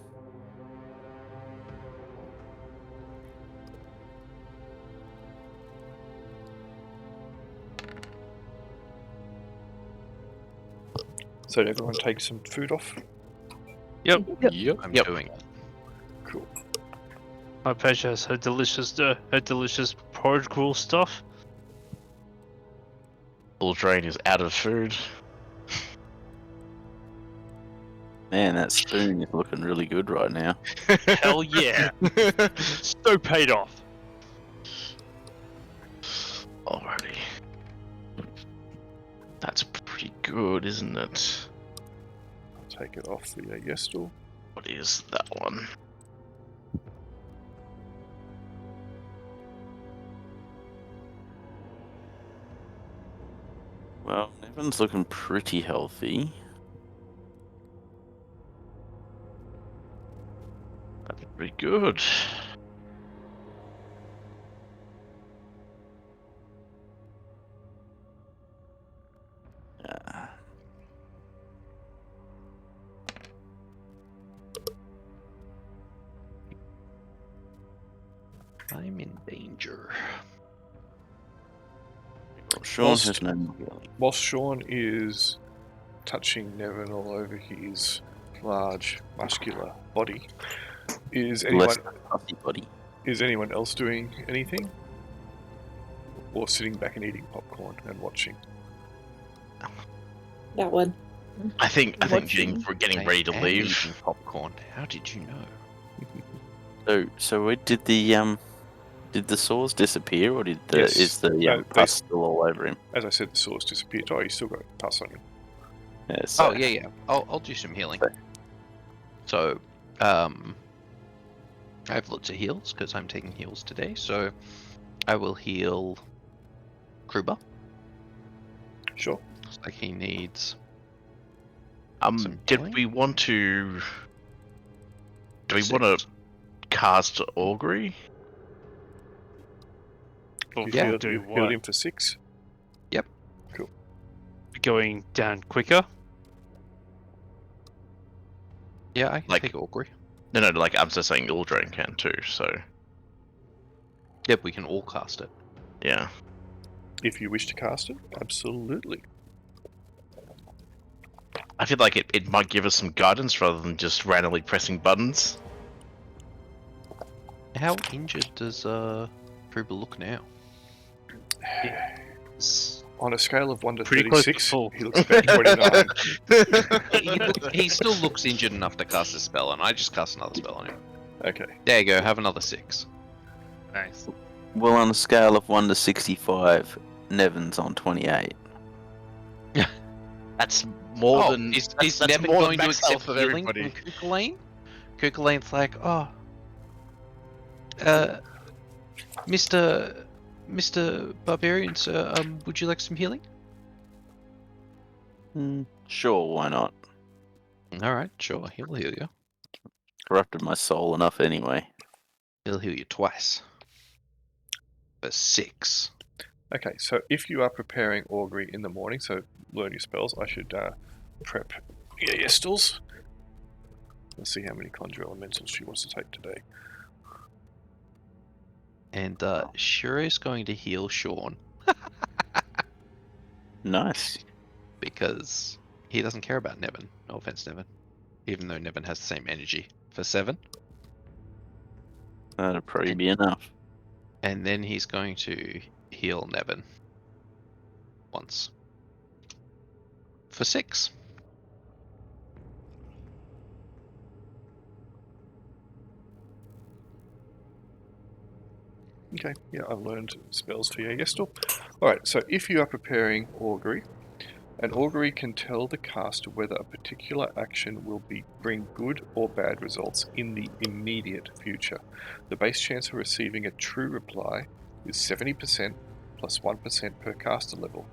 So did everyone take some food off? Yep. Yep. I'm Yep. doing it. Cool. My page has her delicious porridge gruel stuff. Eldraine is out of food. Man, that spoon is looking really good right now. Hell yeah! So paid off. Alrighty. That's pretty good, isn't it? Take it off the Yestal. What is that one? Well, Nevin's looking pretty healthy. That's pretty good. Yeah. I'm in danger. Well, Sean has no healing. Whilst Sean is touching Nevin all over his large, muscular body, is Less puffy body. anyone else doing anything? Or sitting back and eating popcorn and watching? That one. I think Watching. getting ready to leave. Eating popcorn. How did you know? So where did the sores disappear, or did Yes. is the No, pus still all over him? As I said, the source disappeared. Oh, you still got pus on you. Yeah, so, Oh yeah. I'll do some healing. So, I have lots of heals because I'm taking heals today. So, I will heal Kruber. Sure. Looks like he needs. Some Did healing? we want to? Do we 6. want to cast Augury? Well, You Yeah. healed, doing you what? healed him for 6. Going down quicker. Yeah, I can Like- take Augury. No, like I'm just saying Eldraine can too. So Yep, we can all cast it. yeah. If you wish to cast it, absolutely. I feel like it might give us some guidance rather than just randomly pressing buttons. How injured does Kruber look now? On a scale of 1 to Pretty close to 36, full. he looks about 29. He still looks injured enough to cast a spell, and I just cast another spell on him. Okay. There you go. Have another 6. Nice. well, on a scale of 1 to 65, Nevin's on 28. That's more than. is that's Nevin more going than to max accept health of healing everybody. from Cuchulainn? Cuchulainn's like, Mr. Barbarian, sir, would you like some healing? Sure, why not? All right, sure, he'll heal you. Corrupted my soul enough anyway. He'll heal you twice. For 6. Okay, so if you are preparing Augury in the morning, so learn your spells, I should prep your Yestals. Let's see how many Conjure Elementals she wants to take today. And Shiro's going to heal Sean Nice. because he doesn't care about Nevin. No offense, Nevin. Even though Nevin has the same energy. For 7. That'd probably be enough. And then he's going to heal Nevin. Once. For 6. Okay, yeah, I've learned spells for your Yestal. Alright, so if you are preparing Augury, an Augury can tell the caster whether a particular action will bring good or bad results in the immediate future. The base chance of receiving a true reply is 70% plus 1% per caster level.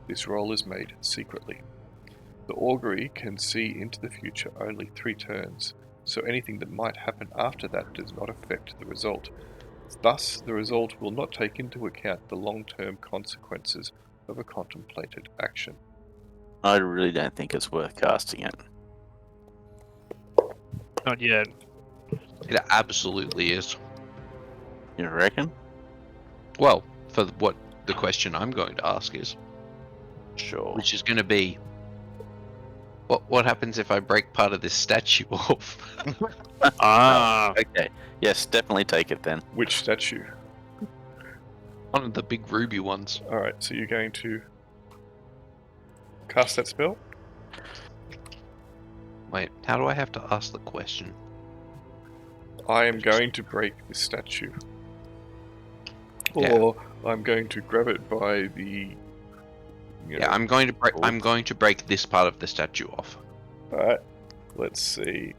This roll is made secretly. The Augury can see into the future only 3 turns, so anything that might happen after that does not affect the result. Thus, the result will not take into account the long-term consequences of a contemplated action. I really don't think it's worth casting it. Not yet. It absolutely is. You reckon? Well, for what the question I'm going to ask is, Sure. which is going to be, what happens if I break part of this statue off? Ah, Okay. Yes, definitely take it then. Which statue? One of the big ruby ones. Alright, so you're going to cast that spell? Wait, how do I have to ask the question? I am going to break this statue. Yeah. Or I'm going to grab it by the... Yeah, I'm going to break. I'm going to break this part of the statue off. Alright, let's see.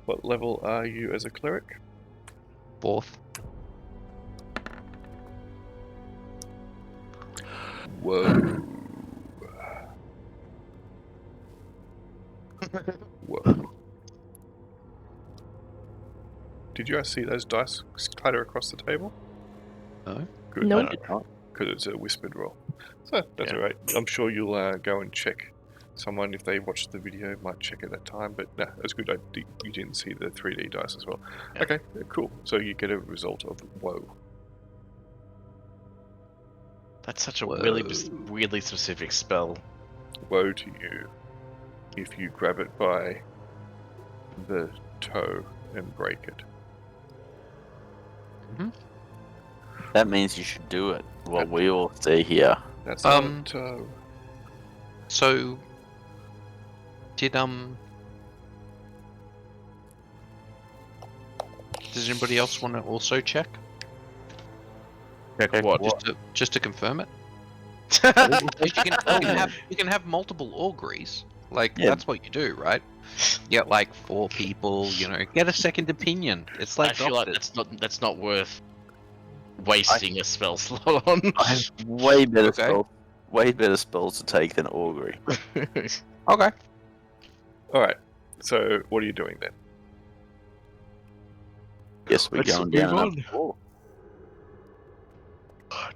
What level are you as a cleric? 4th. Whoa. Whoa. Did you guys see those dice clatter across the table? No. Good. Nope. Because it's a whispered roll. So, that's Yeah. alright. I'm sure you'll go and check. Someone, if they watched the video, might check at that time. But nah, it's good you didn't see the 3D dice as well. Yeah. Okay, cool. So you get a result of whoa. That's such a Whoa. weirdly specific spell. Woe to you if you grab it by the toe and break it. That means you should do it. What we all see here. That's not a toe. So, did does anybody else want to also check? Check what? Just to confirm it. You can have multiple auguries. Like Yeah. that's what you do, right? You get like 4 people. Get a second opinion. It's like I feel like doctors. that's not worth wasting a spell slot on. I have way better Okay. spells. Way better spells to take than augury. Okay. Alright, so what are you doing then? Guess we're Let's going move down on. another floor.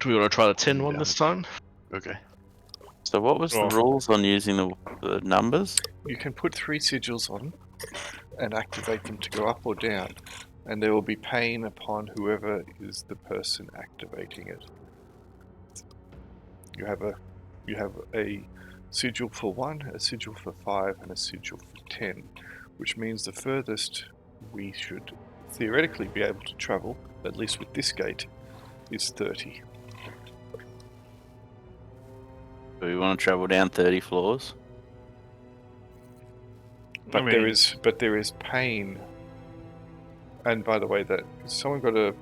Do we want to try the 10 one this time? Okay. So what was Oh. the rules on using the numbers? You can put 3 sigils on and activate them to go up or down, and there will be pain upon whoever is the person activating it. You have a sigil for 1, a sigil for 5, and a sigil for 10, which means the furthest we should theoretically be able to travel, at least with this gate, is 30. Do we want to travel down 30 floors? But I there mean- is pain. And by the way, that someone got a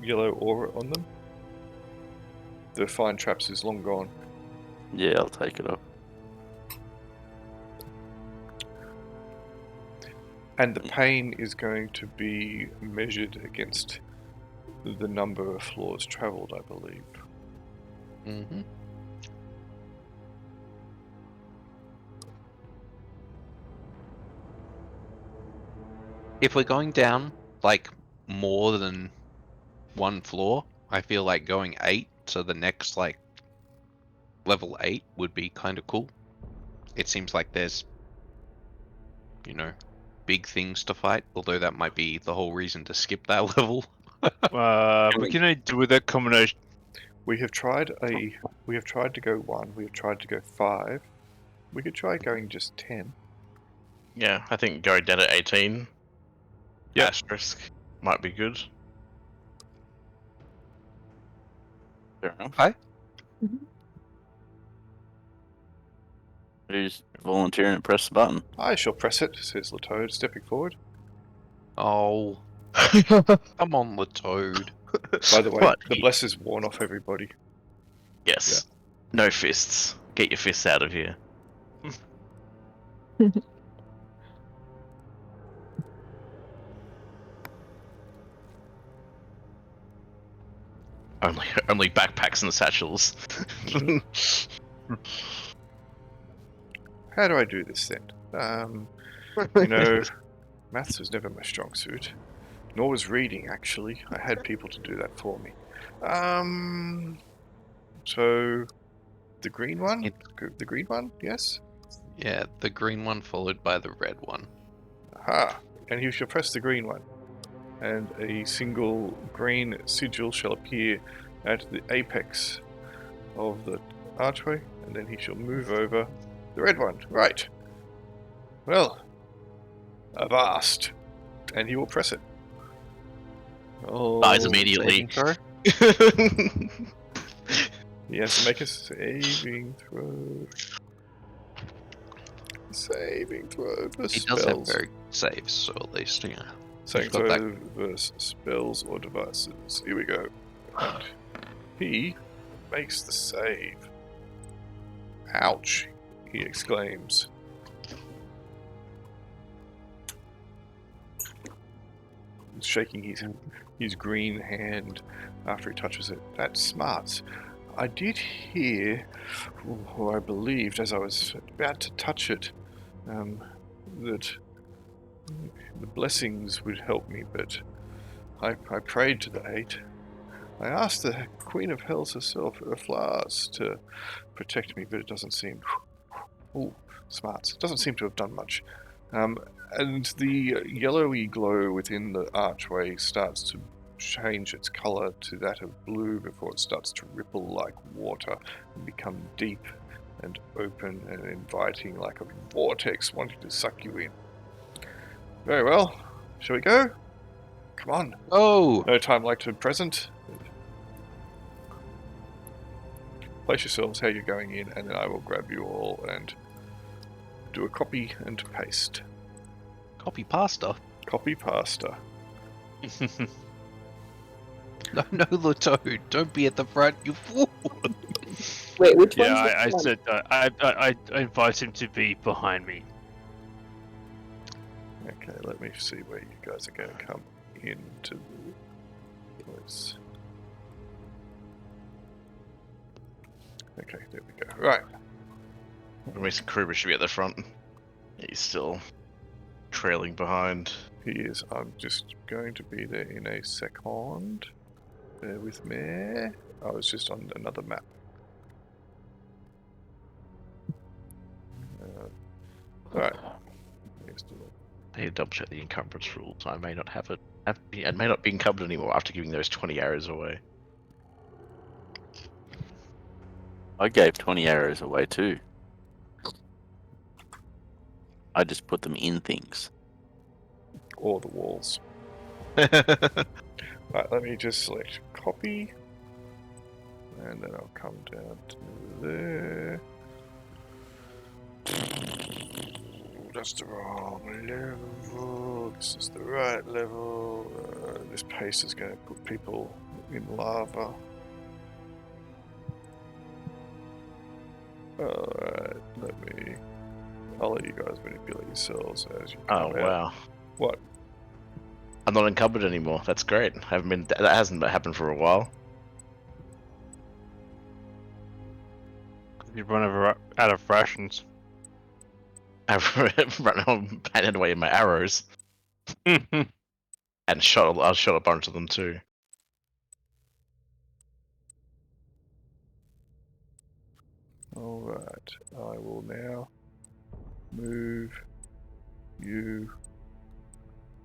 yellow aura on them. The fine traps is long gone. Yeah, I'll take it up. And the pain is going to be measured against the number of floors travelled, I believe. Mm-hmm. If we're going down like more than 1 floor, I feel like going 8, so the next like level 8 would be kind of cool. It seems like there's, big things to fight, although that might be the whole reason to skip that level. We can only do with that combination. We have tried to go 1, we have tried to go 5. We could try going just 10. Yeah, I think going down at 18. Yep. Asterisk might be good. Fair enough. Hi. Who's volunteering to press the button? I shall press it, says Latoad, stepping forward. Oh, come on, the toad. By the way, What? the bless is worn off everybody. Yes. No fists. Get your fists out of here. Only backpacks and satchels. How do I do this then? Maths was never my strong suit. Nor was reading, actually. I had people to do that for me. So, the green one? The green one, yes? Yeah, the green one followed by the red one. Aha! And you shall press the green one. And a single green sigil shall appear at the apex of the archway, and then he shall move over the red one. Right. Well, avast. And he will press it. Oh, Dies immediately. saving throw. He has to make a saving throw. saving throw for He does have spells. very good saves, so at least, yeah. Saving got that. throw versus spells or devices. Here we go. And he makes the save. Ouch, he exclaims. He's shaking his green hand after he touches it. That's smart. I did hear, or I believed as I was about to touch it, that the blessings would help me, but I prayed to the eight. I asked the Queen of Hells herself, her flowers, to protect me, but it doesn't seem... Ooh, smart. It doesn't seem to have done much. And the yellowy glow within the archway starts to change its colour to that of blue before it starts to ripple like water and become deep and open and inviting like a vortex wanting to suck you in. Very well. Shall we go? Come on. Oh! No time like to present. Place yourselves how you're going in, and then I will grab you all and do a copy and paste. Copy pasta. Copy pasta. No, Lato, don't be at the front, you fool! Wait, which Yeah, one's I which one? said I invite him to be behind me. Okay, let me see where you guys are going to come into the place. Okay, there we go. Right. Mason Kruber should be at the front. He's still trailing behind. He is. I'm just going to be there in a second. Bear with me. I was just on another map. Alright. I need to double check the encumbrance rules. I may not have it. I may not be encumbered anymore after giving those 20 arrows away. I gave 20 arrows away too. I just put them in things. Or the walls. Right, let me just select copy. And then I'll come down to there. That's the wrong level. This is the right level. This paste is going to put people in lava. Alright, I'll let you guys manipulate yourselves as you come Oh out. wow. What? I'm not encumbered anymore. That's great. That hasn't happened for a while. You run out of rations. I've handed away my arrows and I shot a bunch of them too. Alright, I will now move you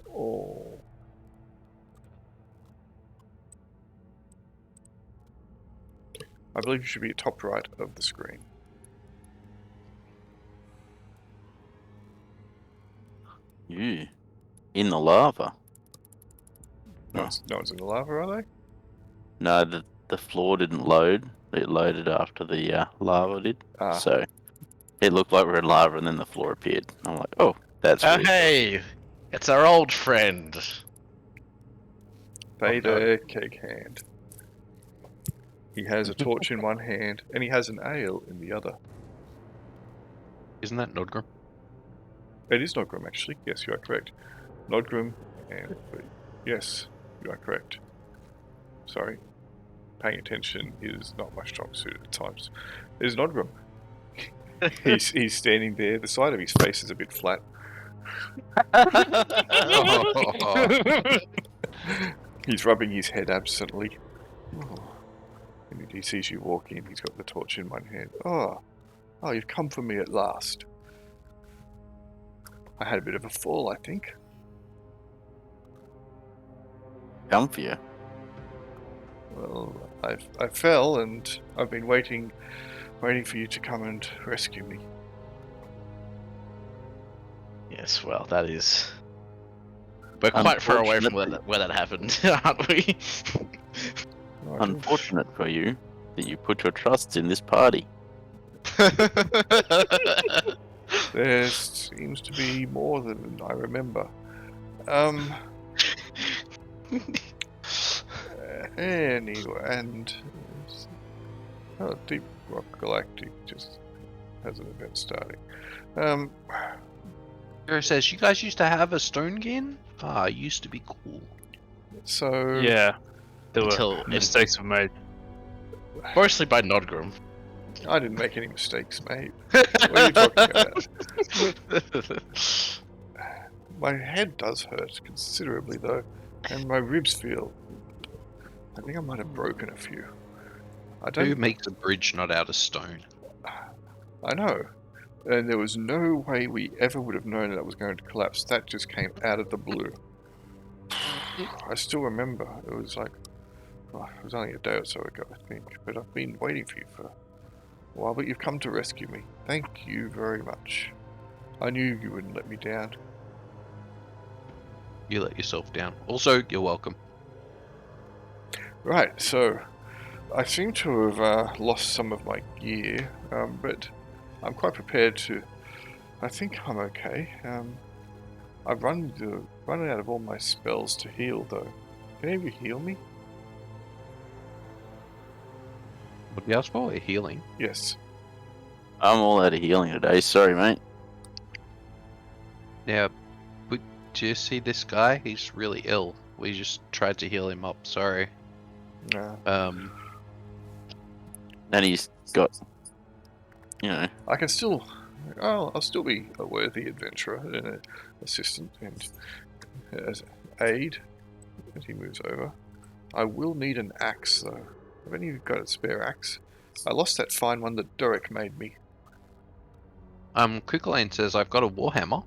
all. I believe you should be at top right of the screen. You in the lava? No one's in the lava, are they? No, the floor didn't load. It loaded after the lava did. Ah. So it looked like we were in lava, and then the floor appeared. I'm like, oh, that's Oh weird. hey! It's our old friend! Vader Cake Hand. He has a torch in one hand, and he has an ale in the other. Isn't that Nodgrim? It is Nodgrim, actually. Yes, you are correct. Nodgrim and... Yes, you are correct. Sorry. Paying attention is not my strong suit at times. It is Nodgrim. He's standing there. The side of his face is a bit flat. He's rubbing his head absently. Oh. And he sees you walk in. He's got the torch in one hand. Oh, you've come for me at last. I had a bit of a fall, I think. Come for you. Well, I fell, and I've been waiting for you to come and rescue me. Yes, well, that is... We're quite far away from where that happened, aren't we? Unfortunate for you that you put your trust in this party. There seems to be more than I remember. Anyway, and Deep Rock Galactic just has an event starting. Hero says, you guys used to have a stone gun? Ah, it used to be cool. So Yeah, there Until were it- mistakes were made. Mostly by Nodgrim. I didn't make any mistakes, mate. What are you talking about? My head does hurt considerably, though, and my ribs feel. I think I might have broken a few. I Who don't. makes a bridge not out of stone? I know, and there was no way we ever would have known that was going to collapse. That just came out of the blue. I still remember. It was like, it was only a day or so ago, I think. But I've been waiting for you for a while. But you've come to rescue me. Thank you very much. I knew you wouldn't let me down. You let yourself down. Also, you're welcome. Right, so I seem to have lost some of my gear, but I'm quite prepared to. I think I'm okay. I've run out of all my spells to heal, though. Can any of you heal me? What do you ask for? A healing. Yes. I'm all out of healing today. Sorry, mate. Yeah, but do you see this guy? He's really ill. We just tried to heal him up. Sorry. No. And he's got, you know, I can still. I'll still be a worthy adventurer and an assistant and as aid as he moves over. I will need an axe, though. Have any of you got a spare axe? I lost that fine one that Derek made me. Quicklane says I've got a warhammer.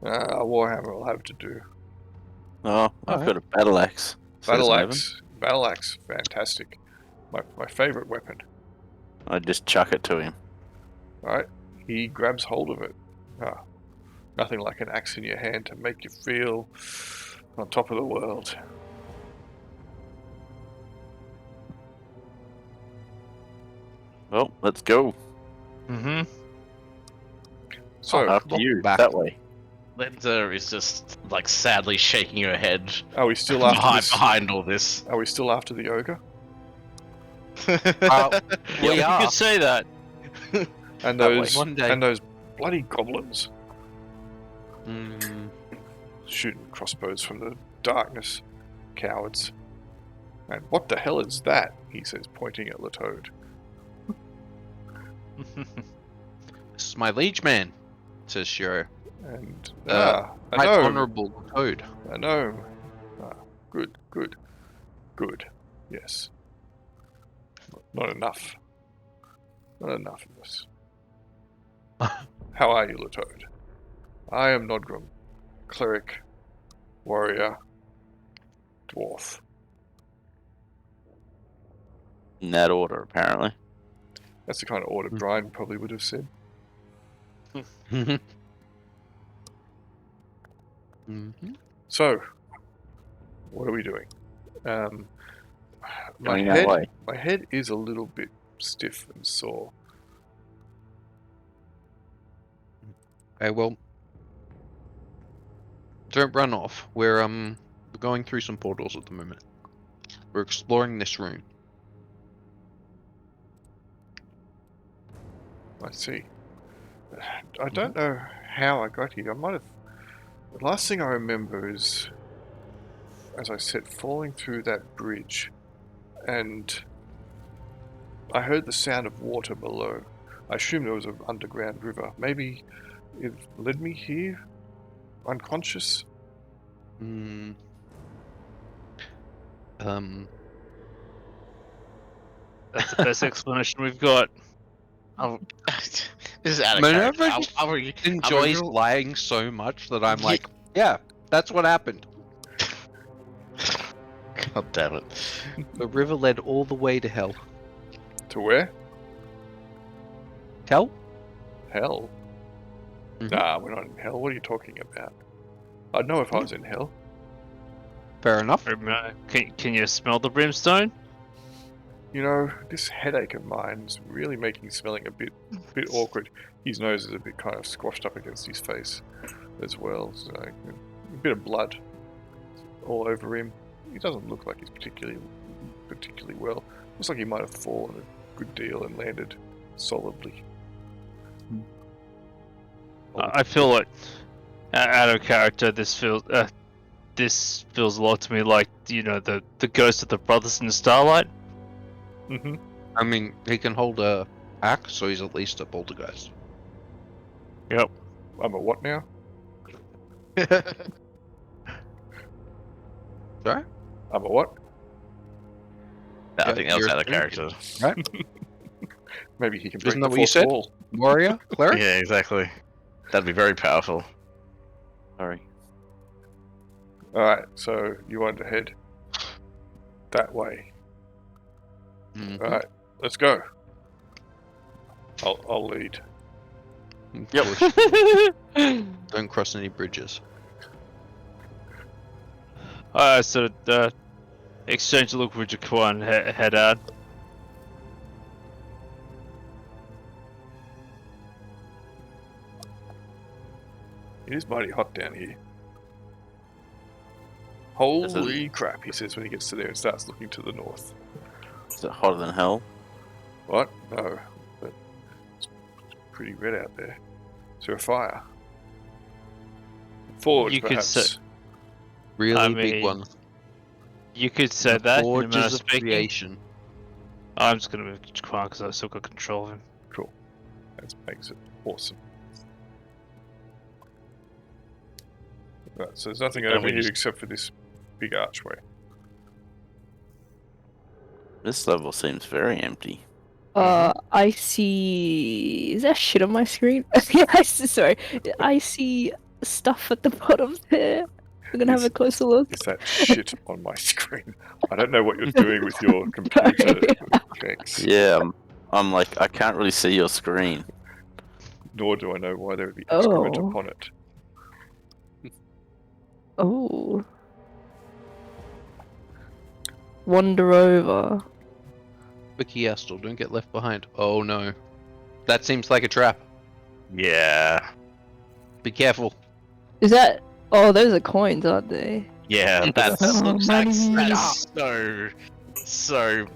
A warhammer will have to do. oh, I've Alright. got a battle axe. Battle says axe. Battle axe. Fantastic. My favorite weapon. Nevin. I just chuck it to him. Alright. He grabs hold of it. Nothing like an axe in your hand to make you feel on top of the world. Well, let's go. Mm-hmm. So, After welcome you, back. that way. Linda is just like sadly shaking her head are we still after behind, this? behind all this. Are we still after the ogre? We You are. could say that. And That way. those One day. and those bloody goblins Mm, shooting crossbows from the darkness. Cowards. And what the hell is that? He says, pointing at Latoad. this is my liege man, says Shiro. And Uh, I Right know. honourable Toad. I know. Good. Yes. Not enough. Not enough of this. How are you, Latoad? I am Nodgrim, cleric, warrior, dwarf. In that order, apparently. That's the kind of order Brian probably would have said. Mhm. So, what are we doing? My Going that way. head is a little bit stiff and sore. Okay, well, don't run off. We're going through some portals at the moment. We're exploring this room. I see. I don't know how I got here. I might have. The last thing I remember is, as I said, falling through that bridge, and I heard the sound of water below. I assumed there was an underground river. Maybe it led me here, unconscious. Hmm. That's the best explanation we've got. This is out of Minerva character. just Are we- enjoys real- lying so much that I'm like, yeah, that's what happened. God damn it. The river led all the way to hell. To where? Hell? Hell? Mhm. Nah, we're not in hell. What are you talking about? I'd know if I was in hell. Fair enough. Can you smell the brimstone? You know, this headache of mine's really making smelling a bit awkward. His nose is a bit kind of squashed up against his face as well, so a bit of blood all over him. He doesn't look like he's particularly well. Looks like he might have fallen a good deal and landed solidly. I feel like, out of character, this feels a lot to me like, you know, the ghost of the brothers in the Starlight. Mm-hmm. I mean, he can hold a axe, so he's at least a poltergeist. Yep. I'm a what now? Sorry? I'm a what? I think that was you're out a of character. Right? Maybe he can break Isn't the that what you fourth said? wall. Warrior? Cleric? Yeah, exactly. That'd be very powerful. Sorry. Alright, so you want to head that way. Mhm. Alright, let's go. I'll lead. Of Yep. course. Don't cross any bridges. So exchange a look with Jakua and head out. It is mighty hot down here. Holy crap, he says when he gets to there and starts looking to the north. Is it hotter than hell? What? No, but it's pretty red out there. Is there a fire? Forge, You could perhaps. say- Really I big mean, one. You could say that in a manner Forges of of speaking. creation. I'm just gonna move Jakua because I still got control of him. Cool. That makes it awesome. Right, so there's nothing And over we here just- except for this big archway. This level seems very empty. I see. Is that shit on my screen? Sorry. I see stuff at the bottom there. We're gonna have a closer look. Is that shit on my screen? I don't know what you're doing with your computer. Thanks. Yeah, I'm like, I can't really see your screen. Nor do I know why there would be excrement Oh. upon it. Oh. Wander over. Vicky Astle, don't get left behind. Oh no. That seems like a trap. Yeah. Be careful. Is that? Oh, those are coins, aren't they? Yeah, that's Oh, money. so.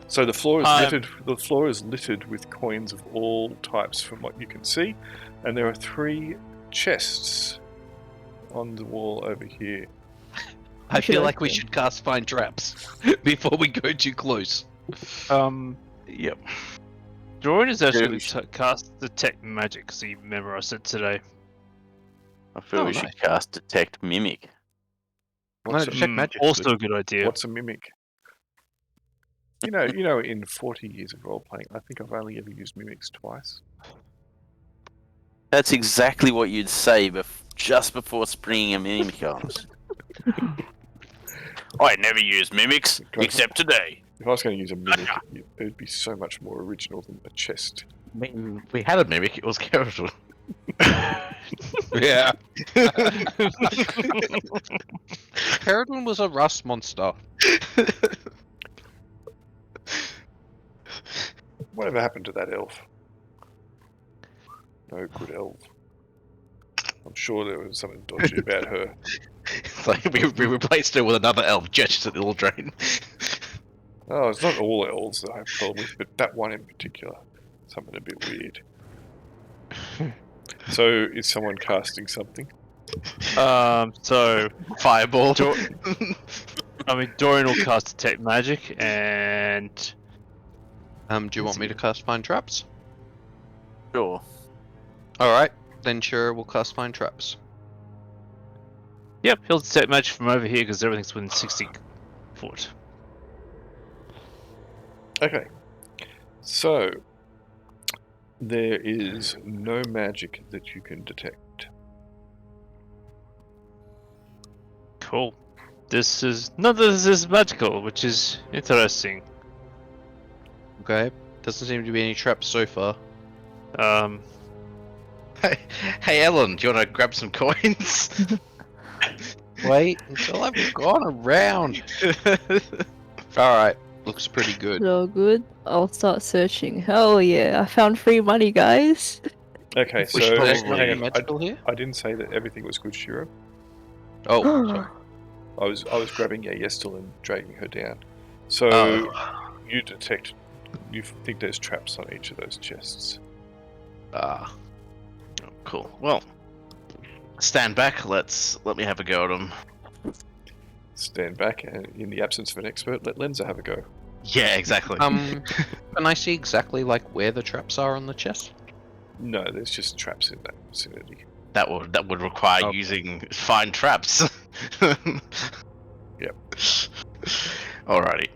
So the floor is Um, littered. The floor is littered with coins of all types, from what you can see, and there are 3 chests on the wall over here. I should feel like we open. should cast find traps before we go too close. Yep. Dorian is actually we should- cast detect magic because he memorized it today. I feel Oh, we nice. should cast Detect Mimic. What's, No, a, detect magic. Also a good idea. what's a mimic? You know, in 40 years of role playing, I think I've only ever used mimics twice. That's exactly what you'd say just before springing a mimic arms. I never use mimics God. except today. If I was going to use a mimic, it would be so much more original than a chest. I mean, we had a mimic. It was Carotal. Yeah. Peridon was a rust monster. Whatever happened to that elf? No good elf. I'm sure there was something dodgy about her. It's like we replaced her with another elf, just a little drain. Oh, it's not all elves that I have problem with, but that one in particular. Something a bit weird. So, is someone casting something? So Fireball. Dorian will cast detect magic, and Do you want me to cast find traps? Sure. Alright, then sure, we'll cast find traps. yep, he'll detect magic from over here because everything's within 60 foot. Okay. So, there is no magic that you can detect. Cool. This is none of this is magical, which is interesting. Okay. Doesn't seem to be any traps so far. Hey, Ellen, do you want to grab some coins? Wait until I've gone around. Alright. Looks pretty good. So good. I'll start searching. Hell yeah! I found free money, guys. Okay, We so should hang probably on. magical here. I didn't say that everything was good, Shiro. Oh, sorry. I was grabbing Yestel and dragging her down. So you think there's traps on each of those chests. Ah. Oh, cool. Well, stand back. Let me have a go at them. Stand back, and in the absence of an expert, let Lenza have a go. Yeah, exactly. Can I see exactly like where the traps are on the chest? No, there's just traps in that vicinity. That would require Okay. using fine traps. Yep. Alrighty.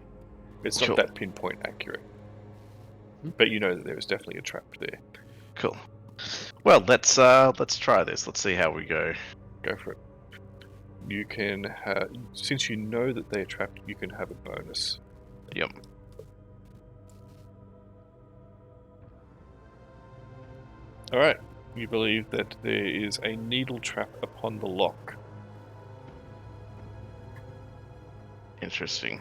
It's Sure. not that pinpoint accurate. But you know that there is definitely a trap there. Cool. Well, let's try this. Let's see how we go. Go for it. You can have, since you know that they're trapped, you can have a bonus. Yep. Alright. You believe that there is a needle trap upon the lock. Interesting.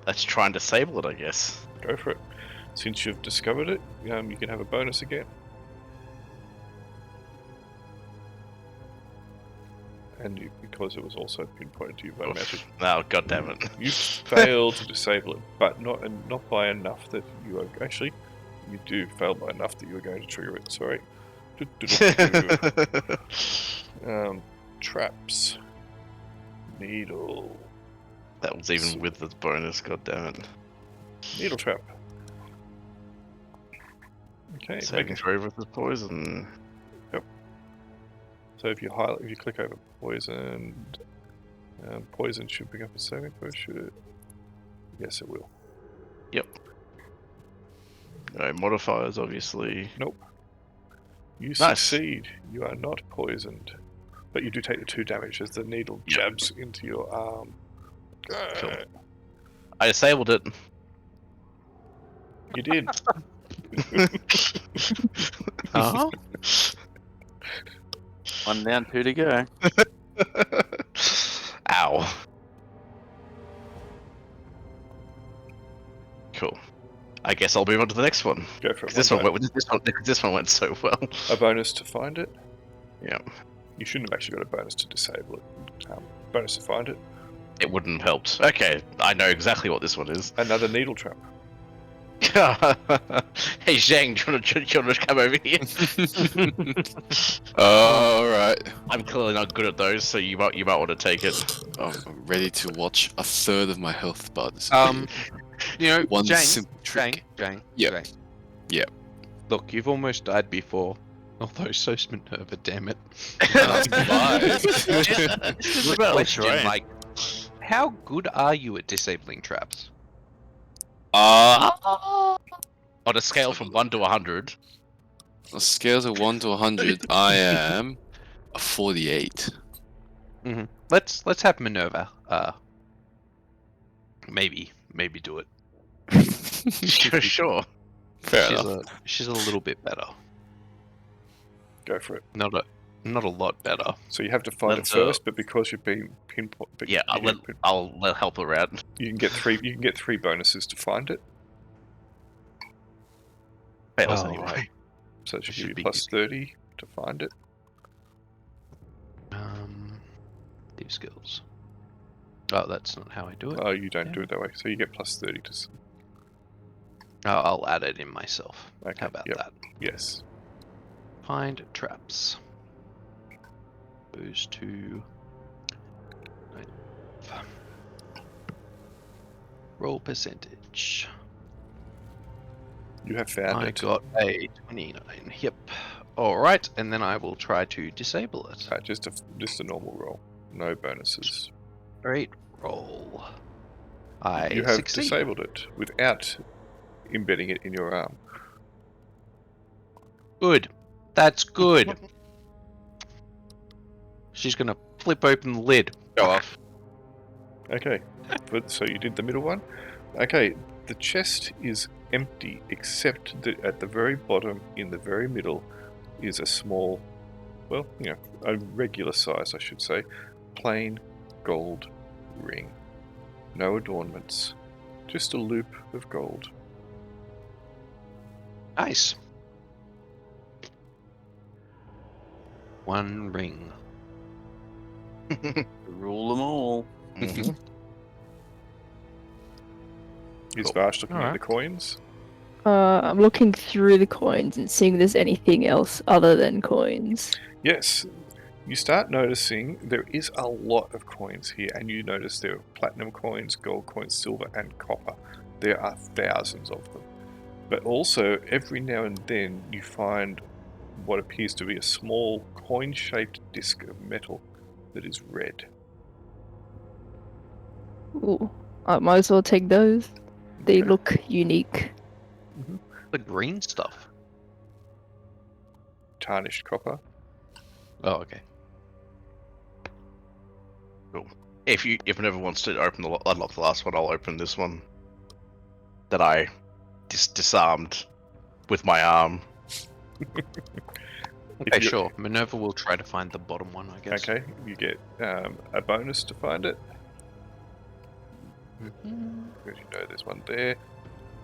Let's try and disable it, I guess. Go for it. Since you've discovered it, you can have a bonus again. And because it was also pinpointed to you by magic, Oh, god damn it. you failed to disable it, but not by enough that you are actually. You do fail by enough that you are going to trigger it. Sorry. Traps. Needle. That was even with the bonus, god damn it. Needle trap. Okay. Saving throw with the poison. So if you click over poisoned, poison should pick up a saving throw, should it? Yes, it will. Yep. No modifiers, obviously. Nope. You Nice. succeed. You are not poisoned, but you do take the 2 damage as the needle jabs into your arm. Cool. I disabled it. You did. Huh? 1 down, 2 to go. Ow. Cool. I guess I'll move on to the next one. Go for it. This one went so well. A bonus to find it. Yeah. You shouldn't have actually got a bonus to disable it. Bonus to find it. It wouldn't have helped. Okay, I know exactly what this one is. Another needle trap. Hey Zhang, do you want to come over here? Alright. I'm clearly not good at those, so you might want to take it. I'm ready to watch a third of my health bar this You know, One Jane, simple trick. Jane. Yep. Jane. Yep. Look, you've almost died before. Although so Minerva, damn it. Just about Question, right. like, how good are you at disabling traps? On a scale from 1 to 100. On scales of 1 to 100, I am a 48. Let's have Minerva. Maybe do it. Sure. Fair enough. She's a little bit better. Go for it. Not a lot better. So you have to find it first, but because you've been pinpoint, Yeah, I'll help her out. you can get 3. You can get 3 bonuses to find it. Fails Oh, anyway. right. So it should Should give be you plus 30 to find it. Div skills. Oh, that's not how I do it. Oh, you don't Yeah. do it that way. So you get plus 30 to. Oh, I'll add it in myself. Okay. How about yep. that? Yes. Find traps. Goes to. Roll percentage. You have found I it. got a 29. Yep. All right, and then I will try to disable it. Just a normal roll. No bonuses. Great roll. I You have succeed. disabled it without embedding it in your arm. Good. That's good. She's gonna flip open the lid. Go off. Okay. So you did the middle one? Okay. The chest is empty except that at the very bottom, in the very middle, is a small, well, a regular size, I should say, plain gold ring. No adornments. Just a loop of gold. Nice. 1 ring. Rule them all. Mhm. Is Cool. Vash looking at Alright. the coins? I'm looking through the coins and seeing if there's anything else other than coins. Yes. You start noticing there is a lot of coins here, and you notice there are platinum coins, gold coins, silver, and copper. There are thousands of them. But also, every now and then, you find what appears to be a small coin-shaped disc of metal that is red. Ooh, I might as well take those. They Okay. look unique. The green stuff. Tarnished copper. Oh, okay. If anyone wants to open unlock the last one, I'll open this one that I disarmed with my arm. Okay, you- sure. Minerva will try to find the bottom one, I guess. Okay, you get a bonus to find it. Because you know there's one there.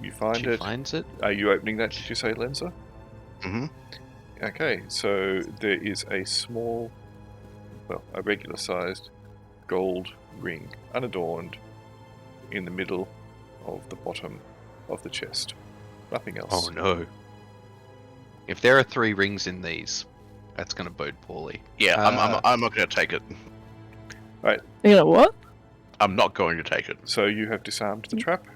You find She it. finds it. Are you opening that, did you say, Lenza? Mm-hmm. Okay, so there is a small, well, a regular sized gold ring, unadorned, in the middle of the bottom of the chest. Nothing else. Oh no. If there are 3 rings in these, that's going to bode poorly. Yeah, I'm not going to take it. You know what? I'm not going to take it. So you have disarmed the trap?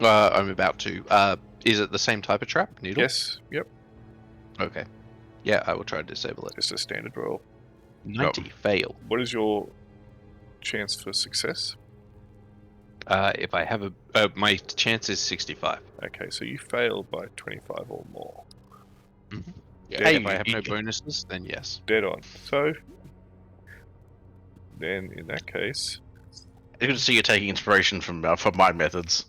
I'm about to. Is it the same type of trap? Needle? Yes, yep. Okay. Yeah, I will try to disable it. Just a standard roll. 90, fail. What is your chance for success? If I have a... my chance is 65. Okay, so you fail by 25 or more. Yeah, Hey, if I have no you- bonuses, then yes. Dead on. So, then in that case, You can see you're taking inspiration from my methods.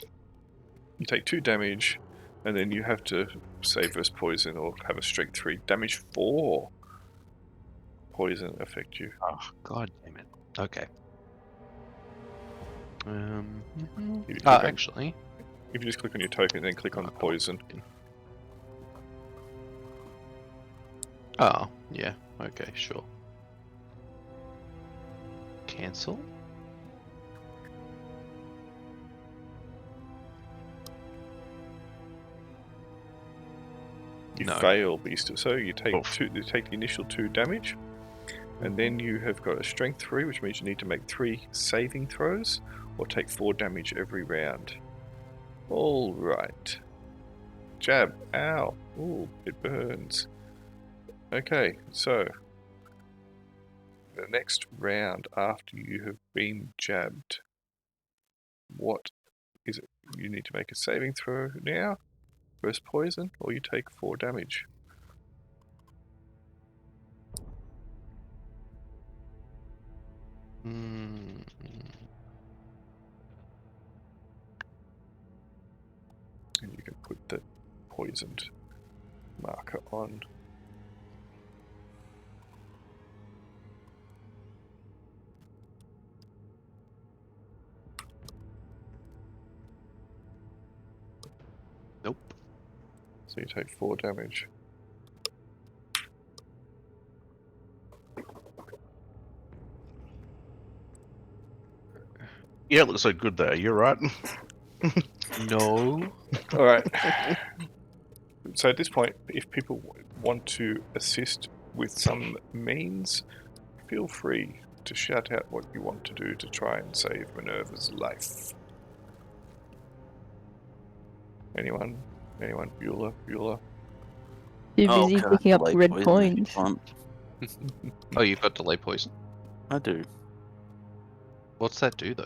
you take 2 damage, and then you have to save versus poison or have a strength 3. Damage 4. Poison affect you. Oh, god damn it. Okay. If you, click on- Actually... if you just click on your token, then click on Oh, poison. Oh, yeah. Okay, sure. Cancel? You No. fail, but you still, so you take Oof. you take the initial 2 damage, and then you have got a strength 3, which means you need to make 3 saving throws, or take 4 damage every round. All right. Jab. Ow. Ooh, it burns. Okay, so the next round after you have been jabbed, what is it? You need to make a saving throw now. Versus poison, or you take 4 damage. Mm, And you can put the poisoned marker on. nope. So you take 4 damage. You don't look so good there, you're right. No. Alright. So at this point, if people want to assist with some means, feel free to shout out what you want to do to try and save Minerva's life. Anyone? Anyone? Bueller? You're Oh, busy can I picking up delay red poison if coins. you want? Oh, you've got delay poison? I do. What's that do, though?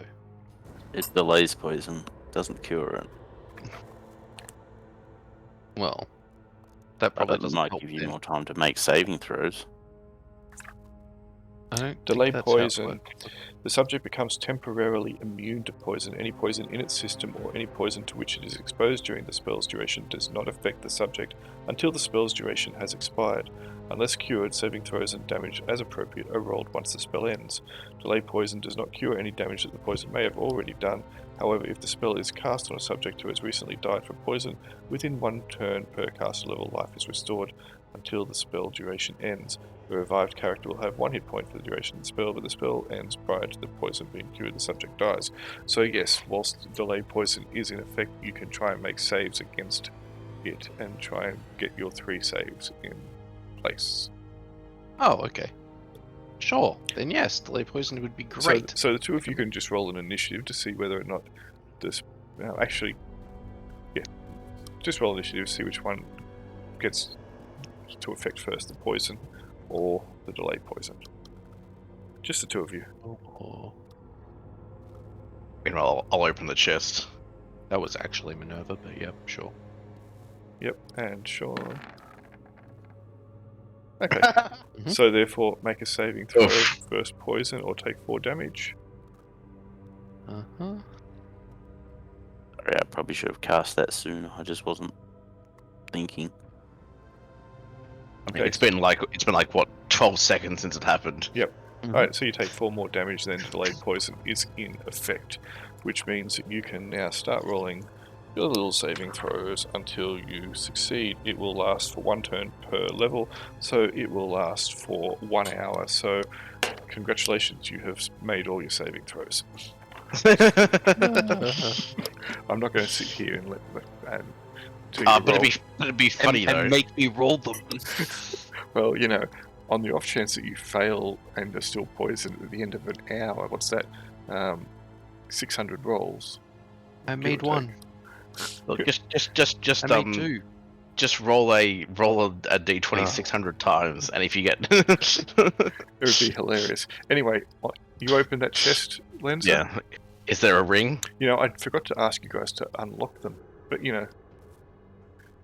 It delays poison, doesn't cure it. Well, that But probably it doesn't might help give you then. more time to make saving throws. I don't Delay think that's how it poison. works. The subject becomes temporarily immune to poison. Any poison in its system or any poison to which it is exposed during the spell's duration does not affect the subject until the spell's duration has expired. Unless cured, saving throws and damage as appropriate are rolled once the spell ends. Delay poison does not cure any damage that the poison may have already done. However, if the spell is cast on a subject who has recently died from poison, within 1 turn per caster level, life is restored until the spell duration ends. The revived character will have 1 hit point for the duration of the spell, but the spell ends prior to the poison being cured, the subject dies. So yes, whilst delay poison is in effect, you can try and make saves against it and try and get your 3 saves in place. Oh, okay. Sure. Then yes, delay poison would be great. So the two of you can just roll an initiative to see whether or not this... actually, yeah. Just roll initiative to see which one gets to affect first, the poison or the delay poison. Just the two of you. Meanwhile, I'll open the chest. That was actually Minerva, but yep, sure. Yep, and Sean. Okay, so therefore make a saving throw, first poison, or take 4 damage. Uh-huh. Sorry, I probably should have cast that sooner. I just wasn't thinking. I mean, it's been like what, 12 seconds since it happened. Yep. Alright, so you take 4 more damage, then delayed poison is in effect, which means that you can now start rolling your little saving throws until you succeed. It will last for 1 turn per level, so it will last for 1 hour. So congratulations, you have made all your saving throws. I'm not going to sit here and let but it'd be funny though. And make me roll them. Well, you know, on the off chance that you fail and are still poisoned at the end of an hour, what's that? 600 rolls. I made one. Look, Yeah. just I made 2. just roll a d20 600 times, and if you get It would be hilarious. Anyway, you open that chest, Lenza? yeah, is there a ring? You know, I forgot to ask you guys to unlock them, but you know,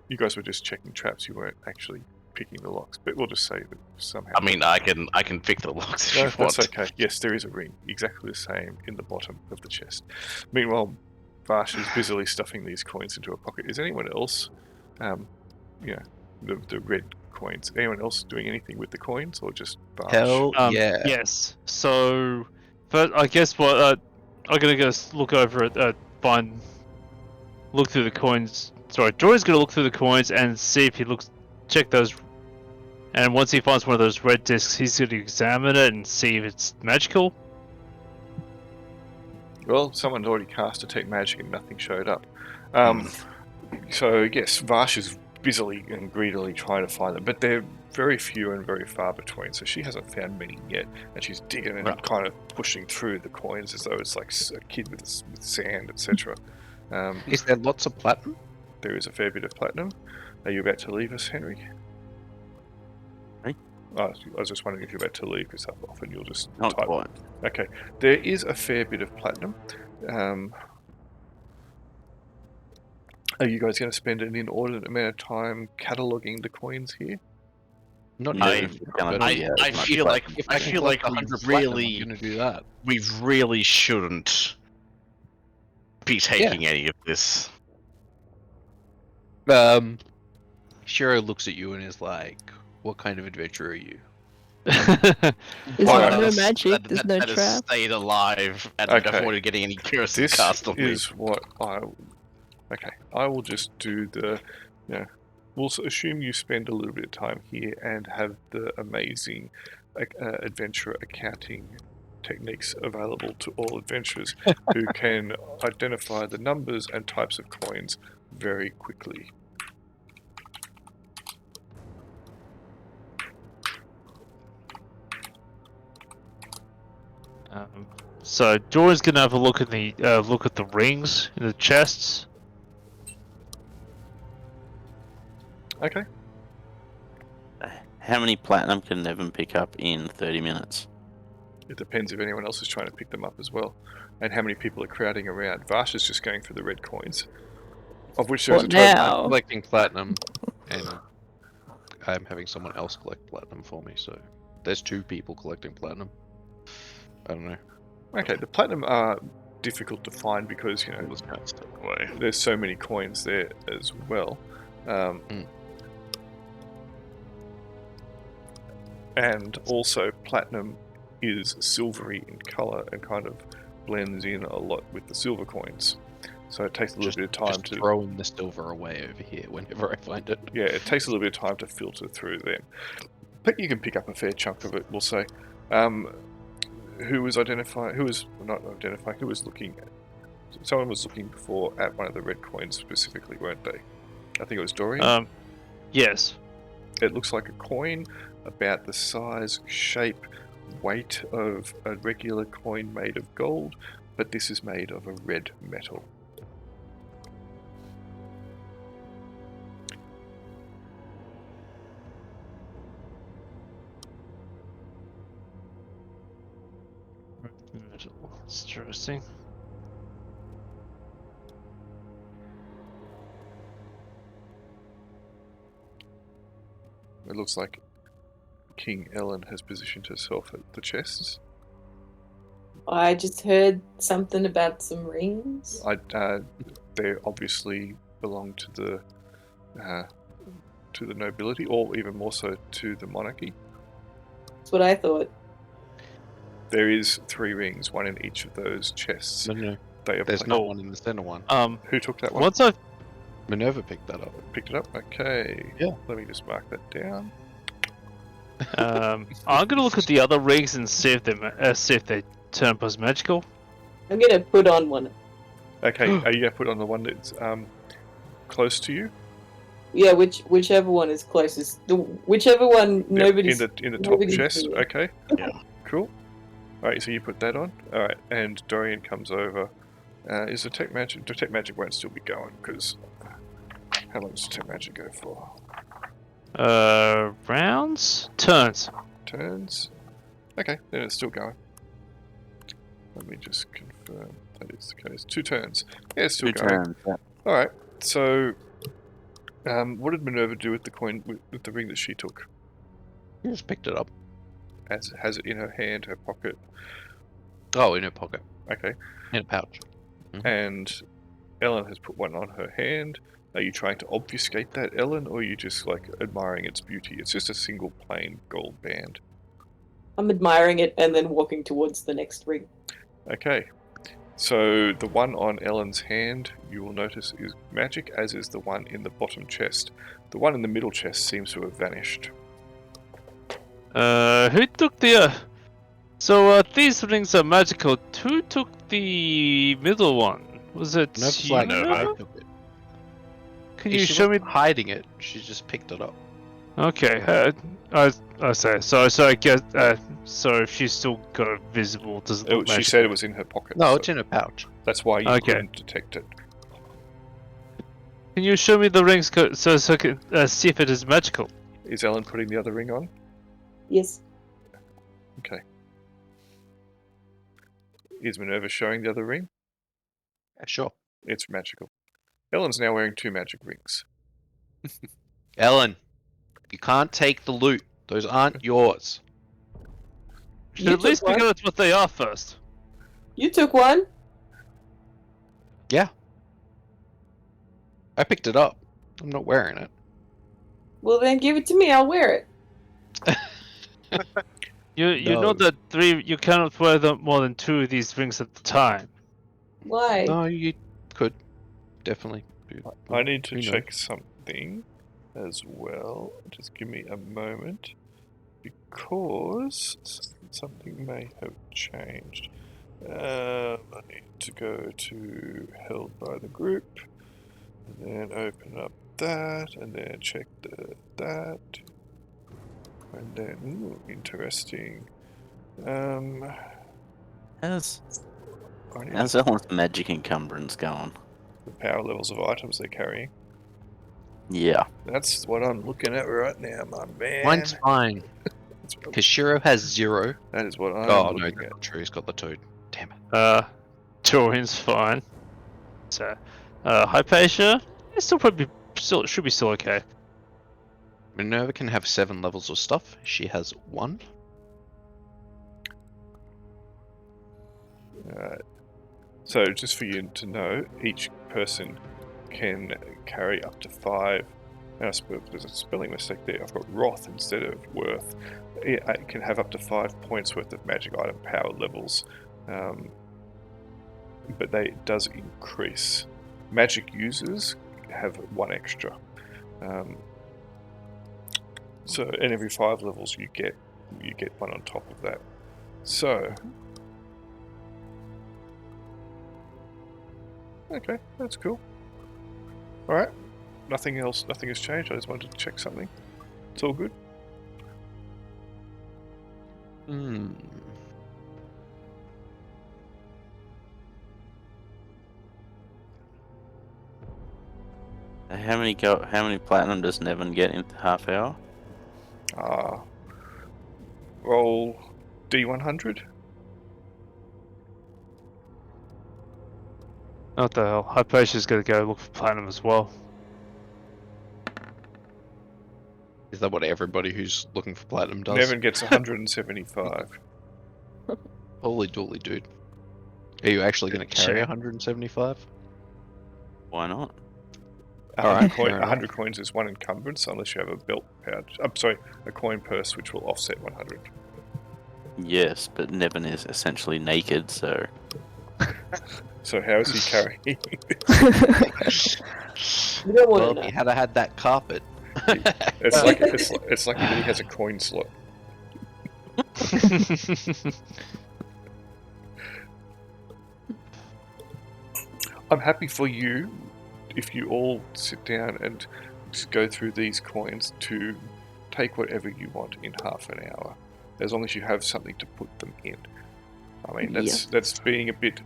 you guys were just checking traps. You weren't actually picking the locks. But we'll just say that somehow. I mean, I can pick the locks if No, you want. that's okay. Yes, there is a ring, exactly the same in the bottom of the chest. Meanwhile, Vash is busily stuffing these coins into a pocket. Is anyone else, you know, the red coins? Anyone else doing anything with the coins, or just Vash? Hell yeah. Yes. So, first, I guess what I'm gonna go look over it, look through the coins. Sorry, Joy's gonna look through the coins and see if he check those. And once he finds one of those red discs, he's gonna examine it and see if it's magical. Well, someone's already cast Detect Magic and nothing showed up. So yes, Vash is busily and greedily trying to find them, but they're very few and very far between, so she hasn't found many yet, and she's digging and kind of pushing through the coins as though it's like a kid with sand, etc. Is there lots of platinum? There is a fair bit of platinum. Are you about to leave us, Henry? Hey? Oh, I was just wondering if you're about to leave, because often you'll just Not type. quite. Okay, there is a fair bit of platinum. Are you guys going to spend an inordinate amount of time cataloguing the coins here? Not Yeah, yet. it's gonna But be, I feel like if I can feel like collect we 100 platinum, really I'm gonna do that. we really shouldn't be taking any of this. Shiro looks at you and is like, "What kind of adventurer are you?" There's Alright, no magic, there's no that has trap. stayed alive and Okay. avoided getting any curses This cast on me. is what I... Okay, I will just do the... You know, we'll assume you spend a little bit of time here and have the amazing adventurer accounting techniques available to all adventurers who can identify the numbers and types of coins very quickly. So Jordan's gonna have a look at the rings in the chests. Okay. How many platinum can Nevin pick up in 30 minutes? It depends if anyone else is trying to pick them up as well, and how many people are crowding around. Vash is just going for the red coins, of which there's What a total. now? I'm collecting platinum, and I'm having someone else collect platinum for me. So there's 2 people collecting platinum. I don't know. Okay, the platinum are difficult to find because It was kind of stuck away. there's so many coins there as well. And also platinum is silvery in color and kind of blends in a lot with the silver coins. So it takes a little bit of time to throwing the silver away over here whenever I find it. Yeah, it takes a little bit of time to filter through them. But you can pick up a fair chunk of it, we'll say. Who was identifying? Who was not identifying? Who was looking at? Someone was looking before at one of the red coins specifically, weren't they? I think it was Dorian. Yes. It looks like a coin about the size, shape, weight of a regular coin made of gold, but this is made of a red metal. It's interesting. It looks like King Ellen has positioned herself at the chests. I just heard something about some rings. They obviously belong to the nobility, or even more so to the monarchy. That's what I thought. There is 3 rings, one in each of those chests. No. They are There's placed- not one in the center one. Who took that one? Once I Minerva picked that up. Picked it up? Okay. Yeah. Let me just mark that down. I'm gonna look at the other rings and see if they turn up as magical. I'm gonna put on one. Okay, are you going to put on the one that's close to you? Yeah, whichever one is closest. Whichever one Yep, nobody's. in the top nobody's chest. doing. Okay. Yeah. Cool. Alright, so you put that on. Alright, and Dorian comes over. Is the tech magic? The tech magic won't still be going because how long does tech magic go for? Rounds? Turns. Turns. Okay, then it's still going. Let me just confirm that is the case. 2 turns. Yeah, it's still 2 going. turns. Yeah. Alright, so what did Minerva do with the coin, with the ring that she took? You just picked it up. Has it in her hand, her pocket? Oh, in her pocket. Okay. In a pouch. And Ellen has put one on her hand. Are you trying to obfuscate that, Ellen, or are you just like admiring its beauty? It's just a single plain gold band. I'm admiring it and then walking towards the next ring. Okay. So the one on Ellen's hand, you will notice, is magic, as is the one in the bottom chest. The one in the middle chest seems to have vanished. Who took the? So these rings are magical. Who took the middle one? Was it Minerva's you? like, Minerva? I took it. Can She you show me? wasn't hiding it. She just picked it up. Okay. I say. So I guess. So if she's still got it visible, does it look She magical? said it was in her pocket. No, so it's in a pouch. that's why you Okay. couldn't detect it. Can you show me the rings so I can see if it is magical? Is Ellen putting the other ring on? Yes. Okay. Is Minerva showing the other ring? Yeah, sure. It's magical. Ellen's now wearing 2 magic rings. Ellen, you can't take the loot. Those aren't yours. Should You at least took one. figure out what they are first. You took one. Yeah. I picked it up. I'm not wearing it. Well, then give it to me. I'll wear it. You know No. that you cannot wear more than 2 of these rings at a time. Why? No, you could. Definitely. do. I need to Who knows? check something as well. Just give me a moment. Because something may have changed. I need to go to held by the group. And then open up that. And then check that. And then, ooh, interesting. How's I need Ellen's magic encumbrance going? the power levels of items they're carrying. Yeah. That's what I'm looking at right now, my man. Mine's fine. That's what- Because Shiro has 0. That is what I'm Oh, no, looking that's at. not true. He's got the toad. Damn it. Dorian's fine. So, Hypatia, it's still should be still okay. Minerva can have 7 levels of stuff. She has 1. So just for you to know, each person can carry up to 5. There's a spelling mistake there. I've got Wrath instead of Worth. It can have up to 5 points worth of magic item power levels, but it does increase. Magic users have 1 extra. So, and every 5 levels you get 1 on top of that. So, okay, that's cool. All right, nothing else. Nothing has changed. I just wanted to check something. It's all good. How many platinum does Nevin get in half hour? Roll D100. What the hell? Hypatia's gonna go look for platinum as well. Is that what everybody who's looking for platinum does? Nevin gets 175. Holy dooly, dude. Are you actually going to carry Sure. 175? Why not? 100 coins is 1 encumbrance unless you have a belt pouch. I'm sorry, a coin purse which will offset 100. Yes, but Nevin is essentially naked, so. So how is he carrying? You don't want Well, to if he know. had that carpet. It's like he really has a coin slot. I'm happy for you if you all sit down and just go through these coins to take whatever you want in half an hour, as long as you have something to put them in. I mean, that's being a bit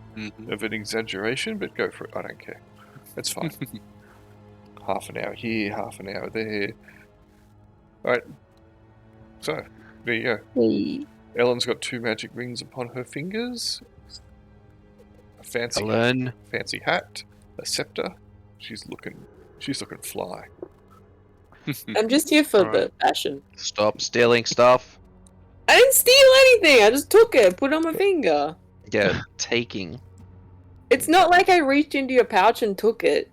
of an exaggeration, but go for it. I don't care. That's fine. Half an hour here, half an hour there. Alright. So, there you go. Hey. Ellen's got 2 magic rings upon her fingers. A fancy hat, a scepter. She's looking fly. I'm just here for Alright. the fashion. Stop stealing stuff. I didn't steal anything. I just took it, put it on my finger. Yeah, taking. It's not like I reached into your pouch and took it.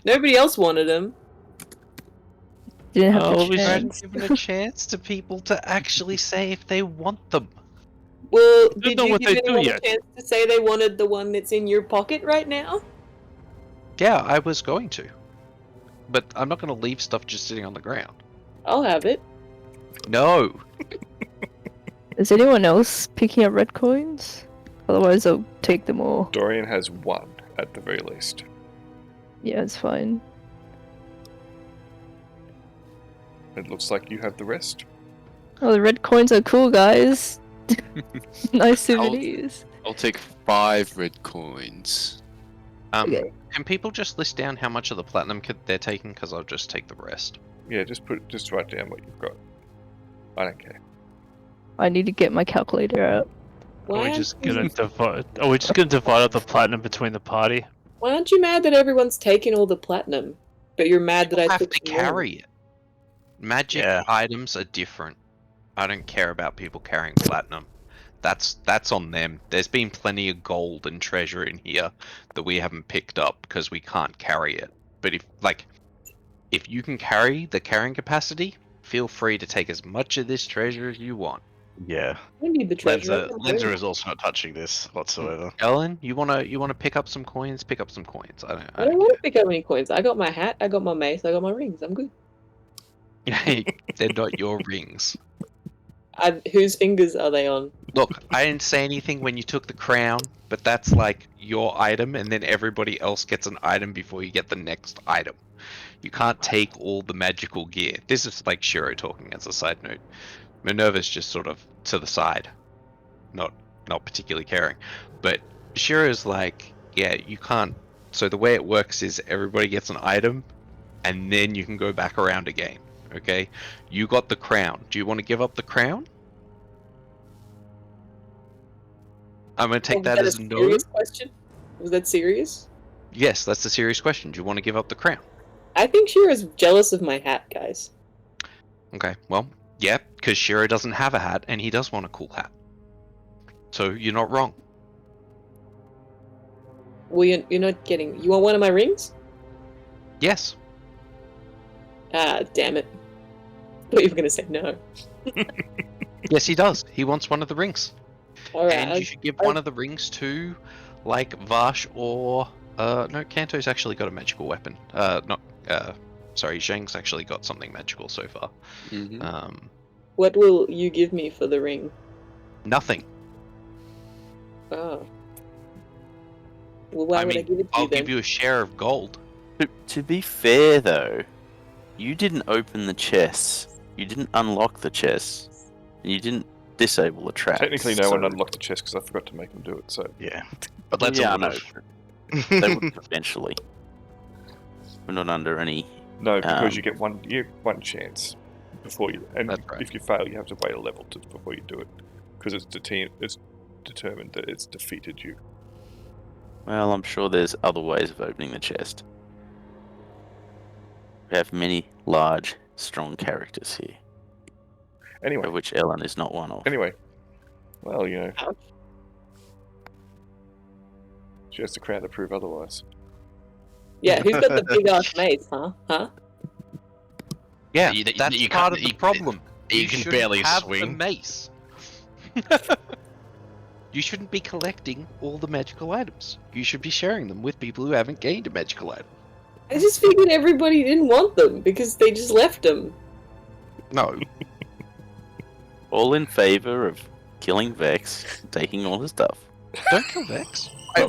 Nobody else wanted them. Didn't have Oh, the we chance. hadn't given a chance to people to actually say if they want them. Well, Don't did know you what give they do anyone a yet. chance to say they wanted the one that's in your pocket right now? Yeah, I was going to. But I'm not going to leave stuff just sitting on the ground. I'll have it. No. Is anyone else picking up red coins? Otherwise, I'll take them all. Dorian has 1 at the very least. Yeah, it's fine. It looks like you have the rest. Oh, the red coins are cool, guys. Nice souvenirs. I'll take 5 red coins. Okay. Can people just list down how much of the platinum they're taking? Because I'll just take the rest. Yeah, just write down what you've got. I don't care. I need to get my calculator out. Are we Why just aren't- gonna divide up the platinum between the party? Why aren't you mad that everyone's taking all the platinum? But you're mad that I have took to some more? carry it. Magic Yeah. items are different. I don't care about people carrying platinum. That's on them. There's been plenty of gold and treasure in here that we haven't picked up because we can't carry it. But if you can carry the carrying capacity, feel free to take as much of this treasure as you want. Yeah. I need the treasure. Lenza is also not touching this whatsoever. Ellen, you wanna pick up some coins? Pick up some coins. I I don't want to pick up any coins. I got my hat, I got my mace, I got my rings. I'm good. care. They're not your rings. Whose fingers are they on? Look, I didn't say anything when you took the crown, but that's like your item, and then everybody else gets an item before you get the next item. You can't take all the magical gear. This is like Shiro talking as a side note. Minerva's just sort of to the side, not particularly caring. But Shiro's like, yeah, you can't. So the way it works is everybody gets an item, and then you can go back around again. Okay, you got the crown. Do you want to give up the crown? I'm gonna take Was that that as a a no. serious question? Was that serious? Yes, that's a serious question. Do you want to give up the crown? I think Shira's jealous of my hat, guys. Okay, well, yeah, because Shiro doesn't have a hat, and he does want a cool hat. So you're not wrong. Well, you're not getting. You want one of my rings? Yes. Ah, damn it! I thought you were gonna say no. Yes, he does. He wants one of the rings. All right. And you should give one of the rings to, like, Vash or... no, Kanto's actually got a magical weapon. Sorry, Zhang's actually got something magical so far. Mm-hmm. What will you give me for the ring? Nothing. Oh. Well, why would I give it to you I'll then? give you a share of gold. To be fair, though, you didn't open the chests. You didn't unlock the chests. And you didn't disable the traps. Technically, no one unlocked the chest because I forgot to make them do it. So Yeah, but that's yeah, a I know. would've. They would eventually. We're not under any. no, because you get one chance before you, and That's right. if you fail, you have to wait a level before you do it because it's determined that it's defeated you. Well, I'm sure there's other ways of opening the chest. We have many large, strong characters here, Anyway, of which Ellen is not one of. anyway, well, Ouch. she has the crown to prove otherwise. Yeah, who's got the big ass mace, huh? Huh? Yeah, You- that's you part can't- of the problem. you can shouldn't barely have the swing. mace. You shouldn't be collecting all the magical items. You should be sharing them with people who haven't gained a magical item. I just figured everybody didn't want them because they just left them. No. All in favor of killing Vex, taking all his stuff. Don't kill Vex. Hey,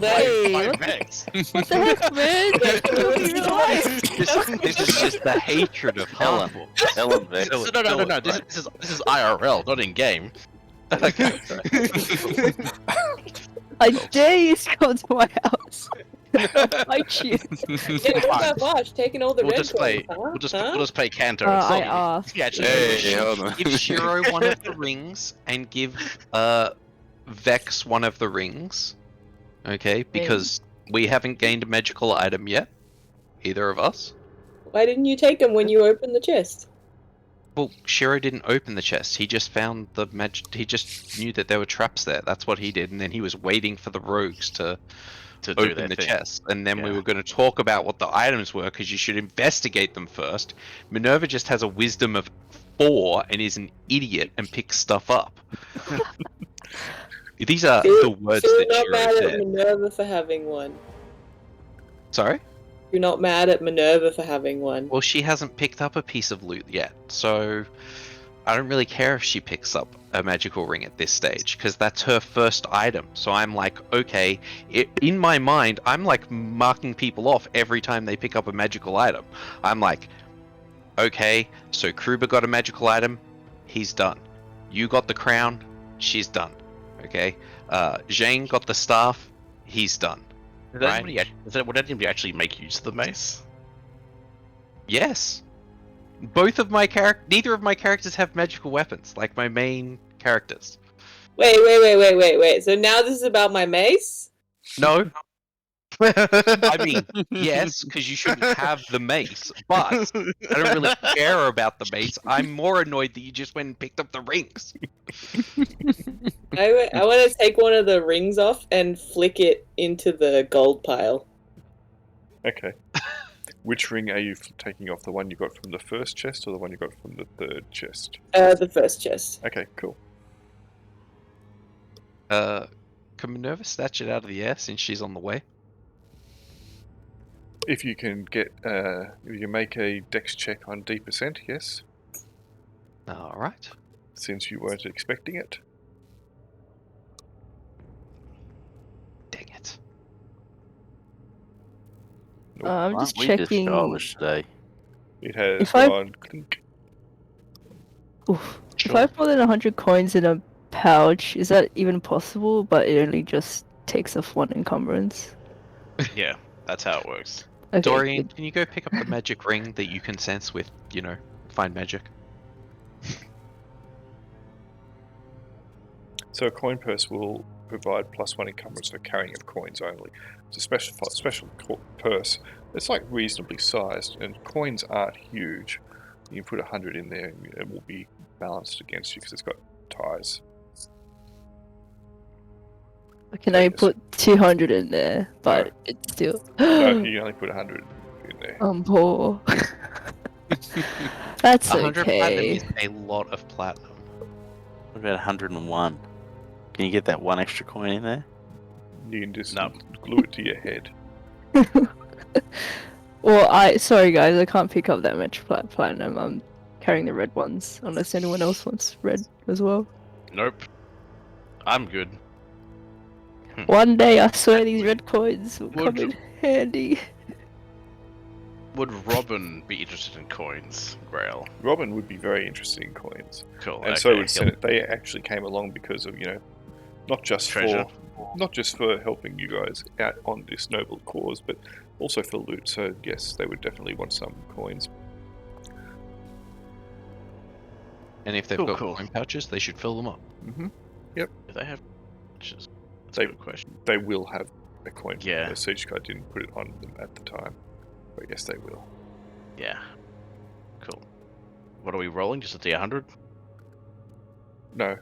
Why what Vex? What the heck, man? This is just the hatred of Helen. Helen. Helen Vex. No. This is IRL, not in game. Okay. I dare you to come to my house. I'll fight you. Yeah, what about Bosch taking all the We'll red just play. coins, huh? We'll just Huh? play Canto. I asked. Yeah, actually, Hey, hold on. Give Shiro one of the rings and give Vex one of the rings. Okay, because we haven't gained a magical item yet. Either of us. Why didn't you take them when you opened the chest? Well, Shiro didn't open the chest. He just found the he just knew that there were traps there. That's what he did, and then he was waiting for the rogues to to do open their the thing. chest, and then we Yeah. were going to talk about what the items were because you should investigate them first. Minerva just has a wisdom of 4 and is an idiot and picks stuff up. These are the words You're that not Shiro mad at said. Minerva for having one. Sorry? You're not mad at Minerva for having one. Well, she hasn't picked up a piece of loot yet, so I don't really care if she picks up a magical ring at this stage, because that's her first item. So I'm like, okay, in my mind, I'm like marking people off every time they pick up a magical item. I'm like, okay, so Kruber got a magical item, he's done. You got the crown, she's done. Okay, Zhang got the staff, he's done. Would Right. anybody actually make use of the mace? Yes. Neither of my characters have magical weapons, like my main characters. Wait. So now this is about my mace? No. I mean, yes, because you shouldn't have the mace, but I don't really care about the mace. I'm more annoyed that you just went and picked up the rings. I want to take one of the rings off and flick it into the gold pile. Okay. Which ring are you taking off? The one you got from the first chest or the one you got from the third chest? The first chest. Okay, cool. Can Minerva snatch it out of the air since she's on the way? If you can get, if you can make a dex check on D%, yes, Alright. since you weren't expecting it. Dang it. I'm Aren't just we just checking. childish today? It has If I- gone clink. Oof. If I have more than 100 coins in a pouch, is that even possible? But it only just takes off 1 encumbrance. Yeah, that's how it works. Okay, Dorian, good. can you go pick up the magic ring that you can sense with, find magic? So a coin purse will provide +1 encumbrance for carrying of coins only. It's a special purse. It's like reasonably sized, and coins aren't huge. You can put 100 in there, and it will be balanced against you because it's got ties. I can only put 200 in there, but it's still. No, you only put 100 in there. I'm poor. That's 100 platinum okay. is a lot of platinum. What about 101? Can you get that one extra coin in there? You can just No. glue it to your head. Well, sorry guys, I can't pick up that much platinum. I'm carrying the red ones, unless anyone else wants red as well. Nope. I'm good. One day, I swear these red coins will come Would- in handy. Would Robin be interested in coins, Grail? Robin would be very interested in coins. Cool. And okay. so would Senate. They actually came along because of, not just Treasure. for helping you guys out on this noble cause, but also for loot. So yes, they would definitely want some coins. And if they've Cool, got cool. coin pouches, they should fill them up. Hmm Do they have? That's They- a good question. They will have a coin. Yeah. The Siege Guy didn't put it on them at the time, but yes, they will. Yeah. Cool. What are we rolling? Just a D100? No.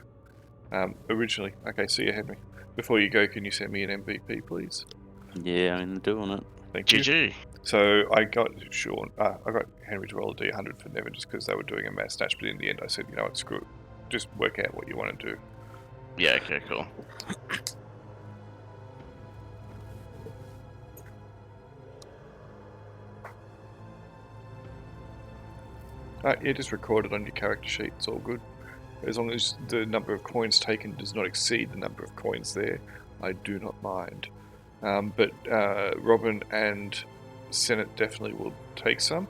Originally. Okay, so you had me. Before you go, can you send me an MVP, please? Yeah, I'm doing it. Thank you. GG. So I got I got Henry to roll a D100 for Nevin just because they were doing a mass snatch, but in the end I said, what, screw it. Just work out what you want to do. Yeah. Okay. Cool. It is recorded on your character sheet, it's all good. As long as the number of coins taken does not exceed the number of coins there, I do not mind. But Robin and Senate definitely will take some.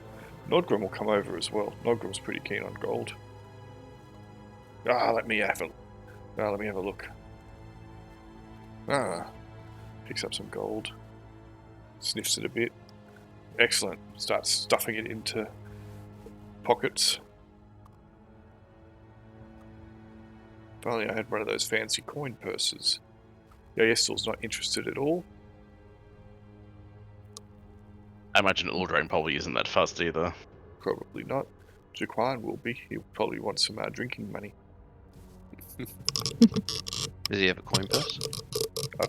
Nordgrim will come over as well. Nordgrim's pretty keen on gold. Let me have a look. Picks up some gold. Sniffs it a bit. Excellent. Starts stuffing it into pockets. If only I had one of those fancy coin purses. Yestel's not interested at all. I imagine Uldrain probably isn't that fussed either. Probably not. Jaquan will be. He'll probably want some drinking money. Does he have a coin purse? I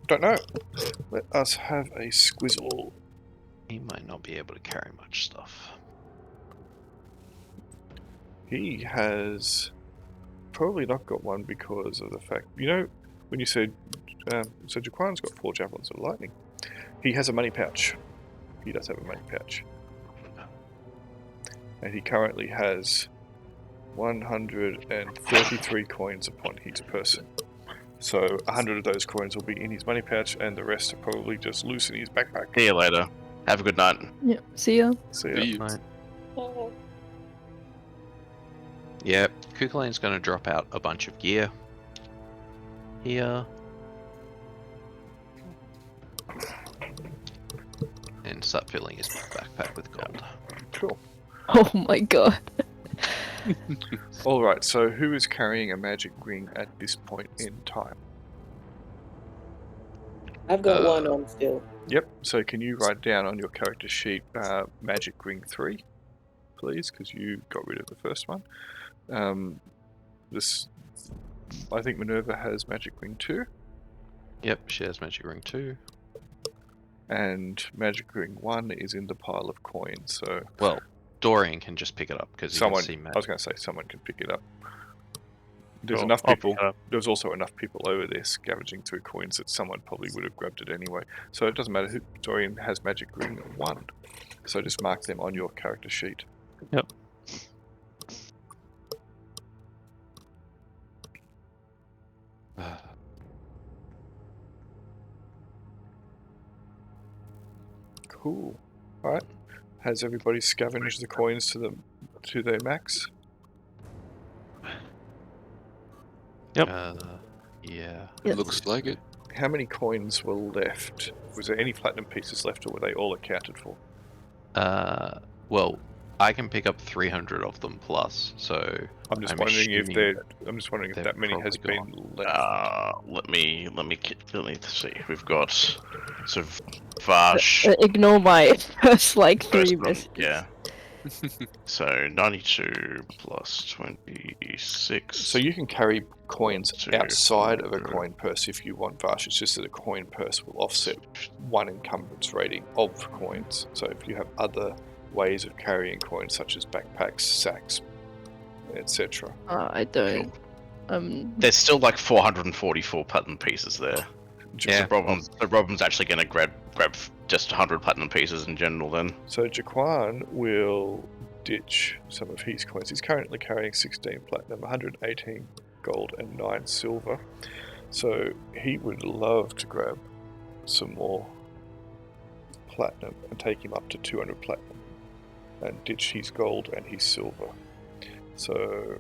don't know. Let us have a squizzle. He might not be able to carry much stuff. He has probably not got one because of the fact, when you said, so Jaquan's got 4 javelins of lightning. He has a money pouch. He does have a money pouch. And he currently has 133 coins upon his person. So 100 of those coins will be in his money pouch, and the rest are probably just loose in his backpack. See you later. Have a good night. Yeah, see ya. So Be- Right. Oh, Yep, Kukulain's going to drop out a bunch of gear here. And start filling his backpack with gold. cool. Oh my god. All right. So who is carrying a magic ring at this point in time? I've got one on still. Yep. So can you write down on your character sheet magic ring 3, please, because you got rid of the first one. I think Minerva has magic ring 2, Yep, she has magic ring 2. and magic ring 1 is in the pile of coins. So Well, Dorian can just pick it up because he can see I magic. was going to say someone can pick it up. There's Cool, enough I'll pick people. it up. There's also enough people over there scavenging through coins that someone probably would have grabbed it anyway. So it doesn't matter who. Dorian has magic ring 1, so just mark them on your character sheet. Yep. Cool. All right. Has everybody scavenged the coins to their max? Yep. Yeah. Yes. Looks like it. How many coins were left? Was there any platinum pieces left, or were they all accounted for? Well, I can pick up 300 of them plus, so I'm just I'm wondering if assuming I'm just wondering if they're that many has probably been left. Let me see. We've got so Vash. Ignore my first like 3 first one, messages. yeah. So 92 plus 26. So you can carry coins Two, outside of a four. coin purse if you want, Vash. It's just that a coin purse will offset one encumbrance rating of coins. So if you have other ways of carrying coins, such as backpacks, sacks, etc. I don't. There's still like 444 platinum pieces there. Yeah. So Robin's actually going to grab just 100 platinum pieces in general then. So Jaquan will ditch some of his coins. He's currently carrying 16 platinum, 118 gold, and 9 silver. So he would love to grab some more platinum and take him up to 200 platinum and ditch his gold and his silver. So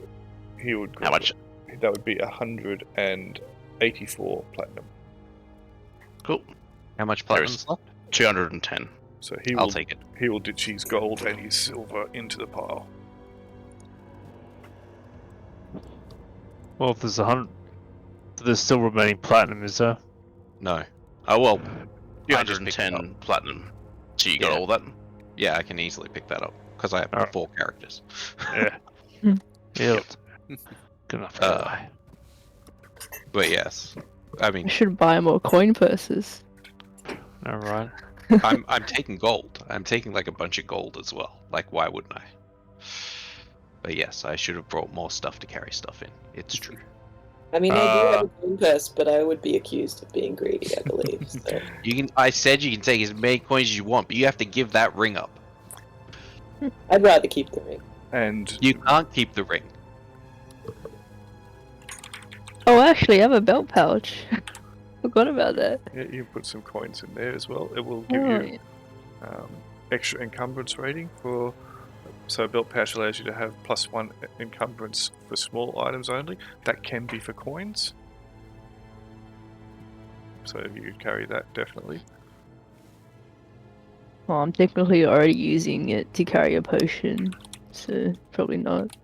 he would grab How much? That would be 184 platinum. Cool. How much There platinum is- left? 210. So he I'll will take it. he will ditch his gold and his silver into the pile. Well, if there's 100, there's still remaining platinum, is there? No. Oh well. I just picked it 210 platinum. So you got Yeah. all that? Yeah, I can easily pick that up because I have Alright. 4 characters. Yeah. Yield. Good enough. But yes, I I mean, should buy more coin purses. All right. I'm taking gold. I'm taking like a bunch of gold as well. Like, why wouldn't I? But yes, I should have brought more stuff to carry stuff in. It's true. I mean, I do have a coin purse, but I would be accused of being greedy, I believe. So. You can. I said you can take as many coins as you want, but you have to give that ring up. I'd rather keep the ring. And You can't keep the ring. Oh, I actually have a belt pouch. Forgot about that. yeah, you put some coins in there as well. It will give Oh, you extra encumbrance rating for. So a belt pouch allows you to have +1 encumbrance for small items only. That can be for coins. So you could carry that definitely. Well, I'm technically already using it to carry a potion, so probably not.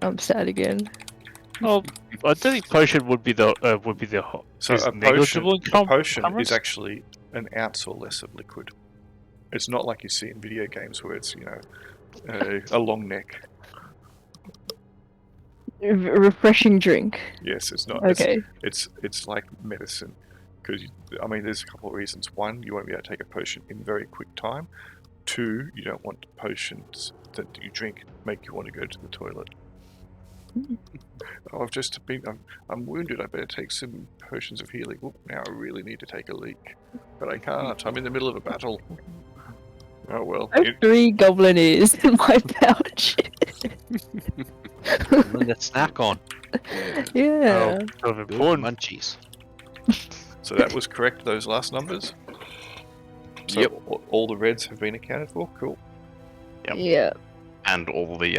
I'm sad again. Oh, I don't think potion would be the So is a negligible potion is encumbrance? actually an ounce or less of liquid. It's not like you see in video games where it's a long neck. A refreshing drink. Yes, it's not. Okay. It's like medicine, because there's a couple of reasons. One, you won't be able to take a potion in very quick time. Two, you don't want potions that you drink make you want to go to the toilet. Oh, I'm wounded. I better take some potions of healing. Oop, now I really need to take a leak, but I can't. I'm in the middle of a battle. Oh well. I have 3 goblin ears in my pouch. Something to snack on. Yeah. Oh, Good important. munchies. So that was correct. Those last numbers. So Yep. all the reds have been accounted for. Cool. Yep. Yeah. And all the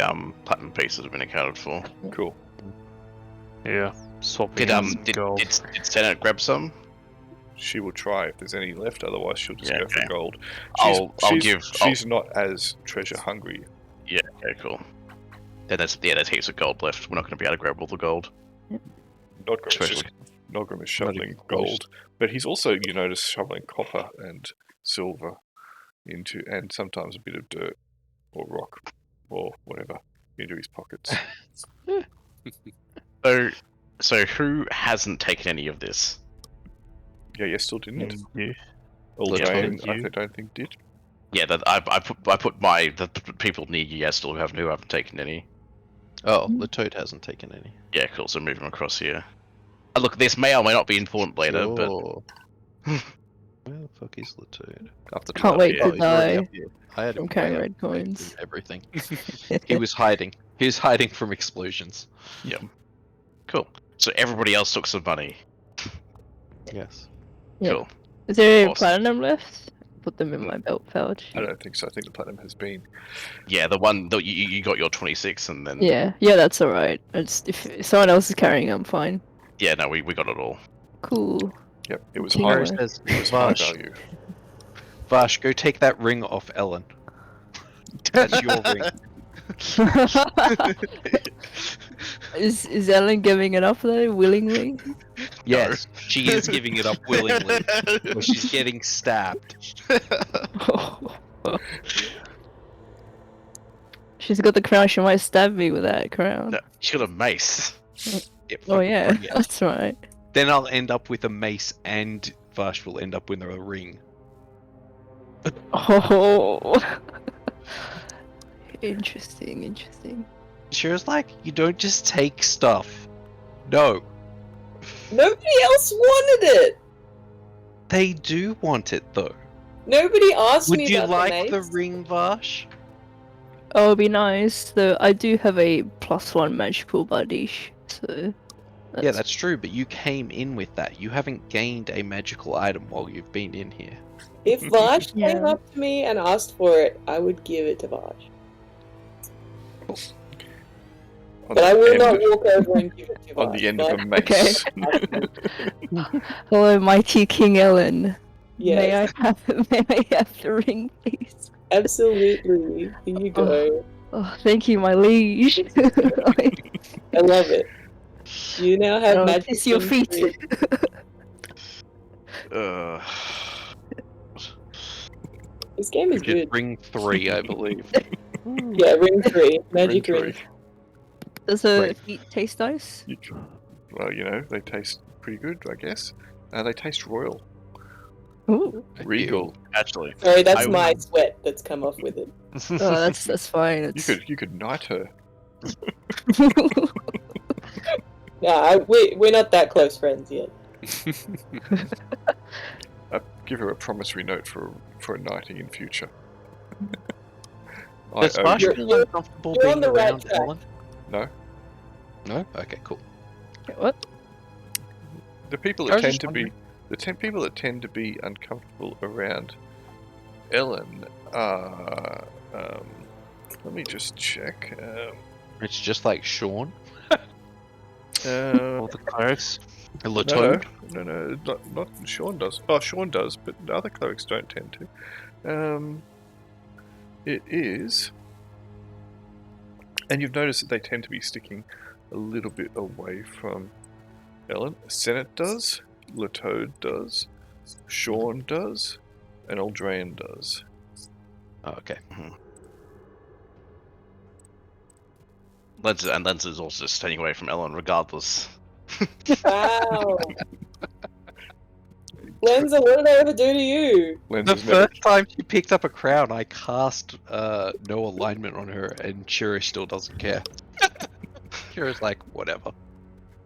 platinum pieces have been accounted for. Cool. Yeah. Swapping Did in some did gold. Senate grab some? She will try if there's any left. Otherwise, she'll just Yeah, go for okay. gold. I'll give. She's not as treasure hungry. Yeah. Okay. Cool. Then there's heaps of gold left. We're not going to be able to grab all the gold. Nogrim is shoveling gold, but he's also, you notice, shoveling copper and silver into, and sometimes a bit of dirt or rock or whatever into his pockets. So who hasn't taken any of this? Yeah, yes, still didn't it? You. Eldraine, you. I don't think did. Yeah, that I put the people near you still who haven't taken any. Oh, the toad hasn't taken any. Yeah, cool. So move them across here. Look, this may or may not be important later, but Sure. Where the fuck is the toad? Up the Can't top. wait Oh, to he's already die up here. I had from him carrying way red up there coins. with everything. He was hiding. He was hiding from explosions. cool. So everybody else took some money. Yes. Yeah. Cool. Is there Awesome. platinum left? Put them in my belt pouch. I don't think so. I think the platinum has been. Yeah, the one that you got your 26, and then Yeah, that's alright. If someone else is carrying, I'm fine. yeah, no, we got it all. Cool. Yep, it was Continue high. on. Says, It was high Vash, value. Vash, go take that ring off Ellen. That's your ring. Is Ellen giving it up though, willingly? Yes, she is giving it up willingly. But she's getting stabbed. she's got the crown. She might stab me with that crown. No, she's got a mace. Oh yeah, brilliant. that's right. Then I'll end up with a mace, and Vash will end up with a ring. Oh, interesting. Shira's like, you don't just take stuff. No, Nobody else wanted it. they do want it though. Nobody asked me Would you about like the the mace. ring, Vash? Oh, it'd be nice. Though I do have a +1 magical bodish, so. Yeah, that's true, but you came in with that. You haven't gained a magical item while you've been in here. If Vash Yeah. came up to me and asked for it, I would give it to Vash. On But I the will end not of- walk over and give it to Vash. on the end of a but- mace. Hello, mighty King Ellen. Yes, May I have the ring, please? absolutely. Here you go. Oh, thank you, my liege. I love it. You now have Oh, magic. kiss your rings feet. too. This game is Which is good. ring 3, I believe. Yeah, ring 3. Magic Ring ring. three. Does a Right. feet taste nice? Well, they taste pretty good, I guess. They taste royal, Ooh. regal. Actually, Sorry, that's I my would- sweat that's come off with it. Oh, that's fine. It's... You could knight her. Yeah, we're not that close friends yet. Give her a promissory note for a knighting in future. Does I owe Vash you. feel uncomfortable you're being on the right around track. Ellen? No, No? Okay, cool. What? the people I that was tend just to be wondering. the 10 people that tend to be uncomfortable around Ellen are. Let me just check. It's just like Sean. All the clerics. Latoad. No, not Sean does. Oh, Sean does, but the other clerics don't tend to. It is, and you've noticed that they tend to be sticking a little bit away from Ellen. Senate does, Latoad does, Sean does, and Eldraine does. Oh, okay. Lens is also staying away from Ellen regardless. Wow. Lenza, what did I ever do to you? Lens The has never. first time she picked up a crown, I cast no alignment on her, and Shira still doesn't care. Shira's like, whatever.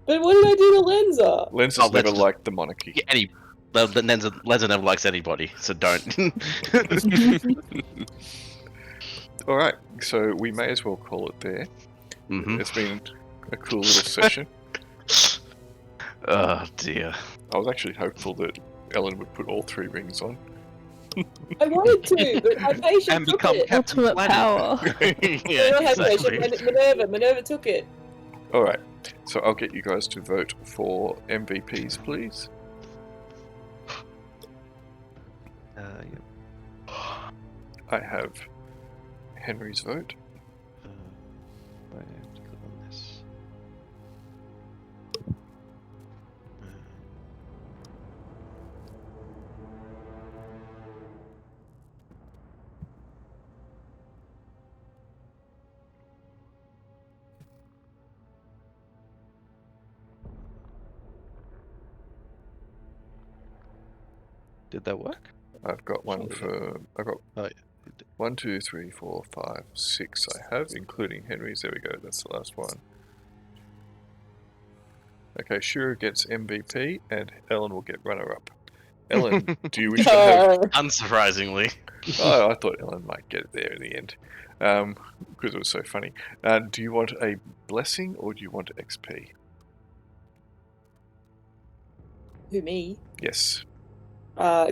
But what did I do to Lenza? Lens Oh, has never Lens- liked the monarchy. Yeah, Lenza never likes anybody, so don't. All right, so we may as well call it there. Mhm. It's been a cool little session. Oh dear. I was actually hopeful that Ellen would put all 3 rings on. I wanted to, but my patient And took become it. Captain Ultimate Planet. power. I Yeah, don't have exactly. patient. Minerva took it. All right, so I'll get you guys to vote for MVPs, please. I have Henry's vote. I have to click on this. Did that work? I've got one Surely for. I've got Oh, yeah. 1, 2, 3, 4, 5, 6. I have, including Henry's. There we go. That's the last one. Okay, Shira gets MVP, and Ellen will get runner-up. Ellen, do you wish to have? Unsurprisingly. Oh, I thought Ellen might get it there in the end, because it was so funny. Do you want a blessing or do you want XP? Who, me? Yes.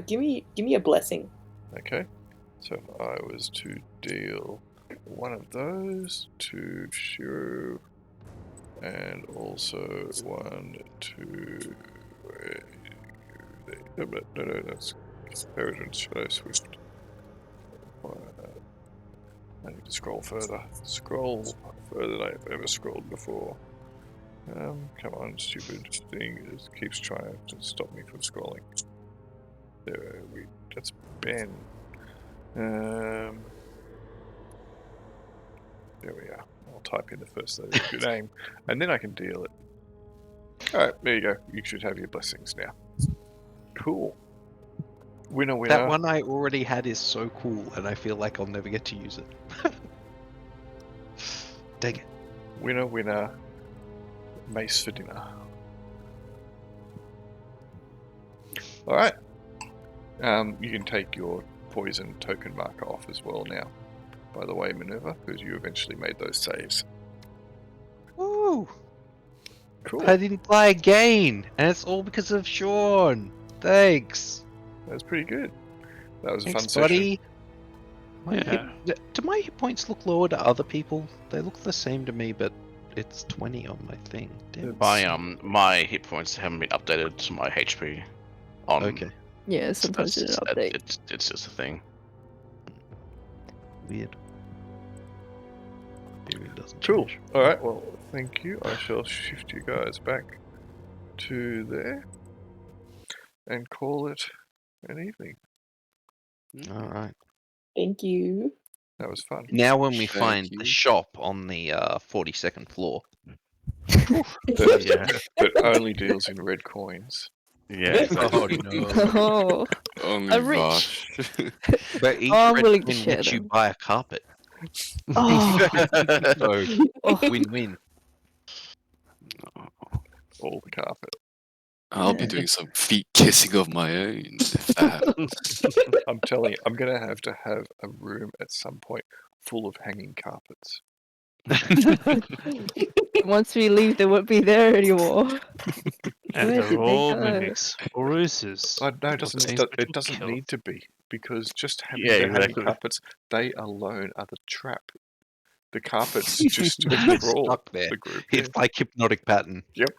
Give me a blessing. Okay. So if I was to deal one of those to Shiro, and also 1 to. No, that's Peregrine Shadow Swift. I need to scroll further. Scroll further than I've ever scrolled before. Come on, stupid thing. It keeps trying to stop me from scrolling. That's Ben. There we are. I'll type in the first letter of your name, and then I can deal it. Alright, there you go. You should have your blessings now. Cool. Winner, winner. That one I already had is so cool, and I feel like I'll never get to use it. Dang it. Winner, winner. Mace for dinner. Alright. You can take your poison token marker off as well now. By the way, Minerva, because you eventually made those saves. Woo! Cool. I didn't play again, and it's all because of Sean. Thanks. That was pretty good. That was a Thanks, fun buddy. session. Do my hit points look lower to other people? They look the same to me, but it's 20 on my thing. Damn. My hit points haven't been updated to my HP. On Okay. Yeah, sometimes it's an update. It's just a thing. Weird. Maybe it doesn't Cool. change. Alright, well, thank you. I shall shift you guys back to there and call it an evening. All right. Thank you. That was fun. Now, when we Thank find you. the shop on the 42nd floor, That only deals in red coins. Yeah. oh no! Oh, Only A rich- Vash. But each I'm red willing to coin share lets you them. buy a carpet. Oh. So Oh. win-win. All the carpet. I'll be doing some feet kissing of my own if that happens. I'm telling you, I'm going to have a room at some point full of hanging carpets. Once we leave, they won't be there anymore. And Where did they're they all go? mimics or roosters. No, it Or doesn't, things which it will doesn't kill. need to be, because just having Yeah, the hanging exactly. carpets, they alone are the trap. The carpets just enthrall Stuck there. the group. It's like hypnotic pattern. Yep.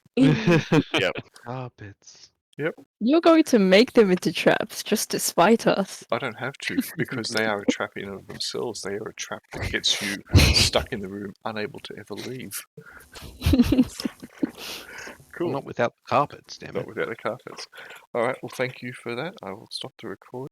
Carpets. You're going to make them into traps just to spite us. I don't have to, because they are a trap in and of themselves. They are a trap that gets you stuck in the room, unable to ever leave. Cool. Well, not without the carpets, damn Not it. without the carpets. Alright, well, thank you for that. I will stop the recording.